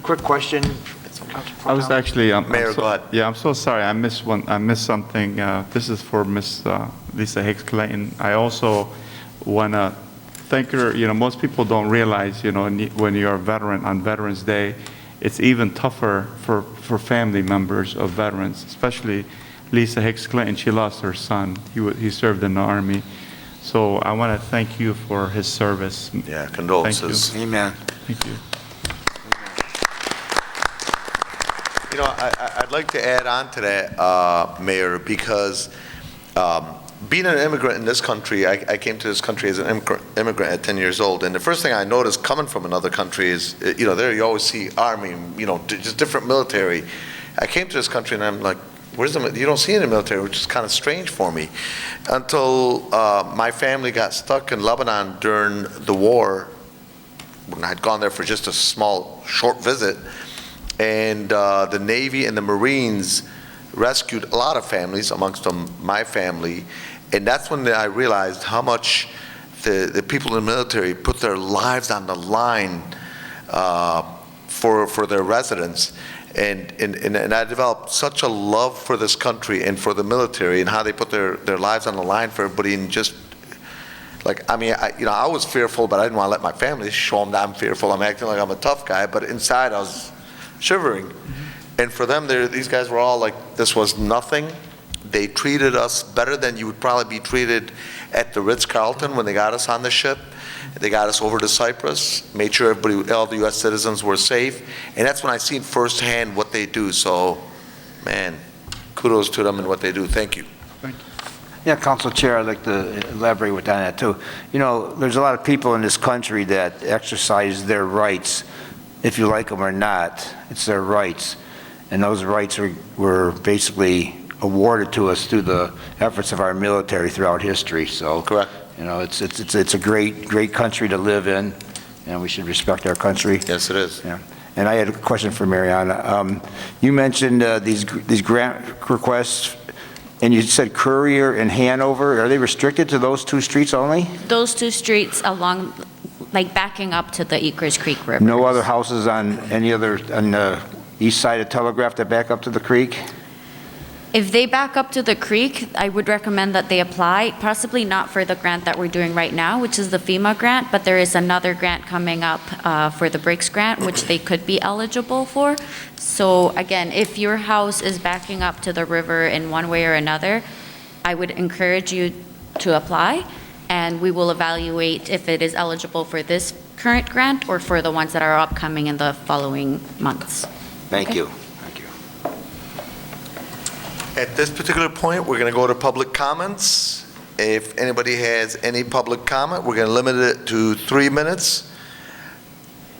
Quick question. I was actually, Mayor, go ahead. Yeah, I'm so sorry. I missed something. This is for Miss Lisa Hicks Clayton. I also want to thank her. Most people don't realize, when you're a veteran on Veterans Day, it's even tougher for family members of veterans, especially Lisa Hicks Clayton. She lost her son. He served in the Army. So I want to thank you for his service. Yeah, condolences. Thank you. Amen. Thank you. I'd like to add on to that, Mayor, because being an immigrant in this country, I came to this country as an immigrant at 10 years old, and the first thing I noticed coming from another country is, there you always see army, just different military. I came to this country and I'm like, you don't see any military, which is kind of strange for me, until my family got stuck in Lebanon during the war, when I'd gone there for just a small, short visit, and the Navy and the Marines rescued a lot of families, amongst them my family, and that's when I realized how much the people in the military put their lives on the line for their residents. And I developed such a love for this country and for the military and how they put their lives on the line for everybody, and just I was fearful, but I didn't want to let my family show them that I'm fearful. I'm acting like I'm a tough guy, but inside I was shivering. And for them, these guys were all like, this was nothing. They treated us better than you would probably be treated at the Ritz-Carlton when they got us on the ship. They got us over to Cyprus, made sure all the U.S. citizens were safe, and that's when I seen firsthand what they do. So, man, kudos to them and what they do. Thank you. Yeah, Council Chair, I'd like to elaborate with that too. There's a lot of people in this country that exercise their rights, if you like them or not. It's their rights, and those rights were basically awarded to us through the efforts of our military throughout history. So, correct. It's a great country to live in, and we should respect our country. Yes, it is. Yeah. And I had a question for Mariana. You mentioned these grant requests, and you said Courier and Hanover. Are they restricted to those two streets only? Those two streets along, backing up to the Eakers Creek River. No other houses on on the east side of Telegraph that back up to the creek? If they back up to the creek, I would recommend that they apply, possibly not for the grant that we're doing right now, which is the FEMA grant, but there is another grant coming up for the Bricks grant, which they could be eligible for. So again, if your house is backing up to the river in one way or another, I would encourage you to apply, and we will evaluate if it is eligible for this current grant or for the ones that are upcoming in the following months. Thank you. At this particular point, we're going to go to public comments. If anybody has any public comment, we're going to limit it to 3 minutes.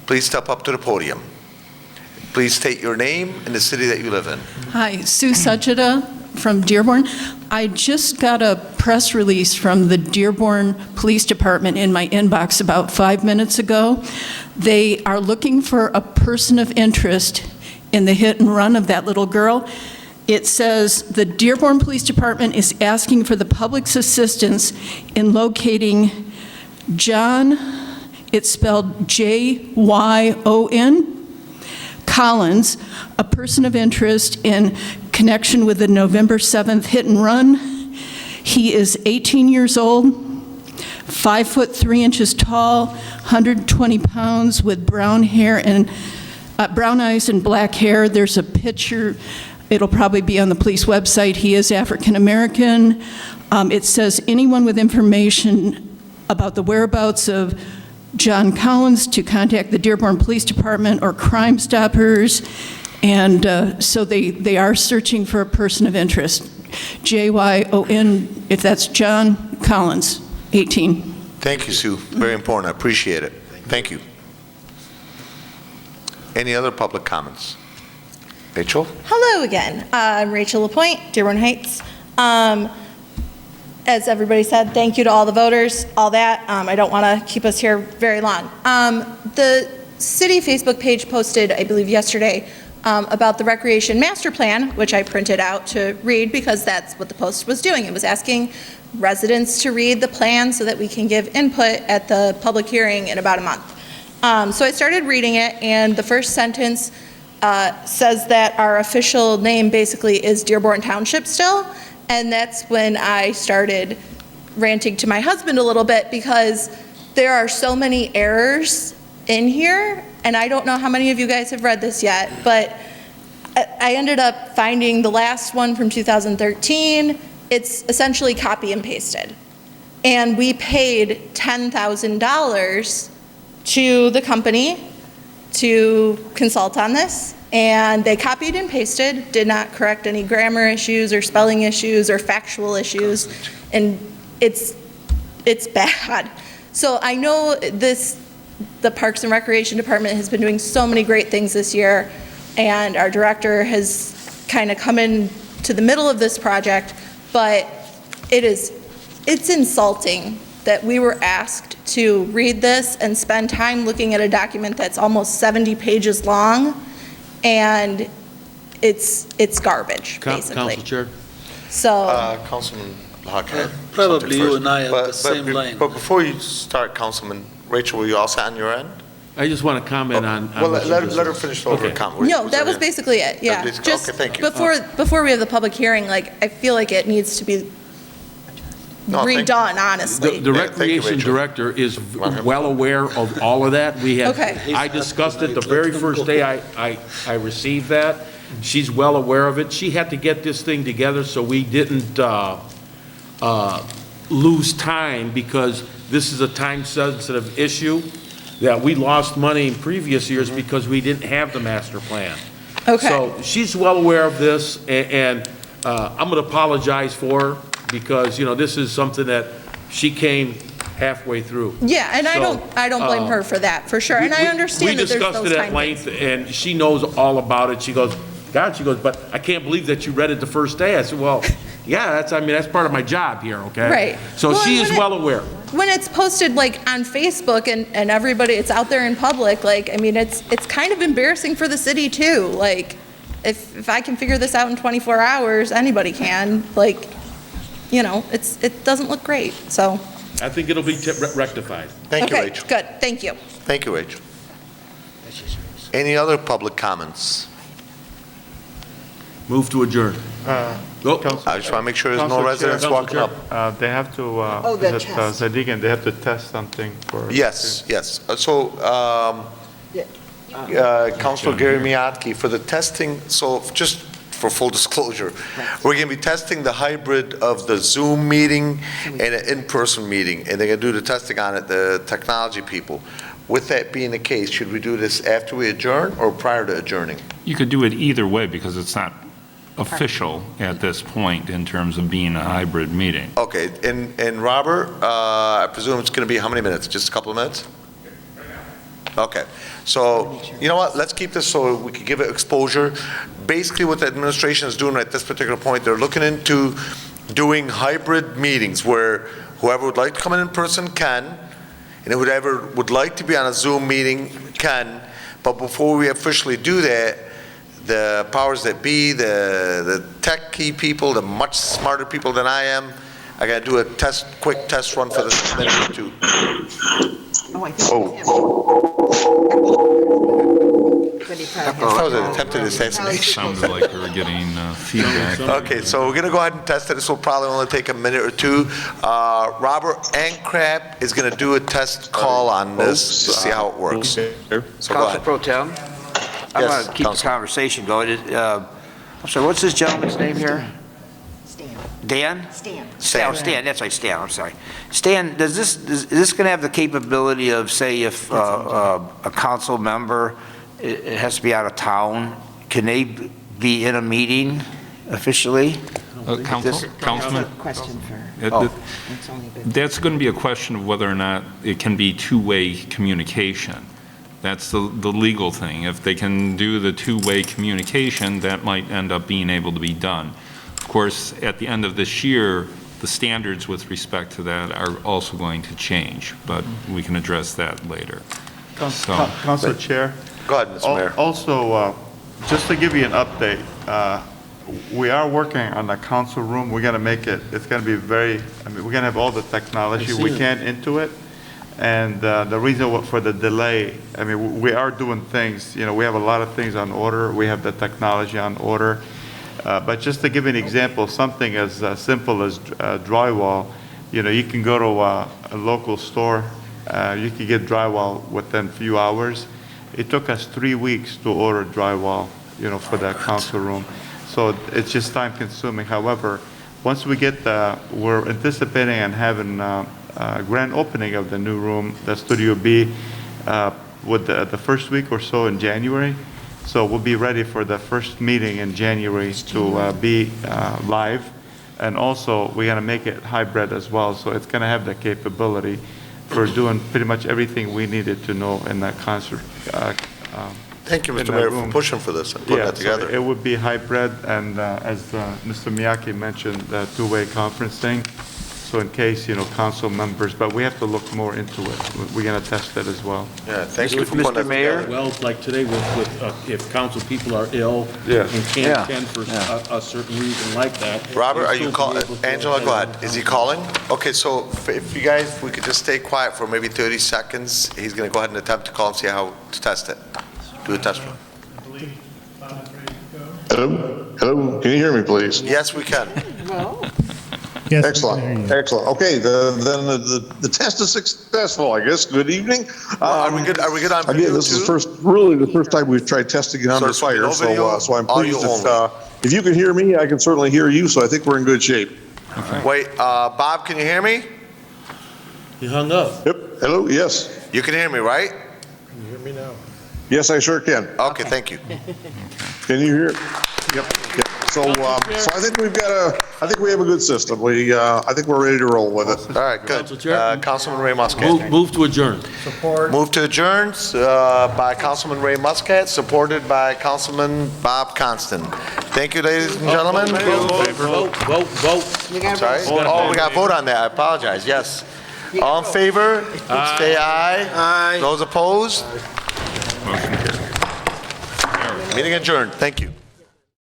Please step up to the podium. Please state your name and the city that you live in. Hi, Sue Sucheta from Dearborn. I just got a press release from the Dearborn Police Department in my inbox about 5 minutes ago. They are looking for a person of interest in the hit and run of that little girl. It says, the Dearborn Police Department is asking for the public's assistance in locating John, it's spelled J-Y-O-N, Collins, a person of interest in connection with the November 7th hit and run. He is 18 years old, 5 foot 3 inches tall, 120 pounds, with brown hair and brown eyes and black hair. There's a picture. It'll probably be on the police website. He is African American. It says anyone with information about the whereabouts of John Collins to contact the Dearborn Police Department or Crime Stoppers. And so they are searching for a person of interest. J-Y-O-N, if that's John Collins, 18. Thank you, Sue. Very important. I appreciate it. Thank you. Any other public comments? Rachel? Hello again. I'm Rachel LaPointe, Dearborn Heights. As everybody said, thank you to all the voters, all that. I don't want to keep us here very long. The city Facebook page posted, I believe yesterday, about the Recreation Master Plan, which I printed out to read because that's what the post was doing. It was asking residents to read the plan so that we can give input at the public hearing in about a month. So I started reading it, and the first sentence says that our official name basically is Dearborn Township still, and that's when I started ranting to my husband a little bit because there are so many errors in here, and I don't know how many of you guys have read this yet, but I ended up finding the last one from 2013. It's essentially copy and pasted, and we paid $10,000 to the company to consult on this. and they copied and pasted, did not correct any grammar issues or spelling issues or factual issues, and it's bad. So I know the Parks and Recreation Department has been doing so many great things this year, and our director has kind of come in to the middle of this project, but it's insulting that we were asked to read this and spend time looking at a document that's almost 70 pages long, and it's garbage, basically. Council Chair? So, Councilman Lockhart. Probably you and I are on the same line. But before you start, Councilman, Rachel, were you all set on your end? I just want to comment on. Well, what you let just her said. finish over Okay. comment. no, that was basically it, yeah. That's Just okay, thank you. before we have the public hearing, like, I feel like it needs to be No, thank- redone, honestly. The Yeah, thank you, recreation Rachel. director is well aware of all of that. We had, Okay. I discussed it the very first day I received that. She's well aware of it. She had to get this thing together so we didn't lose time, because this is a time-sensitive issue, that we lost money in previous years because we didn't have the master plan. Okay. So she's well aware of this, and I'm going to apologize for her, because, this is something that she came halfway through. Yeah, and So, I don't blame her for that, for sure, and I understand that there's those We discussed it at time length, things. and she knows all about it. She goes, God, she goes, but I can't believe that you read it the first day. I said, well, yeah, that's part of my job here, okay? Right. So Well, she and is when well aware. When it's posted like on Facebook and everybody, it's out there in public, like, I mean, it's kind of embarrassing for the city too. Like, if I can figure this out in 24 hours, anybody can, like, it doesn't look great, so. I think it'll be rectified. Thank you, Okay, Rachel. good, thank you. Thank you, Rachel. Any other public comments? Move to adjourn. I just want to make sure there's no Council residents Chair. walking up. They have to, the is it, test. Zadigan, they have to test something for. Yes, yes. So, Councilor Gary Miyake, for the testing, so just for full disclosure, we're going to be testing the hybrid of the Zoom meeting and an in-person meeting, and they're going to do the testing on it, the technology people. With that being the case, should we do this after we adjourn or prior to adjourning? You could do it either way, because it's not official at this point in terms of being a hybrid meeting. Okay, and Robert, I presume it's going to be how many minutes? Just a couple of minutes? Okay, so, you know what, let's keep this so we can give it exposure. Basically, what the administration is doing at this particular point, they're looking into doing hybrid meetings where whoever would like to come in person can, and whoever would like to be on a Zoom meeting can, but before we officially do that, the powers that be, the tech key people, the much smarter people than I am, I gotta do a quick test run for this minute or two. Oh, I think. That was an attempted assassination. Sounded like we were getting feedback. Okay, so we're gonna go ahead and test it. This will probably only take a minute or two. Robert Ancrap is gonna do a test call on this to see how it works. So go Council ahead. Pro Tem, I Yes, want to keep the Council. conversation going. I'm sorry, what's this gentleman's name here? Stan. Dan? Stan. Stan, that's right, Stan, I'm sorry. Stan, is this going to have the capability of, say, if a council member it has to be out of town, can they be in a meeting officially? Councilman? Question for, Oh. it's only been. That's going to be a question of whether or not it can be two-way communication. That's the legal thing. If they can do the two-way communication, that might end up being able to be done. Of course, at the end of this year, the standards with respect to that are also going to change, but we can address that later. Council Chair. Go ahead, Mr. Mayor. Also, just to give you an update, we are working on the council room. We're going to make it, it's going to be we're going to have all the technology we can into it. And the reason for the delay, we are doing things, we have a lot of things on order. We have the technology on order. But just to give you an example, something as simple as drywall, you can go to a local store, you can get drywall within a few hours. It took us 3 weeks to order drywall, for that council room. So it's just time consuming. However, once we get we're anticipating and having grand opening of the new room, the Studio B, with the first week or so in January. So we'll be ready for the first meeting in January to be live. And also, we're going to make it hybrid as well, so it's going to have the capability for doing pretty much everything we needed to know in that concert. Thank you, Mr. Mayor, for pushing for this and putting that together. So it would be hybrid, and as Mr. Miyake mentioned, the two-way conferencing. So in case, council members, but we have to look more into it. We're going to test that as well. Yeah, thank you for putting that together. Well, like today with if council people are ill Yeah. and can't attend for a certain reason like that. Robert, are they'll you still calling? be able to Angela, attend go on ahead. Is he council. calling? Okay, so if you guys, we could just stay quiet for maybe 30 seconds. He's going to go ahead and attempt to call and see how to test it. Do a test run. Hello? Hello? Can you hear me, please? Yes, we can. Yes. Excellent. Excellent. Okay, the test is successful, I guess. Good evening. Are we good? Are we good on video Again, this is too? the first time we've tried testing it under So it's no fire, video, so I'm audio pleased only. if you can hear me, I can certainly hear you, so I think we're in good shape. Wait, Bob, can you hear me? He hung up. Yep. Hello? Yes. You can hear me, right? Can you hear me now? Yes, I sure can. Okay, thank you. Can you hear? Yep. So I think I think we have a good system. I think we're ready to roll with it. All right, good. Councilman Ray Muscat. Move to adjourn. Support. Move to adjourn by Councilman Ray Muscat, supported by Councilman Bob Constant. Thank you, ladies and gentlemen. Vote. Sorry? Oh, we got to vote on that. I apologize. Yes. All in favor? Say aye. Aye. Those opposed? Meeting adjourned. Thank you.